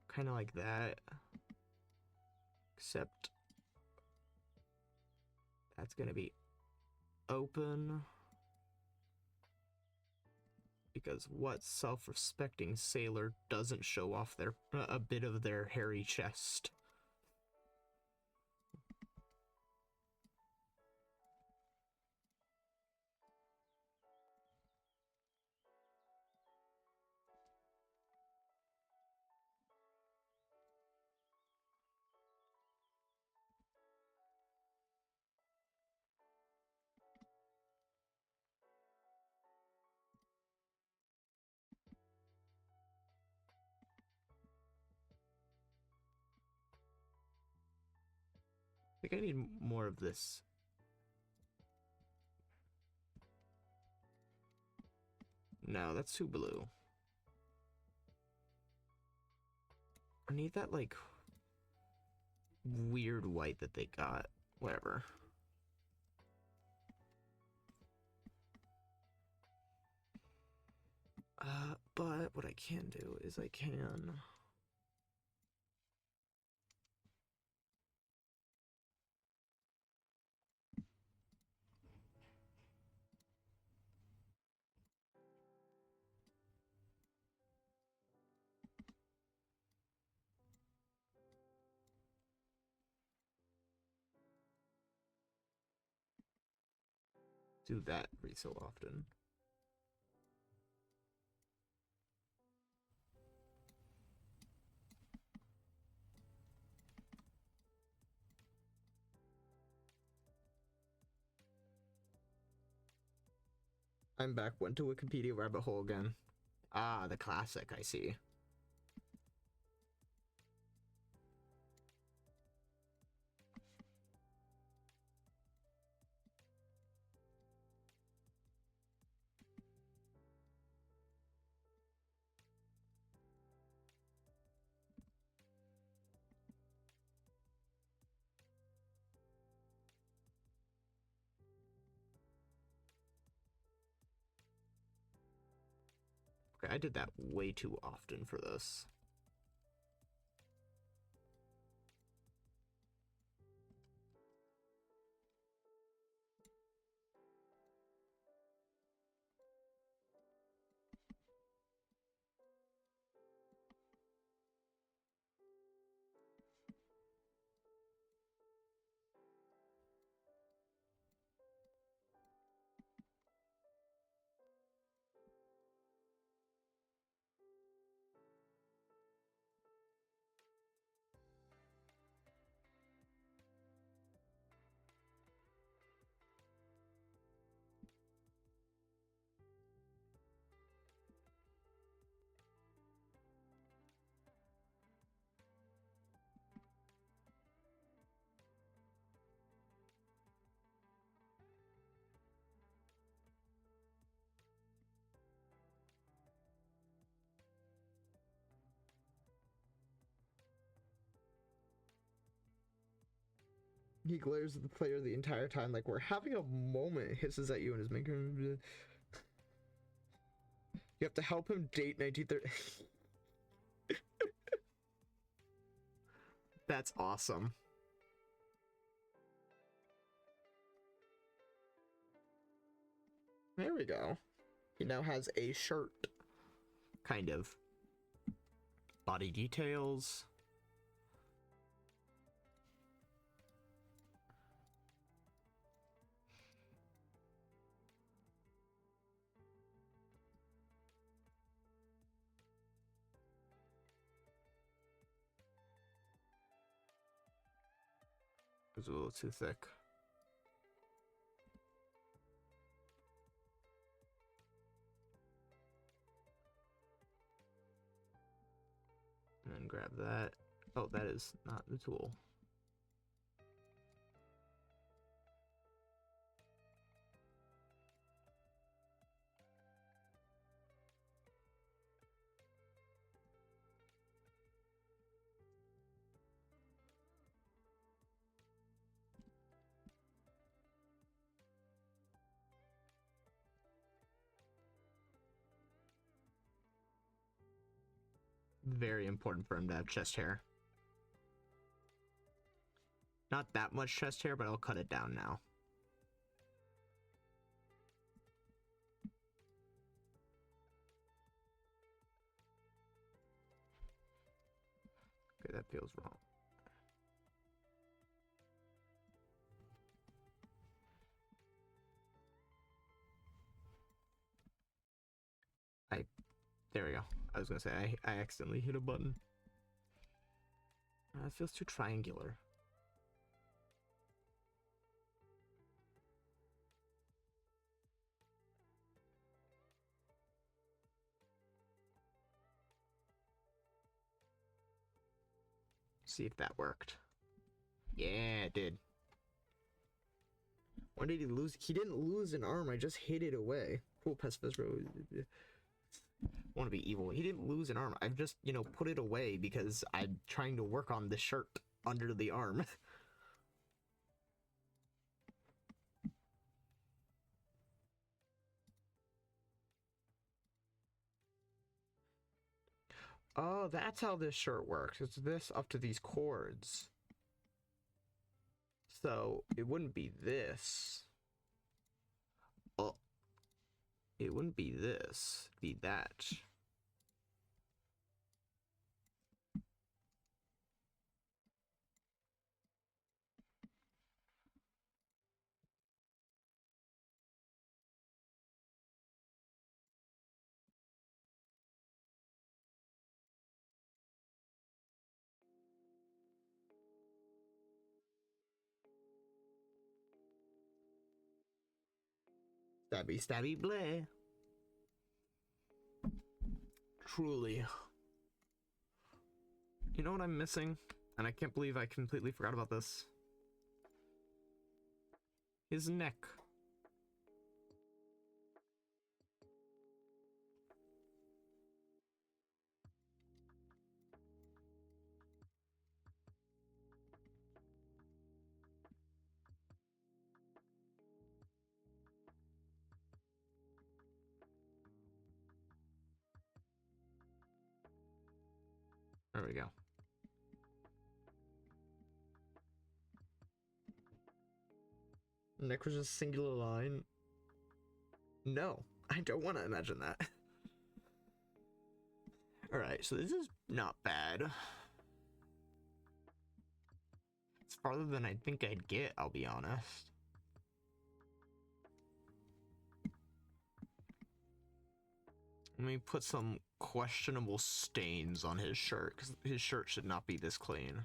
Kind of like that, except that's gonna be open. Because what self-respecting sailor doesn't show off their a bit of their hairy chest? I think I need more of this. No, that's too blue. I need that, like, weird white that they got. Whatever. But what I can do is I can... do that every so often. I'm back. Went to Wikipedia rabbit hole again. Ah, the classic, I see. Okay, I did that way too often for this. He glares at the player the entire time, like we're having a moment. Hisses at you and is making. You have to help him date 1930. That's awesome. There we go. He now has a shirt. Kind of. Body details. It was a little too thick. And then grab that. Oh, that is not the tool. Very important for him to have chest hair. Not that much chest hair, but I'll cut it down now. Okay, that feels wrong. There we go. I was gonna say I accidentally hit a button. It feels too triangular. See if that worked. Yeah, it did. When did he lose? He didn't lose an arm. I just hid it away. Cool, pacifist road. Want to be evil. He didn't lose an arm. I've just, you know, put it away because I'm trying to work on the shirt under the arm. Oh, that's how this shirt works. It's this up to these cords. So it wouldn't be this. Oh, it wouldn't be this. It'd be that. Stabby, stabby, bleh. Truly. You know what I'm missing? And I can't believe I completely forgot about this. His neck. There we go. Neck was just a singular line. No, I don't want to imagine that. Alright, so this is not bad. It's farther than I think I'd get, I'll be honest. Let me put some questionable stains on his shirt, because his shirt should not be this clean.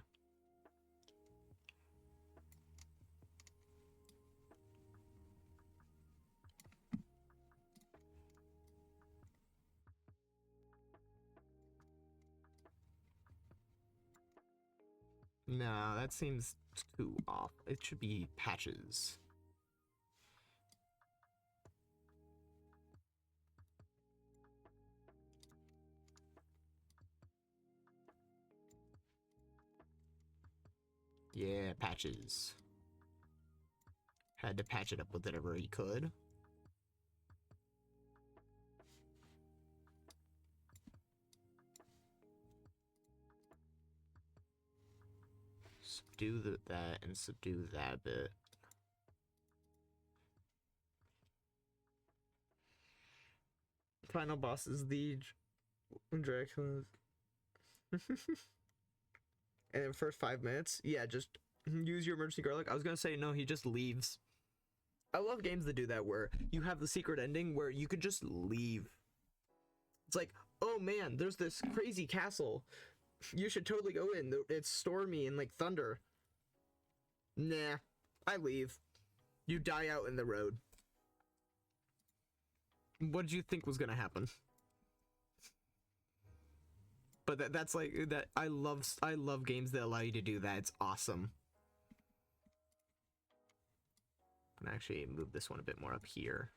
No, that seems too off. It should be patches. Yeah, patches. Had to patch it up with whatever he could. Subdue that and subdue that bit. Final boss is the Dracula's. And in first 5 minutes, yeah, just use your emergency garlic. I was gonna say no, he just leaves. I love games that do that where you have the secret ending where you could just leave. It's like, oh man, there's this crazy castle. You should totally go in. It's stormy and like thunder. Nah, I leave. You die out in the road. What did you think was gonna happen? But that's like that. I love games that allow you to do that. It's awesome. I'm gonna actually move this one a bit more up here.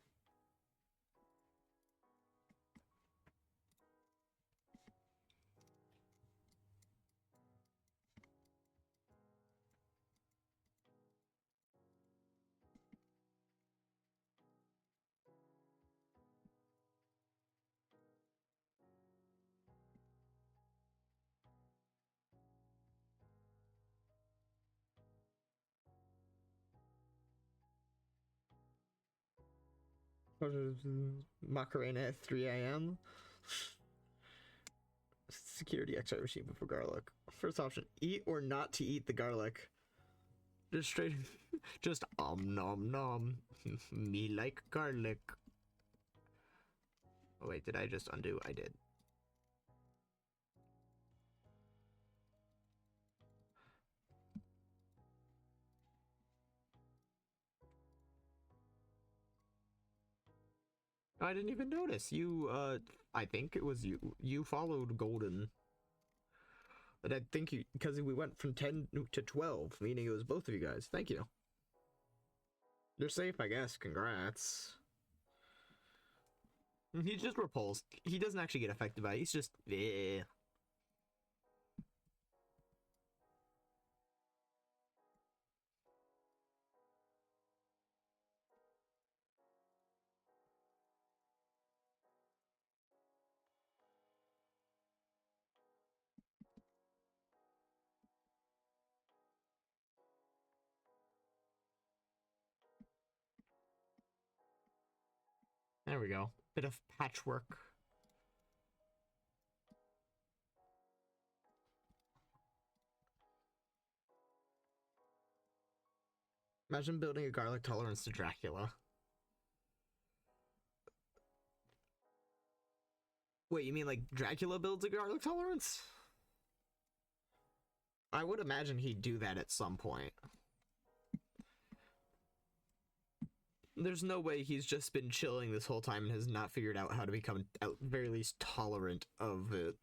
Macarena at 3 a.m. Security extra machine before garlic. First option, eat or not to eat the garlic. Just straight, just nom nom. Me like garlic. Oh wait, did I just undo? I did. I didn't even notice. You, I think it was you. You followed Golden. But I think you, because we went from 10 to 12, meaning it was both of you guys. Thank you. You're safe, I guess. Congrats. He's just repulsed. He doesn't actually get affected by it. He's just, eh. There we go. Bit of patchwork. Imagine building a garlic tolerance to Dracula. Wait, you mean like Dracula builds a garlic tolerance? I would imagine he'd do that at some point. There's no way he's just been chilling this whole time and has not figured out how to become, at very least, tolerant of it.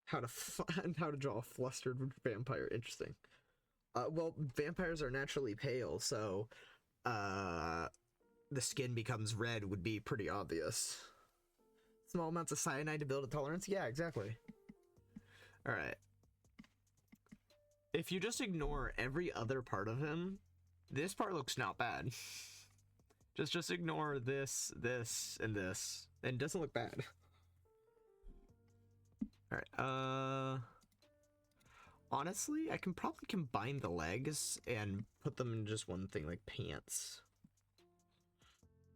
How to draw a flustered vampire. Interesting. Well, vampires are naturally pale, so the skin becomes red would be pretty obvious. Small amounts of cyanide to build a tolerance? Yeah, exactly. Alright. If you just ignore every other part of him, this part looks not bad. Just ignore this, this, and this. And it doesn't look bad. Alright, honestly, I can probably combine the legs and put them in just one thing, like pants.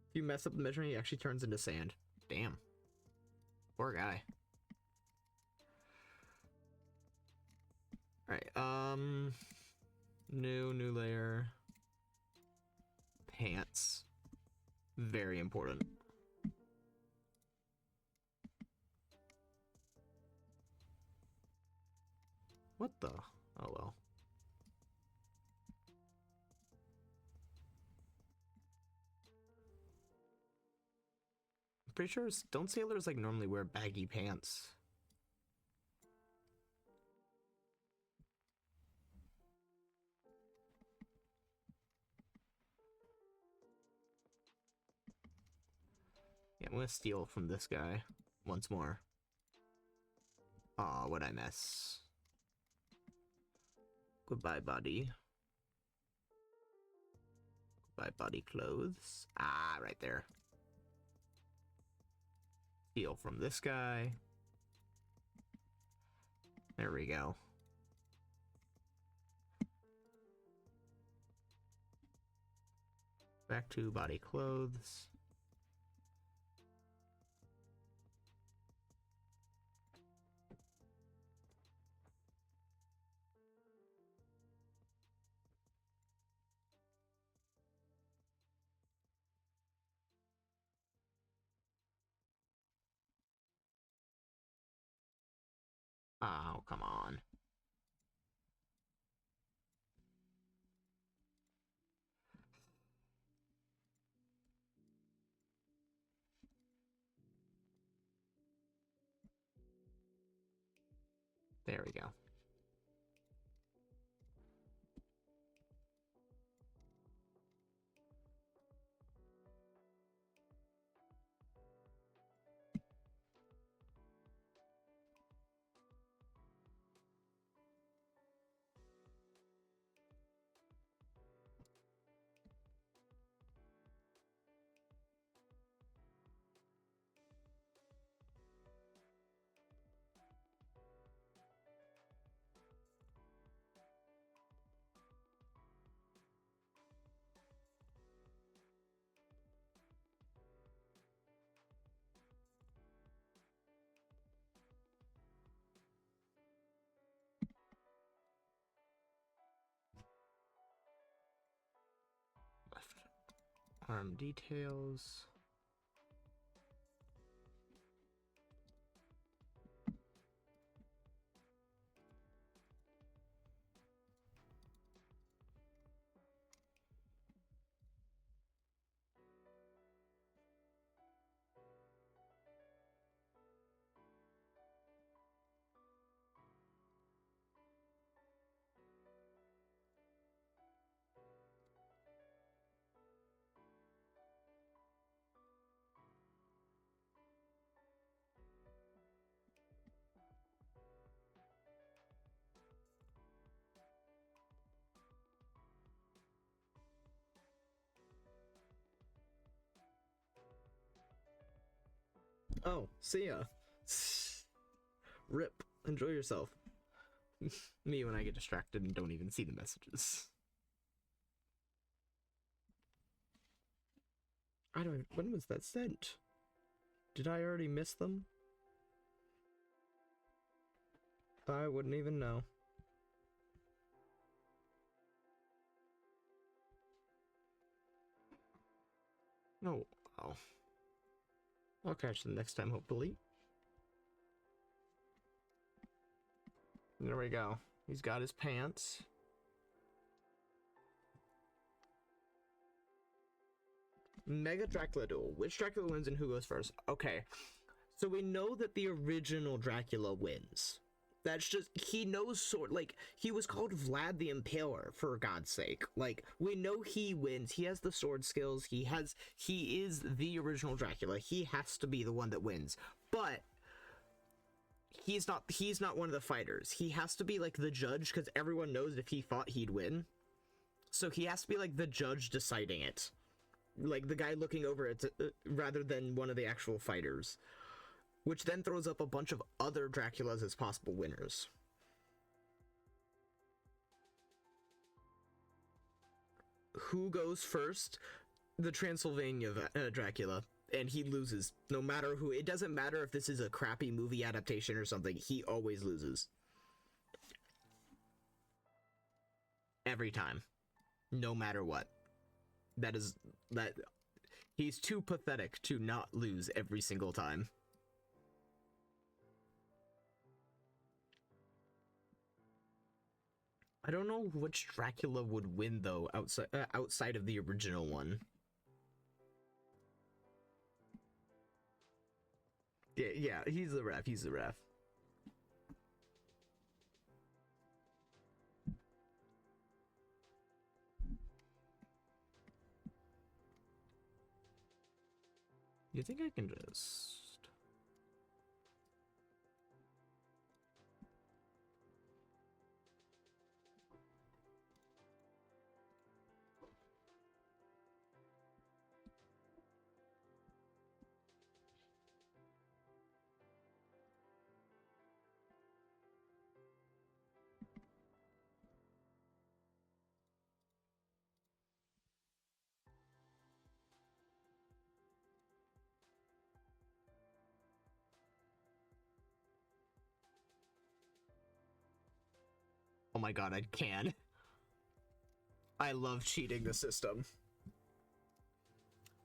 If you mess up the measuring, he actually turns into sand. Damn. Poor guy. Alright, new layer. Pants. Very important. What the? Oh well. I'm pretty sure, don't sailors like normally wear baggy pants? Yeah, I'm gonna steal from this guy once more. Aw, what'd I miss? Goodbye, body. Goodbye, body clothes. Ah, right there. Steal from this guy. There we go. Back to body clothes. Oh, come on. There we go. Harm details. Oh, see ya. Rip. Enjoy yourself. Me when I get distracted and don't even see the messages. I don't. When was that sent? Did I already miss them? I wouldn't even know. No. Oh. I'll catch them next time, hopefully. There we go. He's got his pants. Mega Dracula duel. Which Dracula wins and who goes first? Okay. So we know that the original Dracula wins. That's just, he knows sword, like, he was called Vlad the Impaler, for God's sake. Like, we know he wins. He has the sword skills. He is the original Dracula. He has to be the one that wins. But he's not one of the fighters. He has to be like the judge, because everyone knows if he fought, he'd win. So he has to be like the judge deciding it. Like the guy looking over it, rather than one of the actual fighters. Which then throws up a bunch of other Draculas as possible winners. Who goes first? The Transylvania Dracula. And he loses. No matter who. It doesn't matter if this is a crappy movie adaptation or something. He always loses. Every time. No matter what. That he's too pathetic to not lose every single time. I don't know which Dracula would win though outside of the original one. Yeah, he's the ref. He's the ref. You think I can just... Oh my god, I can. I love cheating the system.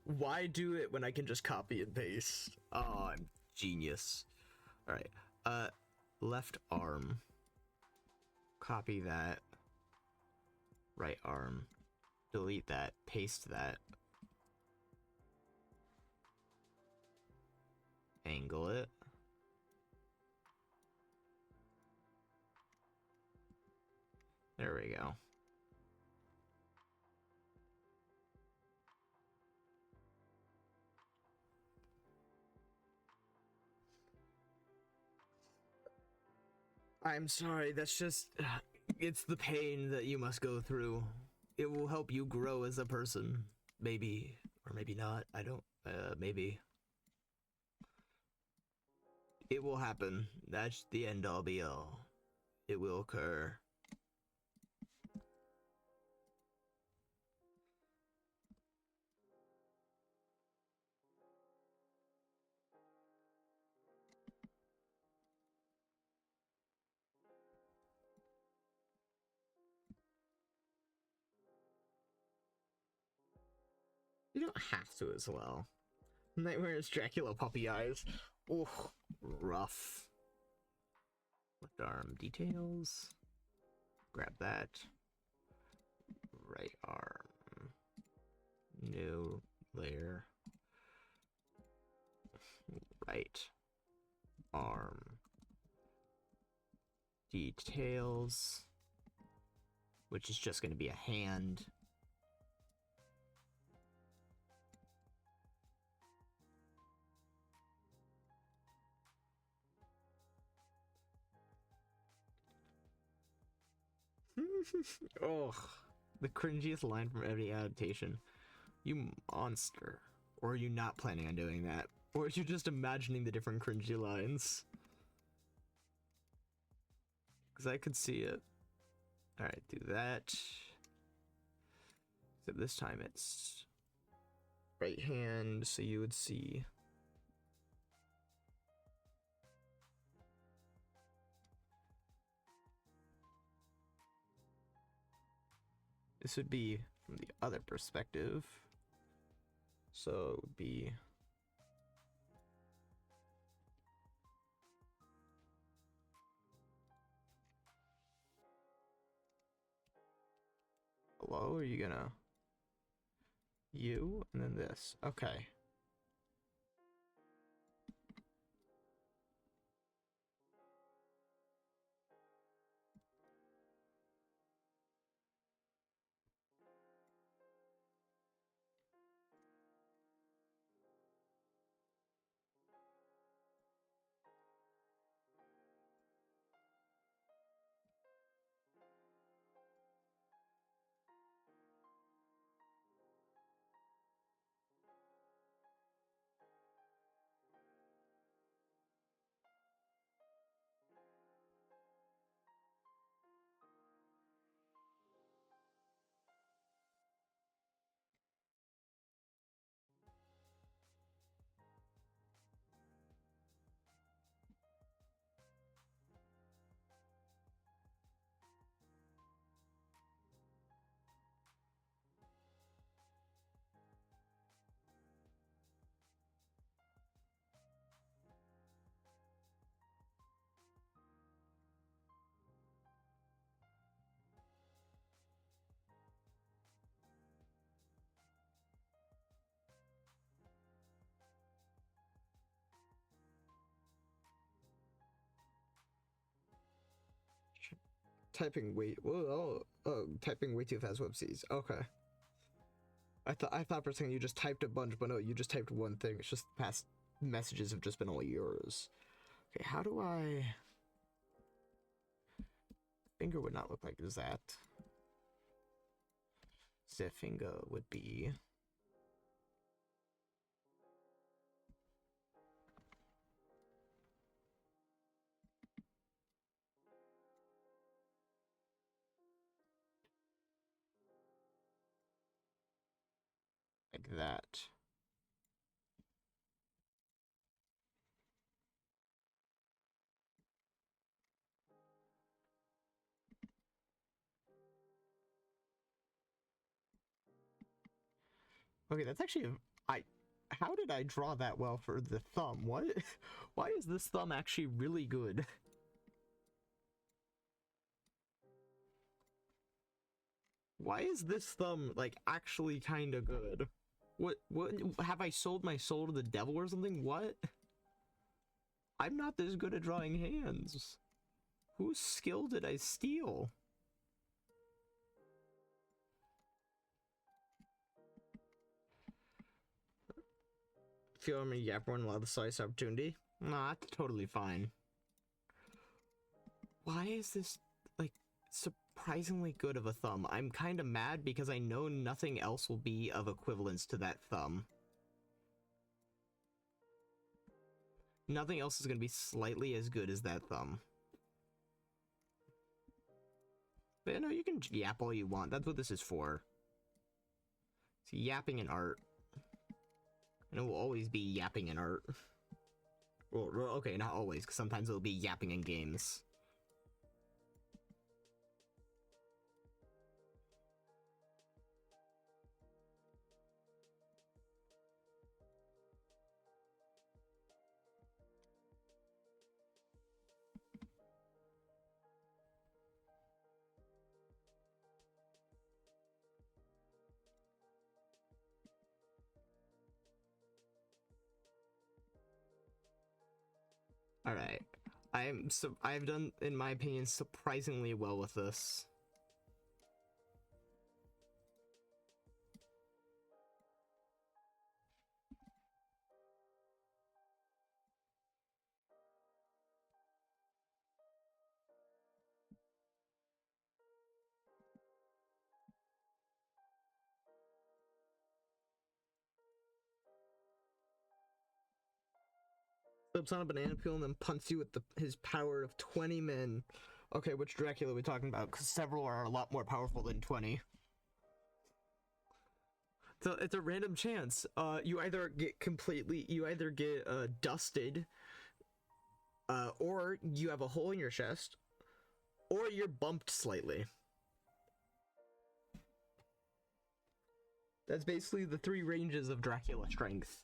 Why do it when I can just copy and paste? Oh, I'm genius. Alright, left arm. Copy that. Right arm. Delete that. Paste that. Angle it. There we go. I'm sorry, that's just... It's the pain that you must go through. It will help you grow as a person. Maybe. Or maybe not. I don't... maybe. It will happen. That's the end all be all. It will occur. You don't have to as well. Nightmares, Dracula, puppy eyes. Oh, rough. Left arm details. Grab that. Right arm. New layer. Right arm details, which is just going to be a hand. Oh, the cringiest line from every adaptation. You monster. Or are you not planning on doing that? Or are you just imagining the different cringy lines? Because I could see it. Alright, do that. Except this time it's right hand, so you would see. This would be from the other perspective. So it would be hello, are you gonna you and then this? Okay. Typing way typing way too fast. Whoopsies. Okay. I thought for a second you just typed a bunch, but no, you just typed one thing. It's just past messages have just been all yours. Okay, how do I finger would not look like that. The finger would be like that. Okay, that's actually how did I draw that well for the thumb? What? Why is this thumb actually really good? Why is this thumb like actually kind of good? What have I sold my soul to the devil or something? What? I'm not this good at drawing hands. Whose skill did I steal? Feel I'm a yap one while the slice opportunity? Nah, that's totally fine. Why is this like surprisingly good of a thumb? I'm kind of mad because I know nothing else will be of equivalence to that thumb. Nothing else is going to be slightly as good as that thumb. But no, you can yap all you want. That's what this is for. It's yapping in art. And it will always be yapping in art. Well, okay, not always, because sometimes it'll be yapping in games. All right. I've done, in my opinion, surprisingly well with this. Flips on a banana peel and then punts you with his power of 20 men. Okay, which Dracula are we talking about? Because several are a lot more powerful than 20. So it's a random chance. You either get dusted, or you have a hole in your chest, or you're bumped slightly. That's basically the 3 ranges of Dracula strength.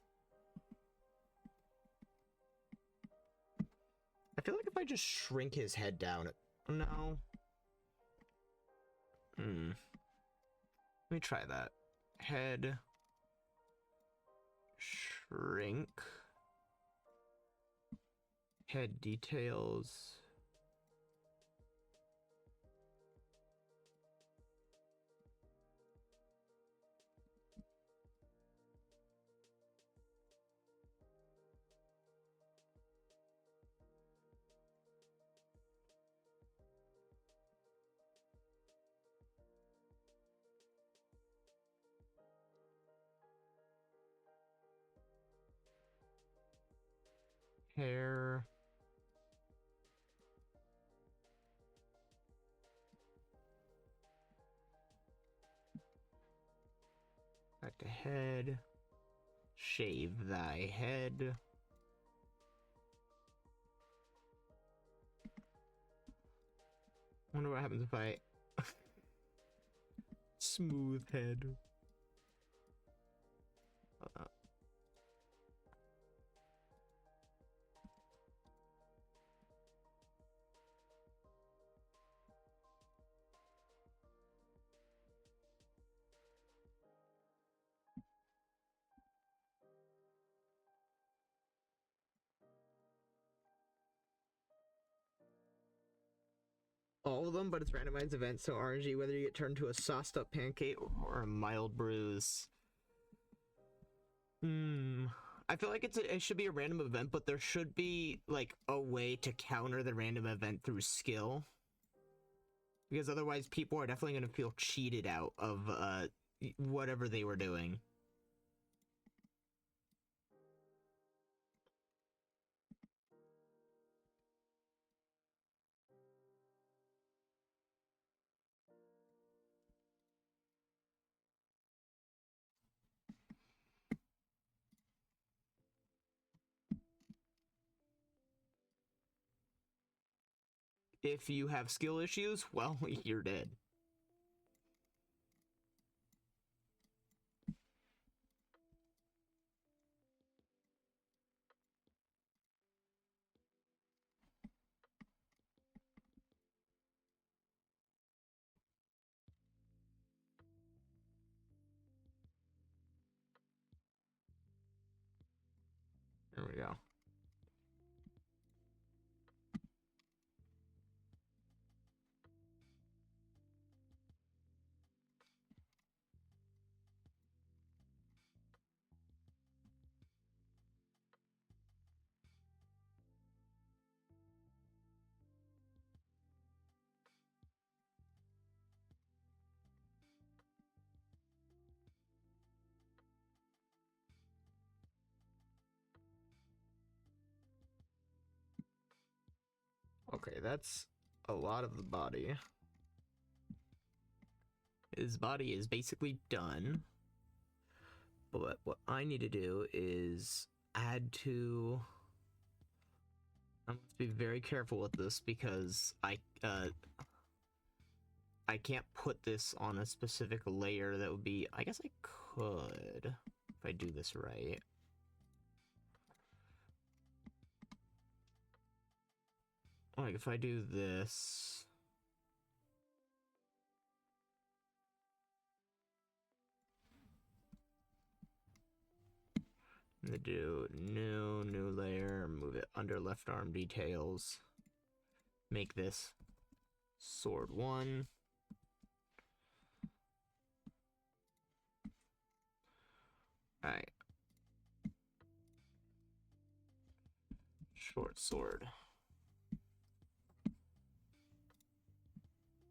I feel like if I just shrink his head down, no. Let me try that. Head shrink. Head details. Hair. Back to head. Shave thy head. Wonder what happens if I smooth head. All of them, but it's randomized event, so RNG, whether you get turned to a sauced up pancake or a mild bruise. I feel like it should be a random event, but there should be like a way to counter the random event through skill. Because otherwise people are definitely going to feel cheated out of whatever they were doing. If you have skill issues, well, you're dead. There we go. Okay, that's a lot of the body. His body is basically done. But what I need to do is add to... I must be very careful with this because I can't put this on a specific layer that would be... I guess I could if I do this right. Like if I do this... I'm gonna do new layer, move it under left arm details. Make this sword 1. Alright. Short sword.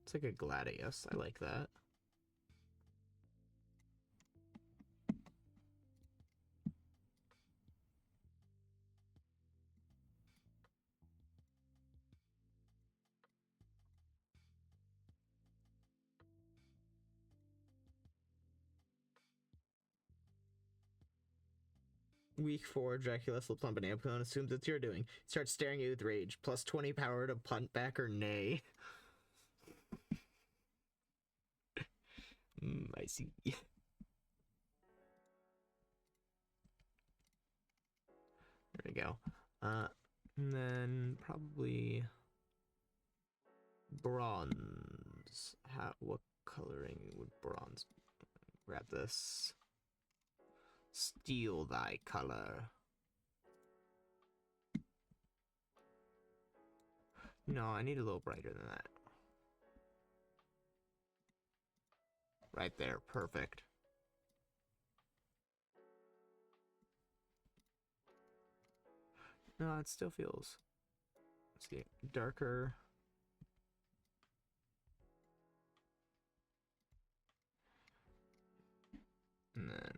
It's like a gladius. I like that. Week 4, Dracula flips on Banana Peel and assumes it's your doing. Starts staring at you with rage. Plus 20 power to punt back or nay. I see. There we go. And then probably bronze. What coloring would bronze? Grab this. Steal thy color. No, I need a little brighter than that. Right there, perfect. No, it still feels, let's see, darker. And then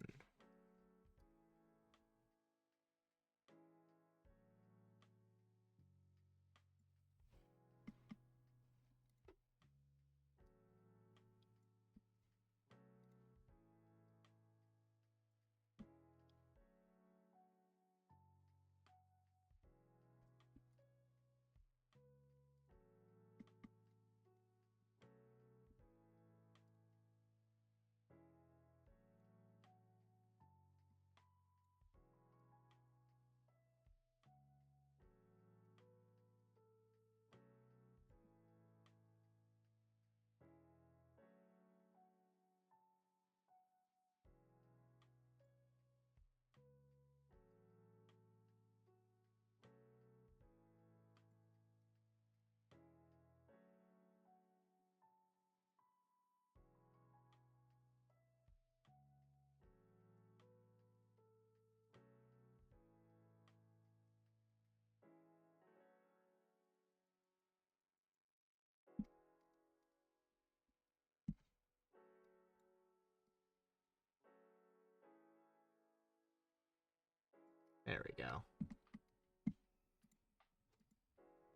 there we go.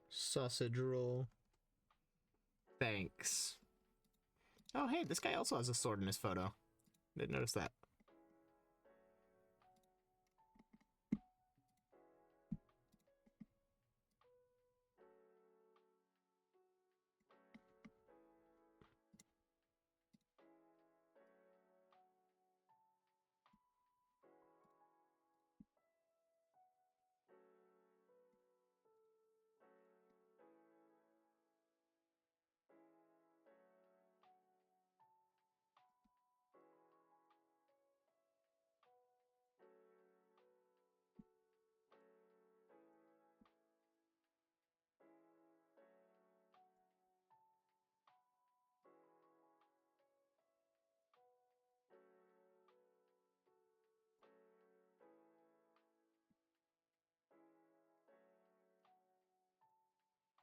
Sausage roll. Thanks. Oh, hey, this guy also has a sword in his photo. Didn't notice that.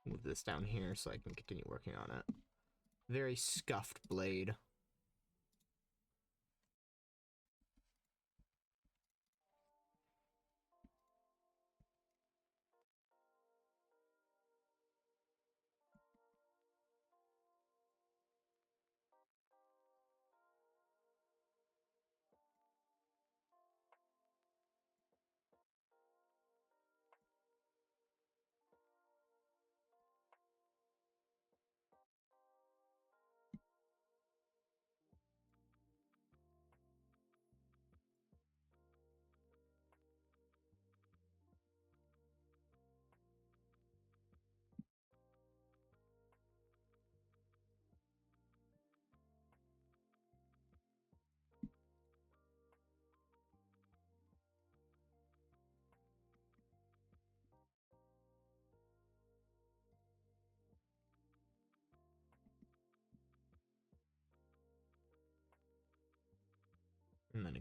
Move this down here so I can continue working on it. Very scuffed blade.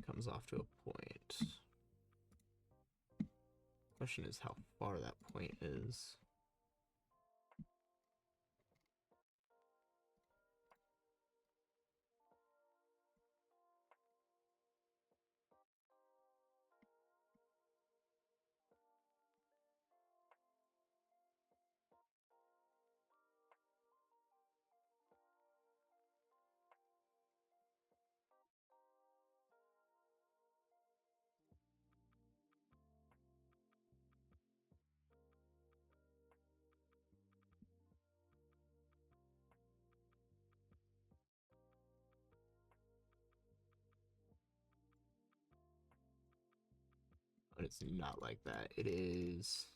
it comes off to a point. Question is how far that point is. But it's not like that. It is...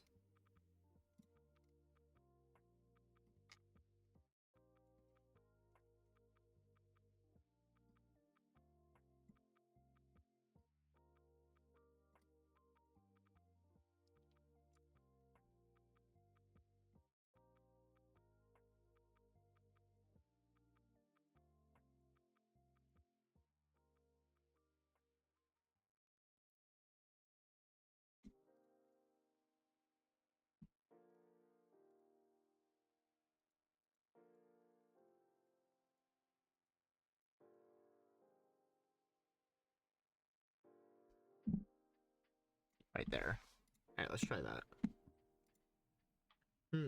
right there. Alright, let's try that.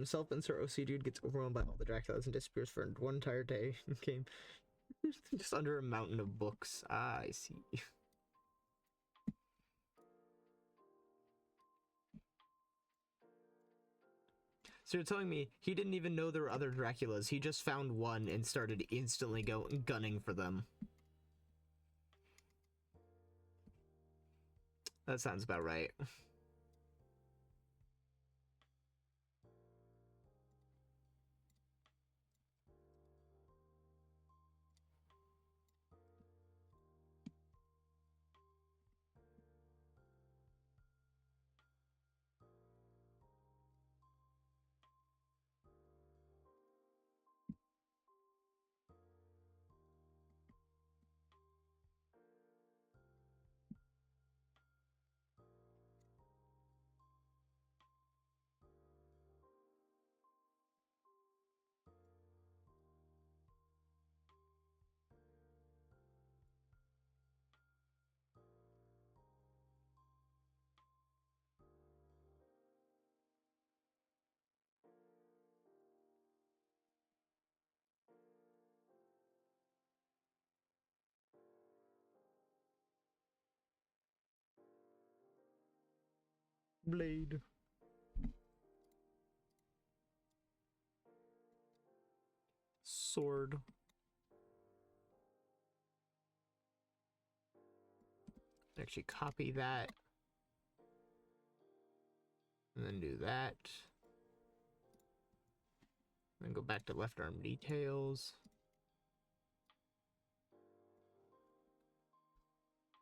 Self-insert OC dude gets overwhelmed by all the Draculas and disappears for one entire day. Game. Just under a mountain of books. Ah, I see. So you're telling me he didn't even know there were other Draculas. He just found one and started instantly gunning for them. That sounds about right. Blade. Sword. Actually copy that. And then do that. Then go back to left arm details.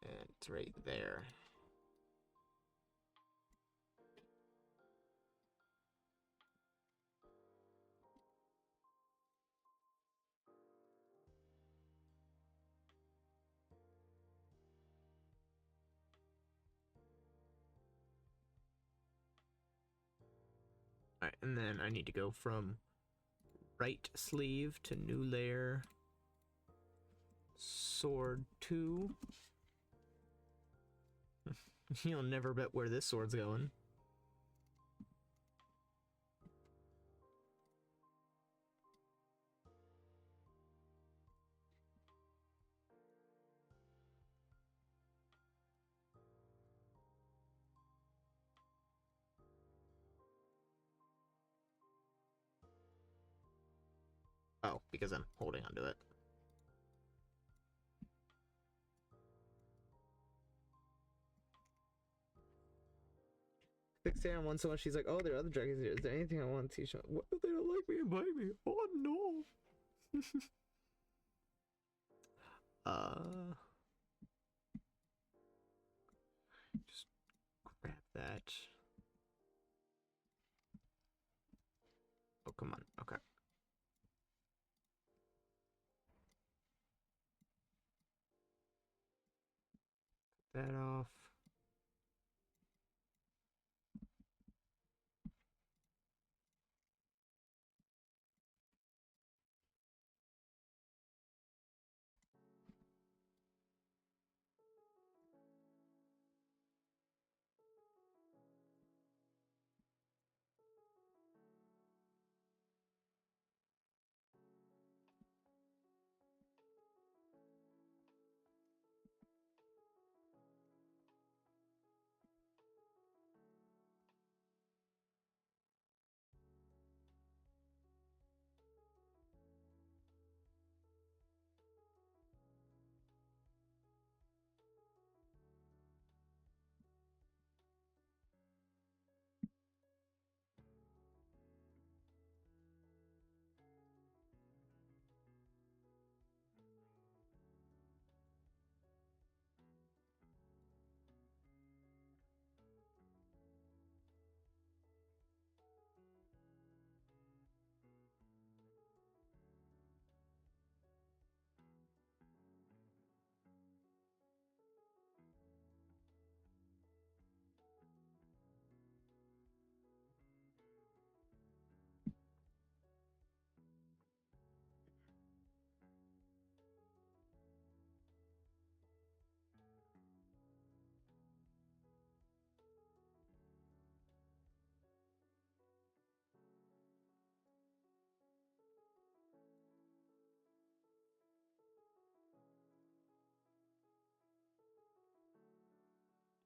And it's right there. Alright, and then I need to go from right sleeve to new layer. Sword 2. You'll never bet where this sword's going. Oh, because I'm holding onto it. Fixating on one so much, she's like, oh, there are other dragons here. Is there anything I want to teach them? What if they don't like me and bite me? Oh, no. Just grab that. Oh, come on. Okay. that off.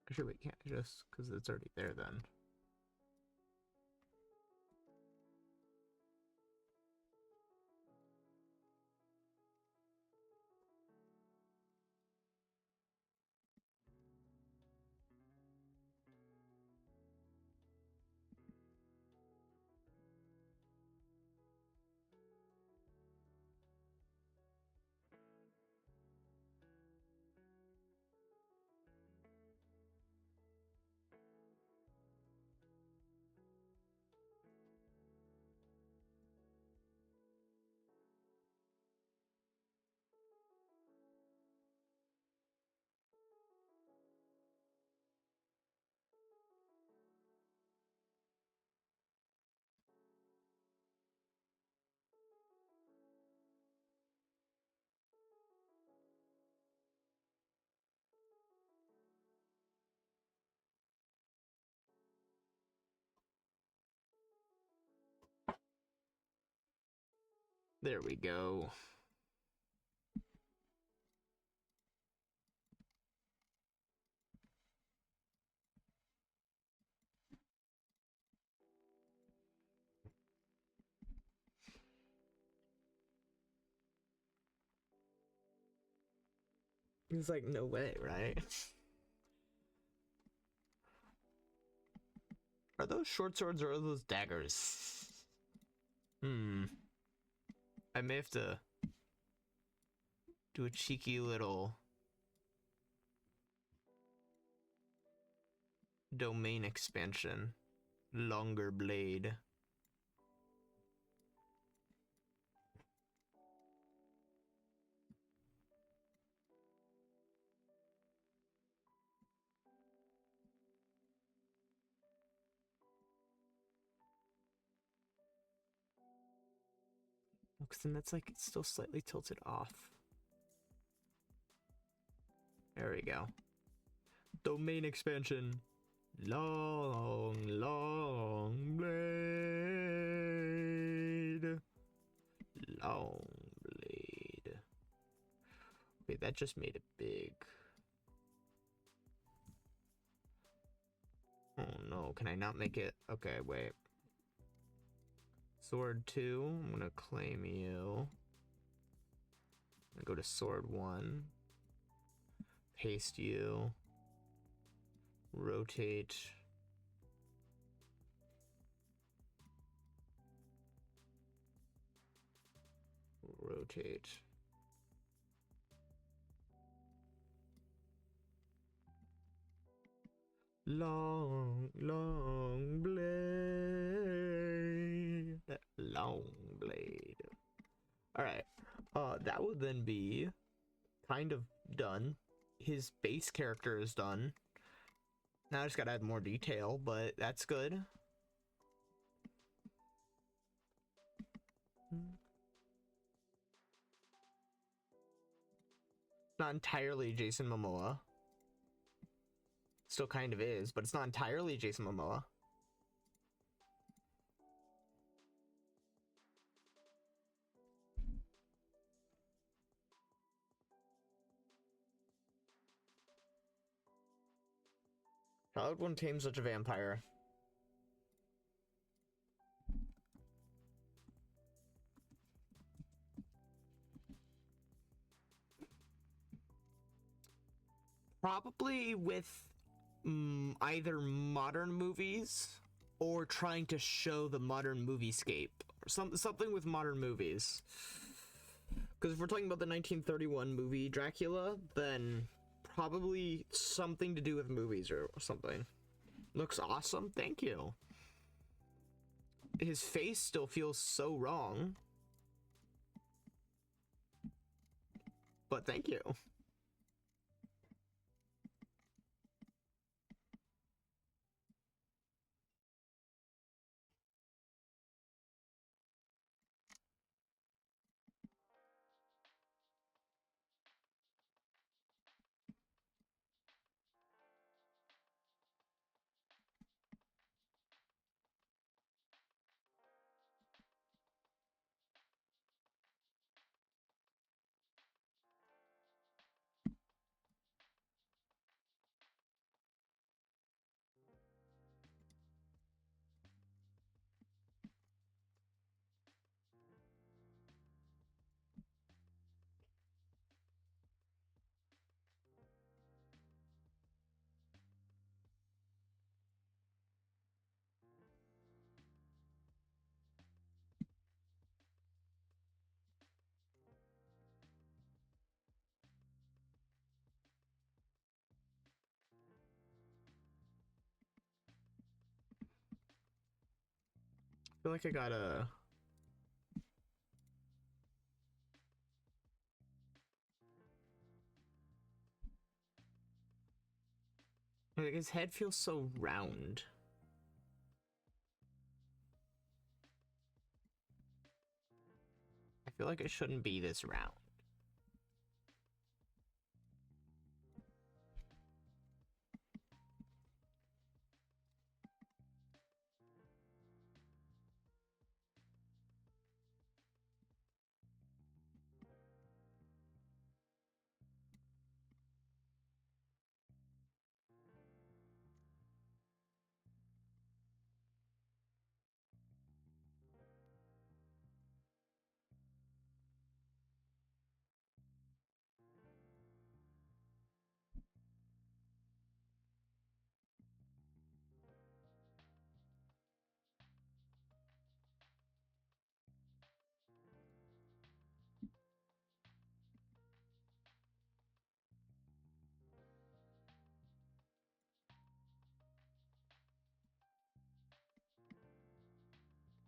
Actually, we can't just because it's already there then. There we go. He's like, no way, right? Are those short swords or are those daggers? I may have to do a cheeky little domain expansion. Longer blade. Because then that's like it's still slightly tilted off. There we go. Domain expansion. Long, long blade. Long blade. Wait, that just made it big. Oh no, can I not make it? Okay, wait. Sword 2, I'm gonna claim you. I'm gonna go to sword 1. Paste you. Rotate. Rotate. Long, long blade. Long blade. Alright. That would then be kind of done. his base character is done. Now I just gotta add more detail, but that's good. Not entirely Jason Momoa. Still kind of is, but it's not entirely Jason Momoa. How would one tame such a vampire? Probably with either modern movies or trying to show the modern moviescape. Or something with modern movies. Because if we're talking about the 1931 movie Dracula, then probably something to do with movies or something. Looks awesome, thank you. His face still feels so wrong. But thank you. I feel like I gotta... Like, his head feels so round. I feel like it shouldn't be this round.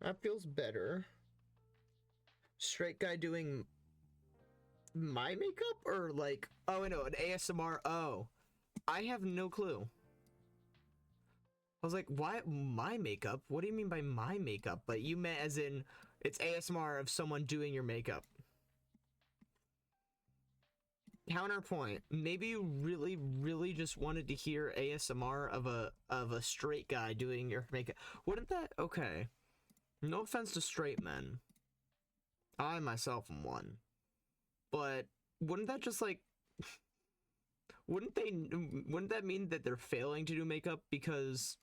That feels better. Straight guy doing my makeup? Or like, oh, I know, an ASMR. Oh, I have no clue. I was like, why my makeup? What do you mean by my makeup? But you meant as in it's ASMR of someone doing your makeup. Counterpoint. Maybe you really just wanted to hear ASMR of a straight guy doing your makeup. Wouldn't that... Okay. No offense to straight men. I myself am one. But wouldn't that just like... Wouldn't that mean that they're failing to do makeup because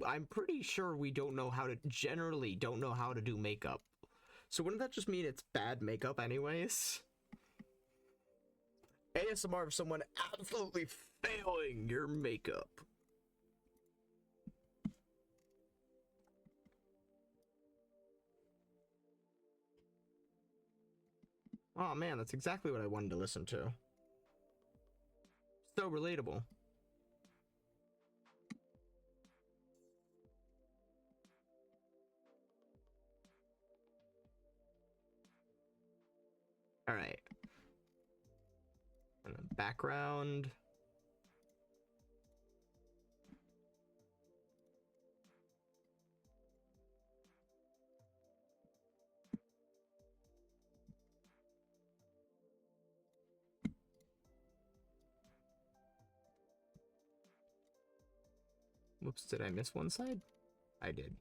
I'm pretty sure we generally don't know how to do makeup. So wouldn't that just mean it's bad makeup anyways? ASMR of someone absolutely failing your makeup. Oh man, that's exactly what I wanted to listen to. So relatable. All right. And then background. Whoops, did I miss one side? I did.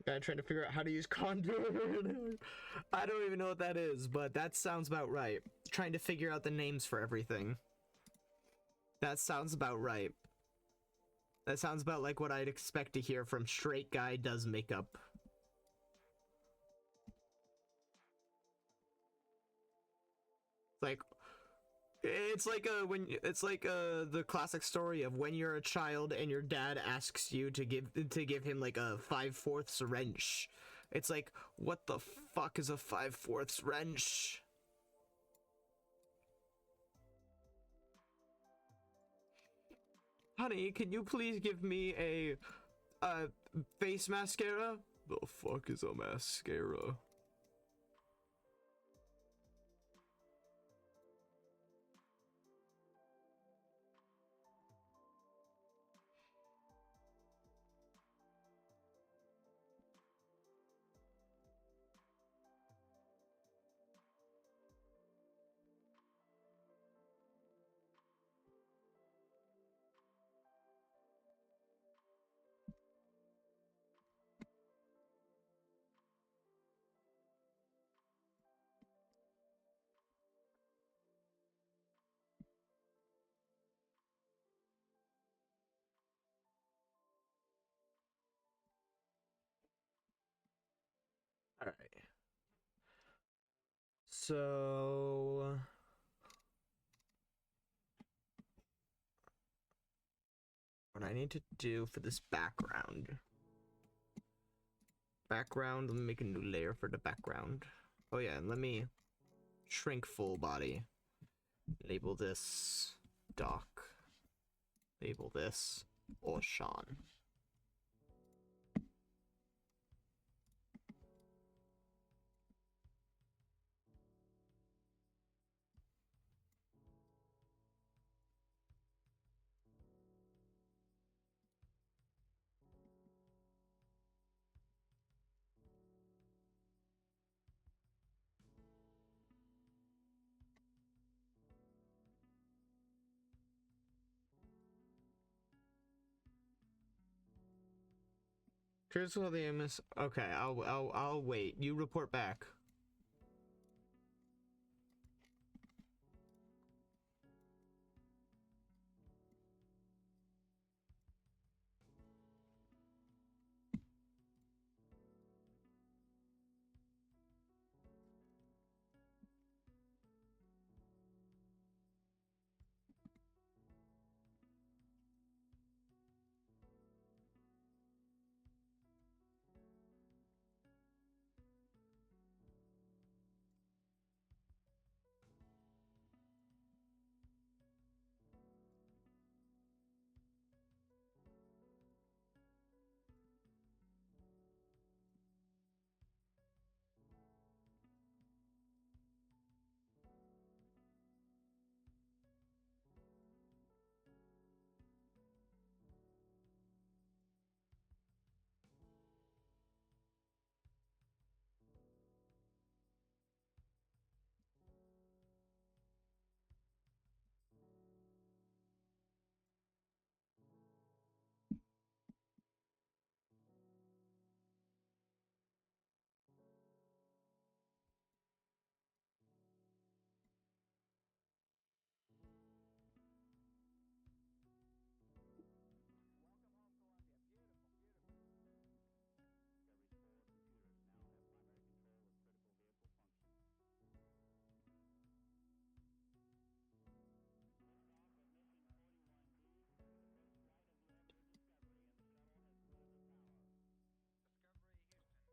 Guy trying to figure out how to use contour. I don't even know what that is, but that sounds about right. Trying to figure out the names for everything. That sounds about right. That sounds about like what I'd expect to hear from straight guy does makeup. Like, it's like the classic story of when you're a child and your dad asks you to give him like a 5/4 wrench. It's like, what the fuck is a 5/4 wrench? Honey, can you please give me a face mascara? The fuck is a mascara? All right. So what I need to do for this background. Background, let me make a new layer for the background. Oh yeah, and let me shrink full body. Label this Doc. Label this Oshan. Here's what the aim is. Okay, I'll wait. You report back.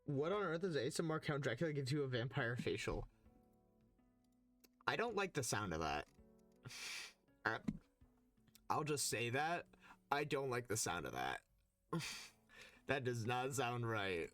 What on earth is ASMR Count Dracula gives you a vampire facial? I don't like the sound of that. I'll just say that. I don't like the sound of that. That does not sound right.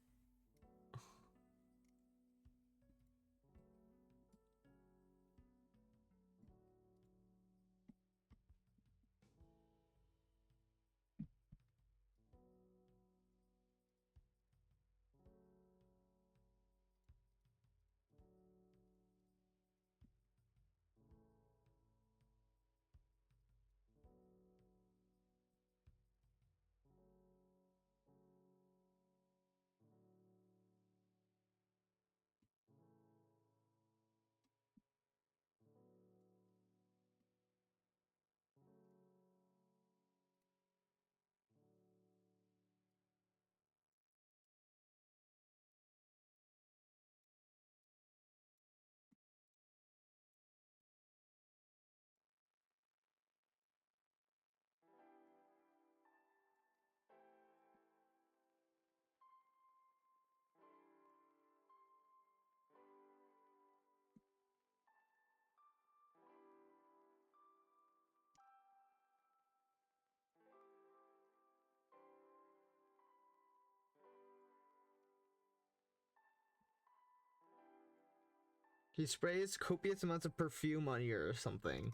He sprays copious amounts of perfume on you or something.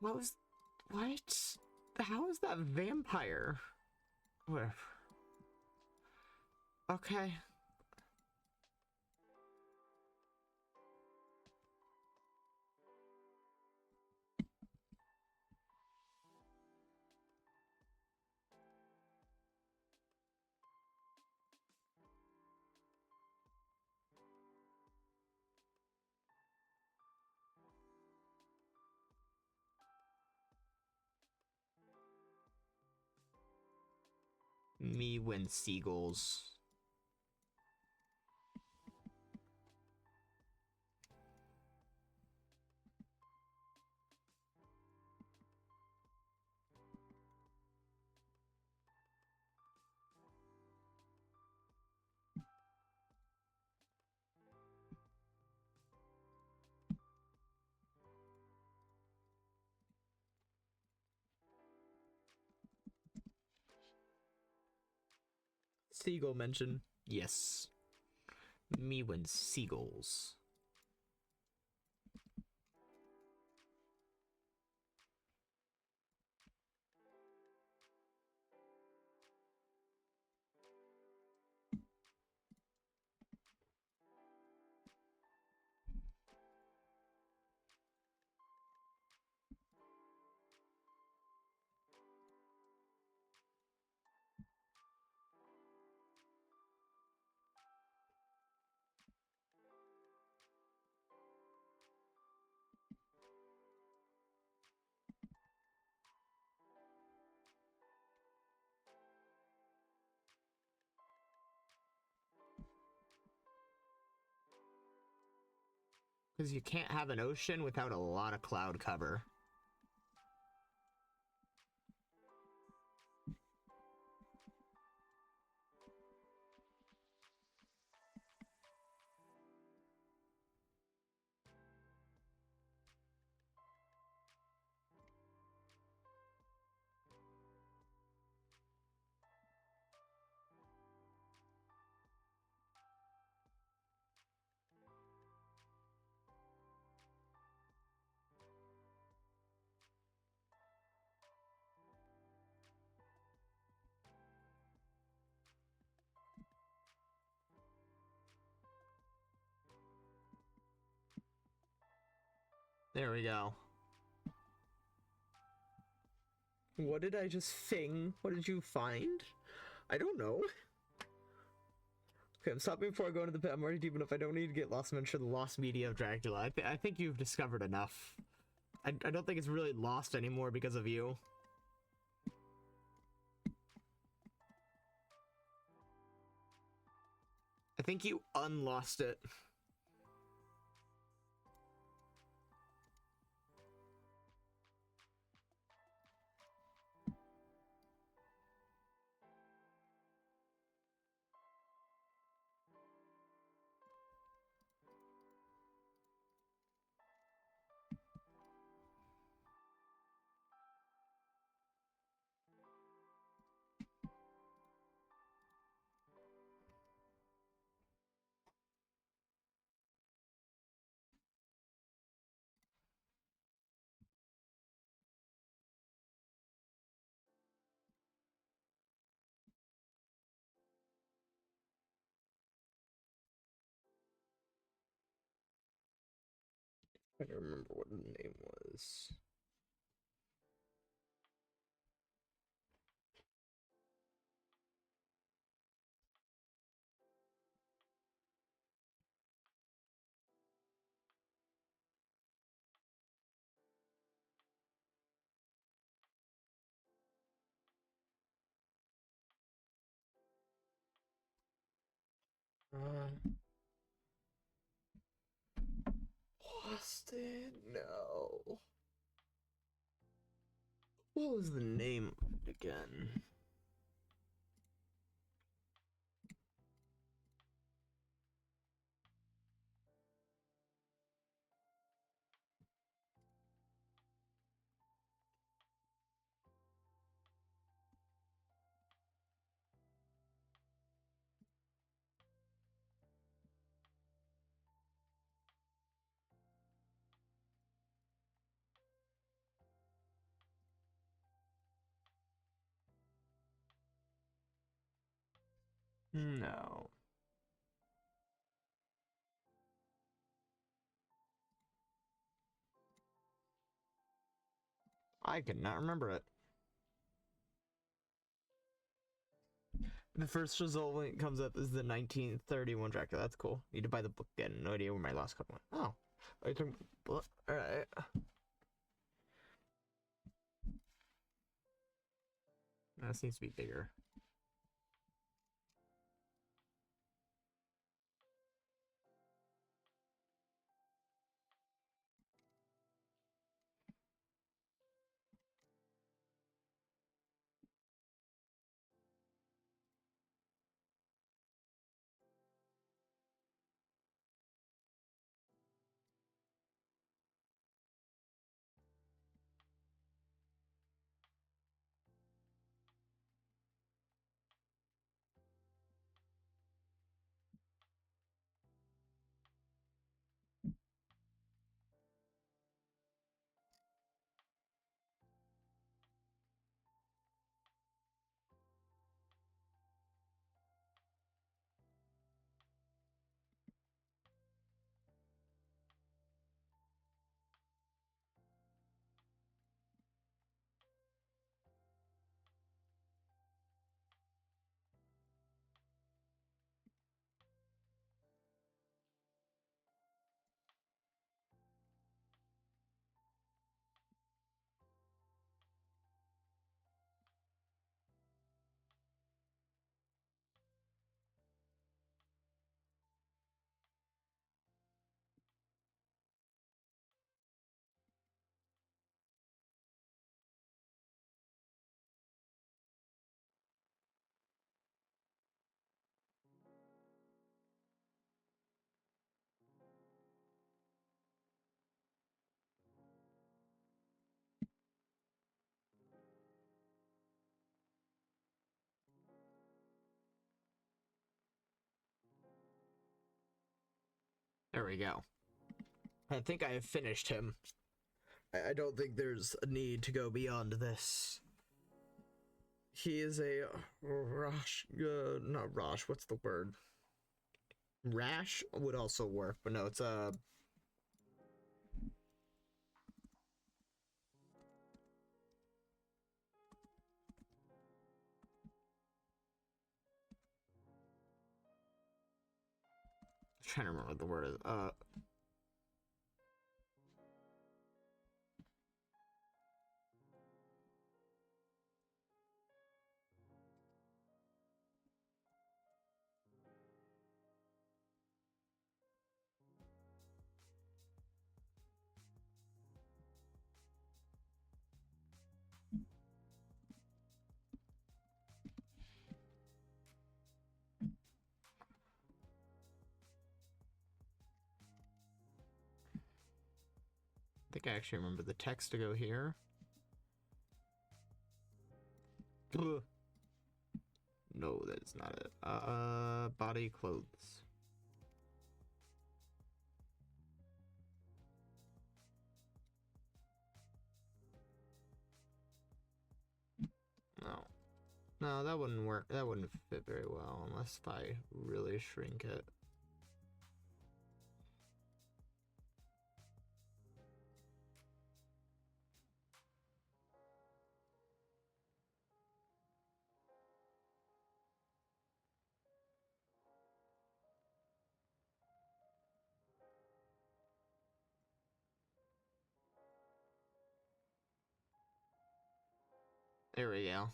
What? How is that vampire? Whatever. Okay. Me when seagulls. Seagull mention. Yes. Me when seagulls. Because you can't have an ocean without a lot of cloud cover. There we go. What did I just sing? What did you find? I don't know. Okay, I'm stopping before I go into the pit. I'm already deep enough. I don't need to get lost. I'm sure the lost media of Dracula. I think you've discovered enough. I don't think it's really lost anymore because of you. I think you unlost it. I don't remember what the name was. Boston? No. What was the name of it again? No. I cannot remember it. The first result when it comes up is the 1931 Dracula. That's cool. Need to buy the book again. No idea where my last couple went. Oh. I can. Alright. That seems to be bigger. There we go. I think I have finished him. I don't think there's a need to go beyond this. He is a Rosh, not Rosh, what's the word? Rash would also work, but no, it's a... I'm trying to remember what the word is. I think I actually remember the text to go here. Ugh. No, that is not it. Body clothes. No. No, that wouldn't work. That wouldn't fit very well unless if I really shrink it. There we go.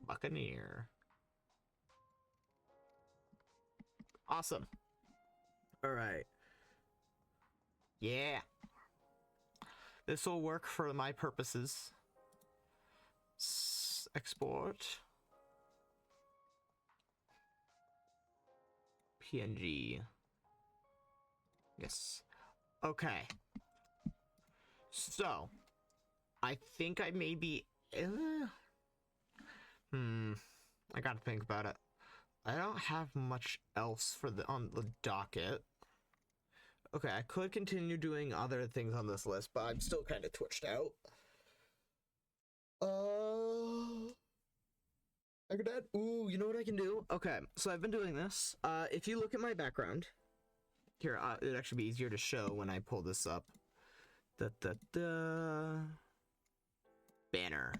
Buccaneer. Awesome. All right. Yeah. This will work for my purposes. Export. PNG. Yes. Okay. So, I think I may be... I gotta think about it. I don't have much else for on the docket. Okay, I could continue doing other things on this list, but I'm still kind of twitched out. I could add... Ooh, you know what I can do? Okay, so I've been doing this. If you look at my background... Here, it'd actually be easier to show when I pull this up. Banner.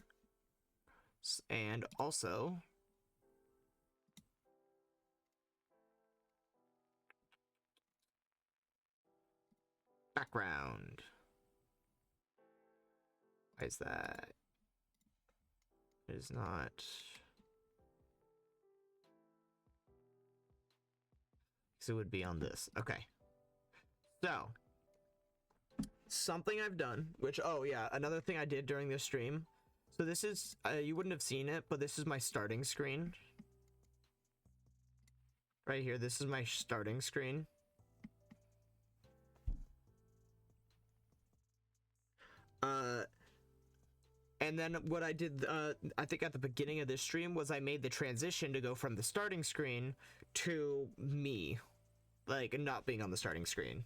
And also... background. Why is that? It is not... So it would be on this. Okay. So, something I've done, which, oh yeah, another thing I did during this stream. So this is, you wouldn't have seen it, but this is my starting screen. Right here, this is my starting screen. And then what I did, I think at the beginning of this stream, was I made the transition to go from the starting screen to me. Like, not being on the starting screen.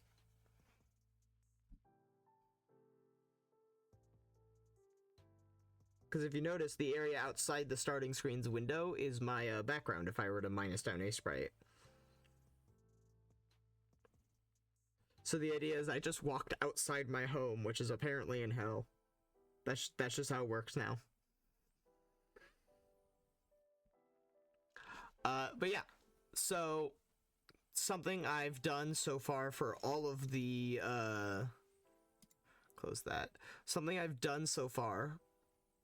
Because if you notice, the area outside the starting screen's window is my background if I were to minus down a sprite. So the idea is I just walked outside my home, which is apparently in hell. That's just how it works now. But yeah, so something I've done so far for all of the, close that. Something I've done so far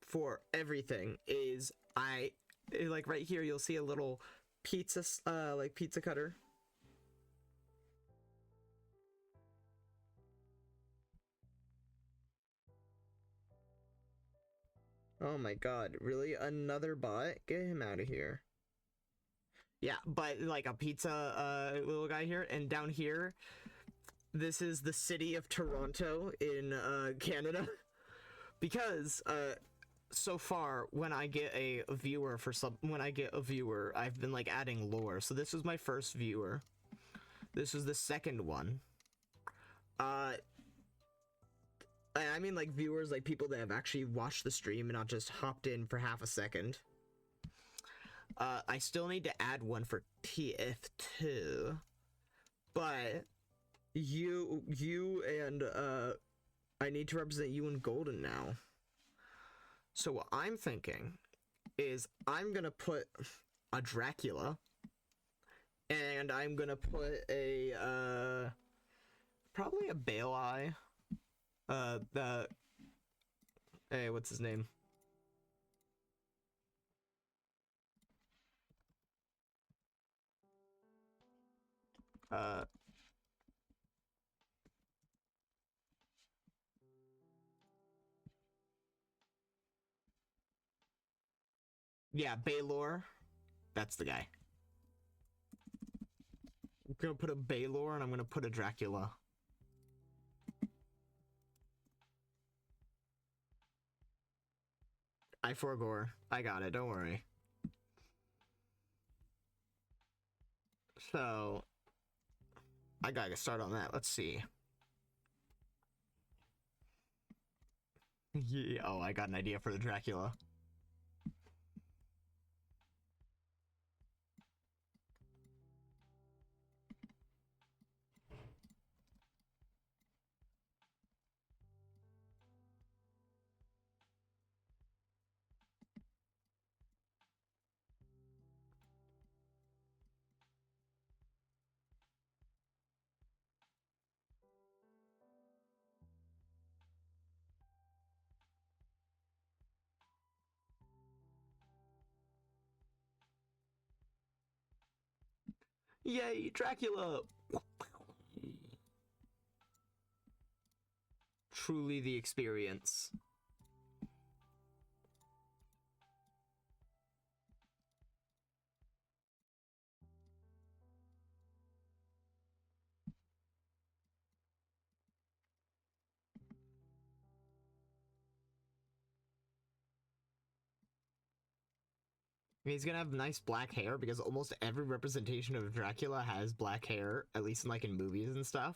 for everything is like right here, you'll see a little pizza, like pizza cutter. Oh my god, really? Another bot? Get him out of here. Yeah, but like a pizza little guy here, and down here, this is the city of Toronto in Canada. Because so far when I get a viewer I've been like adding lore. So this was my first viewer. This was the second one. I mean like viewers, like people that have actually watched the stream and not just hopped in for half a second. I still need to add one for TF2, but you and I need to represent you in Golden now. So what I'm thinking is I'm gonna put a Dracula, and I'm gonna put a probably a Bale Eye. Hey, what's his name? Yeah, Baylor. That's the guy. I'm gonna put a Baylor and I'm gonna put a Dracula. I forgore. I got it, don't worry. So, I gotta start on that. Let's see. Yeah, oh, I got an idea for the Dracula. Yay, Dracula! Truly the experience. He's gonna have nice black hair because almost every representation of Dracula has black hair, at least in, like, in movies and stuff.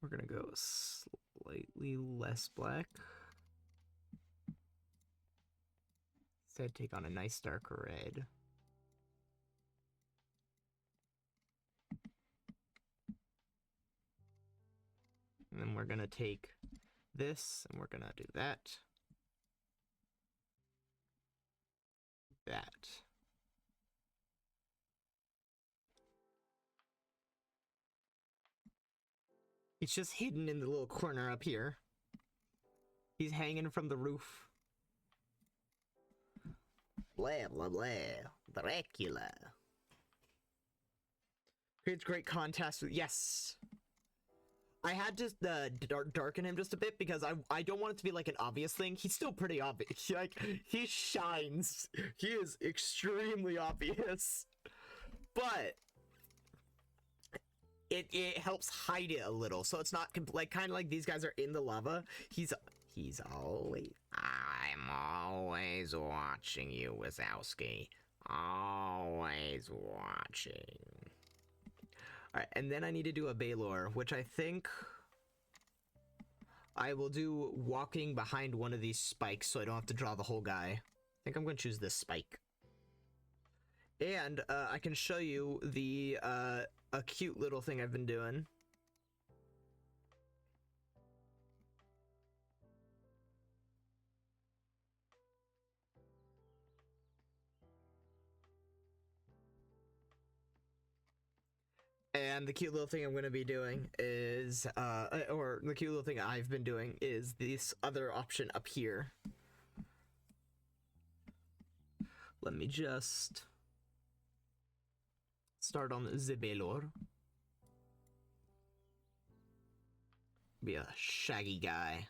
We're gonna go slightly less black. Instead, take on a nice dark red. And then we're gonna take this, and we're gonna do that. That. He's just hidden in the little corner up here. He's hanging from the roof. Blah, blah, blah. Dracula. Creates great contrast with... Yes! I had to darken him just a bit because I don't want it to be like an obvious thing. He's still pretty obvious. Like, he shines. He is extremely obvious. But it helps hide it a little, so it's not like kind of like these guys are in the lava. He's always... I'm always watching you, Wazowski. Always watching. Alright, and then I need to do a Baylor, which I think I will do walking behind one of these spikes so I don't have to draw the whole guy. I think I'm going to choose this spike. And I can show you the a cute little thing I've been doing. And the cute little thing I'm going to be doing is, or the cute little thing I've been doing is this other option up here. Let me just start on the Baylor. Be a shaggy guy.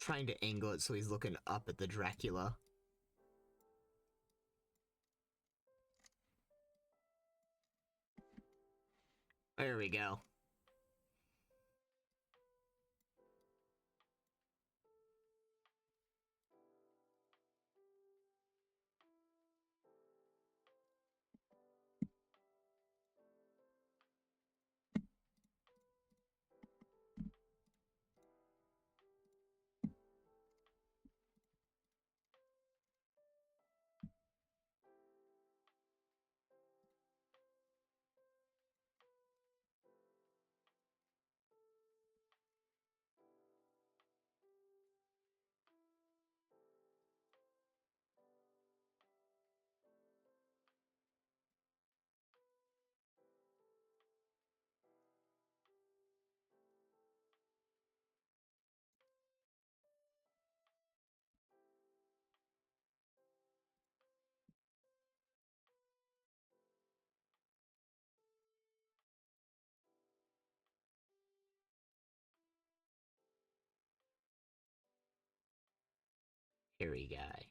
Trying to angle it so he's looking up at the Dracula. There we go. Hairy guy.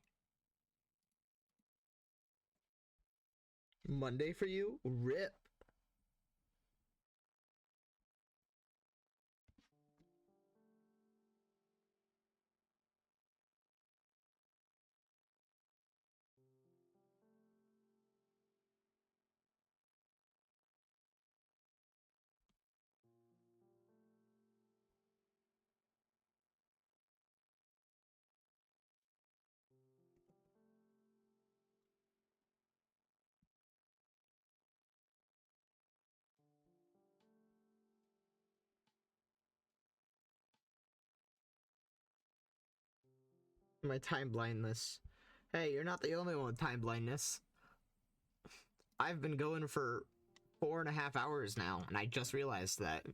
Monday for you? Rip. My time blindness. Hey, you're not the only one with time blindness. I've been going for 4.5 hours now, and I just realized that.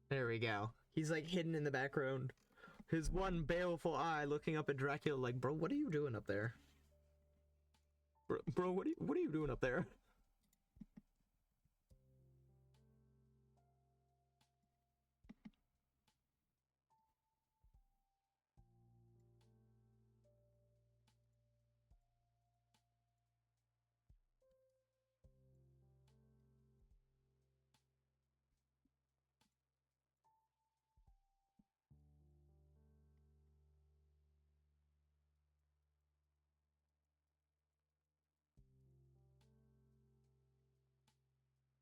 There we go. He's like hidden in the background. His one baleful eye looking up at Dracula like, bro, what are you doing up there? Bro, what are you doing up there?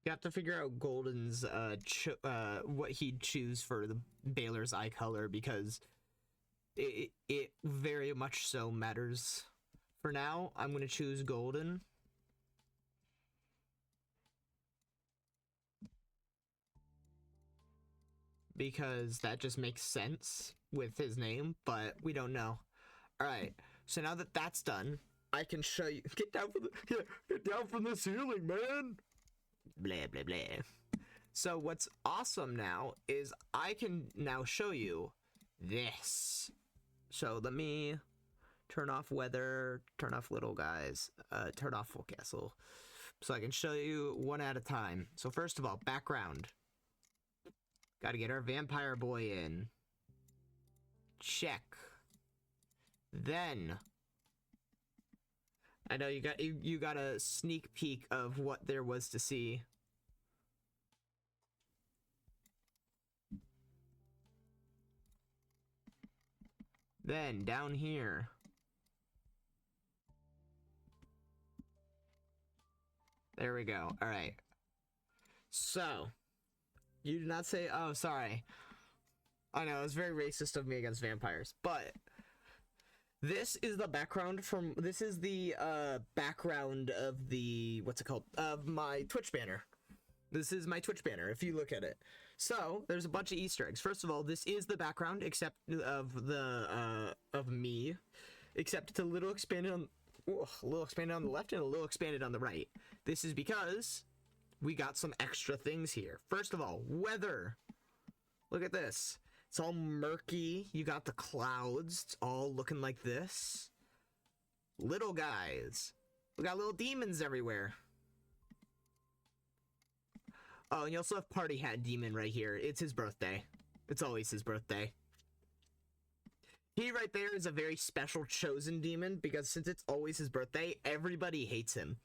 You have to figure out Golden's what he'd choose for the Baylor's eye color, because it very much so matters. For now, I'm gonna choose Golden. Because that just makes sense with his name, but we don't know. Alright, so now that that's done, I can show you. Get down from get down from the ceiling, man! Blah, blah, blah. So what's awesome now is I can now show you this. So let me turn off weather, turn off little guys, turn off full castle. So I can show you one at a time. So first of all, background. Gotta get our vampire boy in. Check. Then I know you got a sneak peek of what there was to see. Then down here. There we go. All right. So you did not say, oh, sorry. I know, it's very racist of me against vampires, but this is the background from, this is the background of the, what's it called, of my Twitch banner. This is my Twitch banner, if you look at it. So, there's a bunch of Easter eggs. First of all, this is the background, except of the, of me, except it's a little expanded on, a little expanded on the left and a little expanded on the right. This is because we got some extra things here. First of all, weather. Look at this. It's all murky. You got the clouds. It's all looking like this. Little guys. We got little demons everywhere. Oh, and you also have Party Hat Demon right here. It's his birthday. It's always his birthday. He right there is a very special chosen demon, because since it's always his birthday, everybody hates him.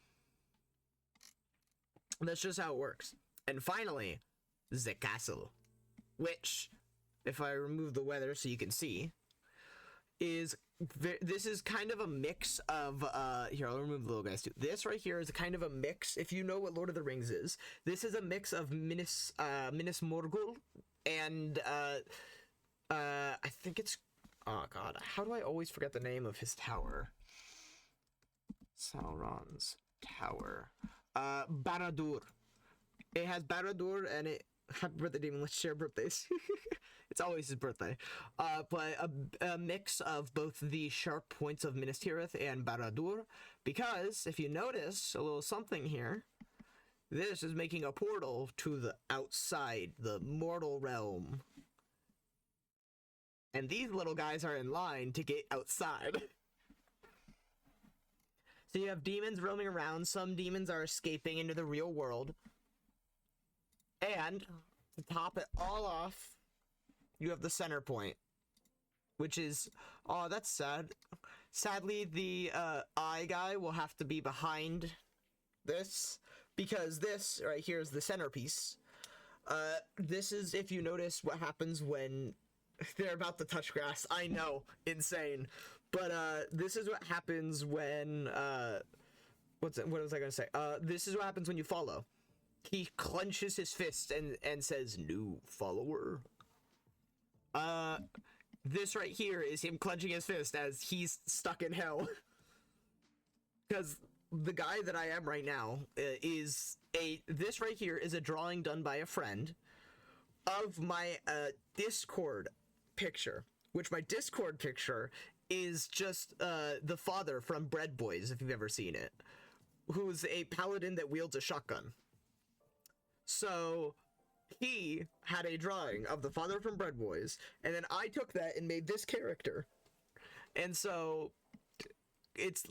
That's just how it works. And finally, the castle, which, if I remove the weather so you can see, is this is kind of a mix of here, I'll remove the little guys too. This right here is kind of a mix, if you know what Lord of the Rings is. This is a mix of Minas Morgul and I think it's, oh god, how do I always forget the name of his tower? Sauron's tower. Barad-dûr. It has Barad-dûr and it. Happy birthday, Demon. Let's share birthdays. It's always his birthday. But a mix of both the sharp points of Minas Tirith and Barad-dûr, because if you notice a little something here, this is making a portal to the outside, the mortal realm. And these little guys are in line to get outside. So you have demons roaming around. Some demons are escaping into the real world. And to top it all off, you have the center point, which is, oh, that's sad. Sadly, the eye guy will have to be behind this, because this right here is the centerpiece. This is, if you notice, what happens when They're about to touch grass. I know, insane. But this is what happens when what was I gonna say? This is what happens when you follow. He clenches his fist and says, "New follower." This right here is him clenching his fist as he's stuck in hell. Because the guy that I am right now this right here is a drawing done by a friend of my Discord picture, which my Discord picture is just the father from Bread Boys, if you've ever seen it, who's a paladin that wields a shotgun. So he had a drawing of the father from Bread Boys, and then I took that and made this character. And so it's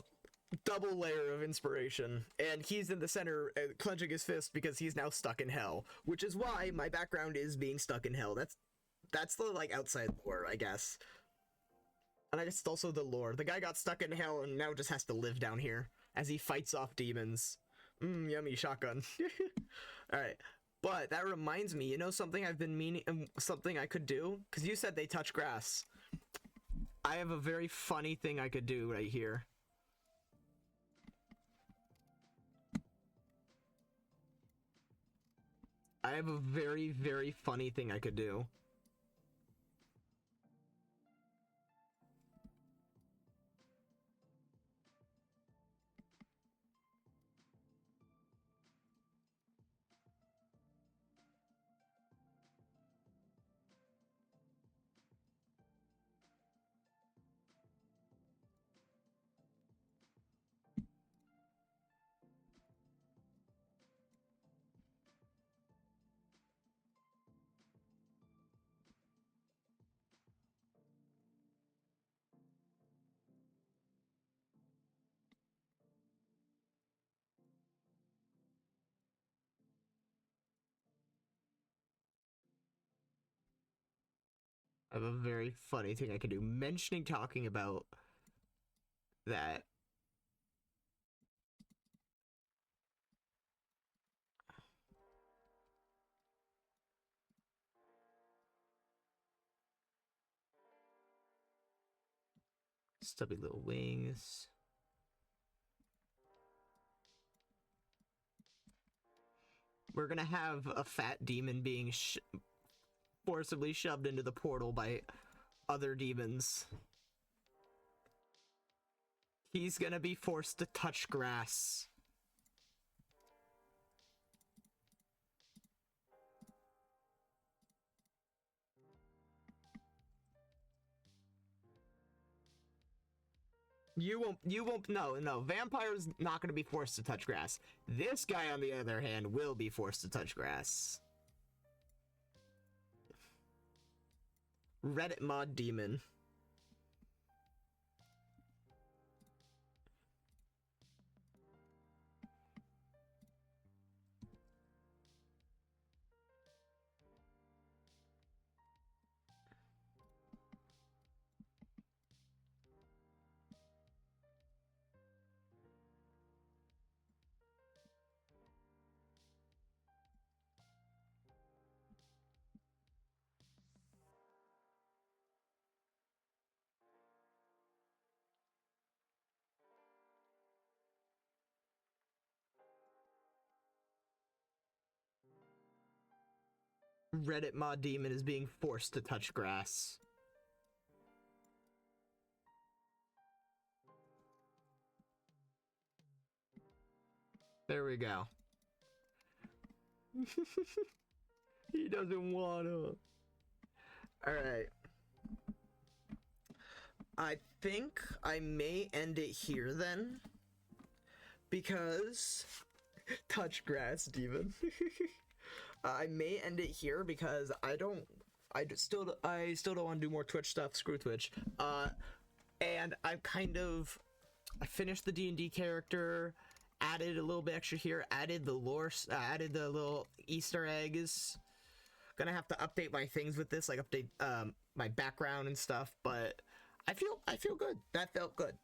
double layer of inspiration, and he's in the center clenching his fist because he's now stuck in hell, which is why my background is being stuck in hell. That's the like outside lore, I guess. And I guess it's also the lore. The guy got stuck in hell and now just has to live down here as he fights off demons. Yummy shotgun. Alright. But that reminds me, you know something I've been meaning, something I could do? Because you said they touch grass. I have a very funny thing I could do right here. I have a very, very funny thing I could do. I have a very funny thing I could do. Talking about that. Stubby little wings. We're gonna have a fat demon being forcibly shoved into the portal by other demons. He's gonna be forced to touch grass. You won't, no, Vampire's not gonna be forced to touch grass. This guy, on the other hand, will be forced to touch grass. Reddit mod demon. Reddit mod demon is being forced to touch grass. There we go. He doesn't wanna. Alright. I think I may end it here then. Because... touch grass, demon. I may end it here because I still don't want to do more Twitch stuff. Screw Twitch. And I finished the D&D character, added a little bit extra here, added the lore, added the little Easter eggs. Gonna have to update my things with this, like update my background and stuff. But I feel good. That felt good.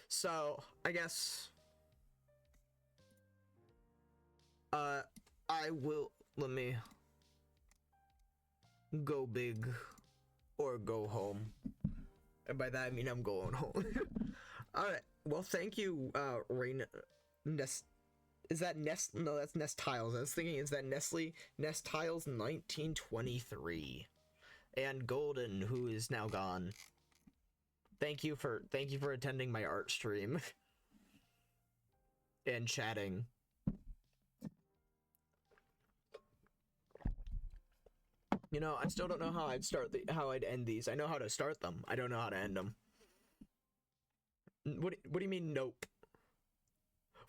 So I guess. I will, let me go big or go home. And by that I mean I'm going home. Alright, well thank you, Rain Nest. Is that Nest? No, that's Nest Tiles. I was thinking, is that Nestle Nest Tiles 1923? And Golden, who is now gone. Thank you for attending my art stream and chatting. You know, I still don't know how I'd end these. I know how to start them. I don't know how to end them. What do you mean nope?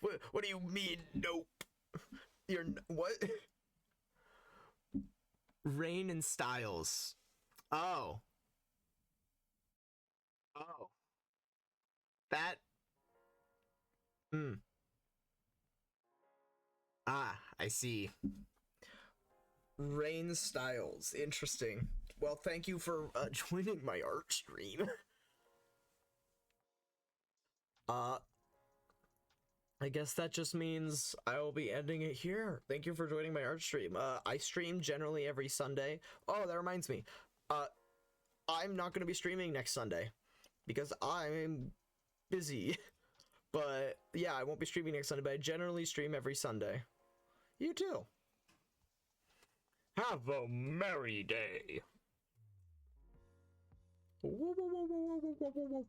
What do you mean nope? You're what? Rain and Styles. Oh. Oh. That. Ah, I see. Rain Styles. Interesting. Well, thank you for joining my art stream. I guess that just means I will be ending it here. Thank you for joining my art stream. I stream generally every Sunday. Oh, that reminds me. I'm not going to be streaming next Sunday because I'm busy. But yeah, I won't be streaming next Sunday, but I generally stream every Sunday. You too. Have a merry day. Whoa, whoa, whoa, whoa, whoa, whoa, whoa, whoa.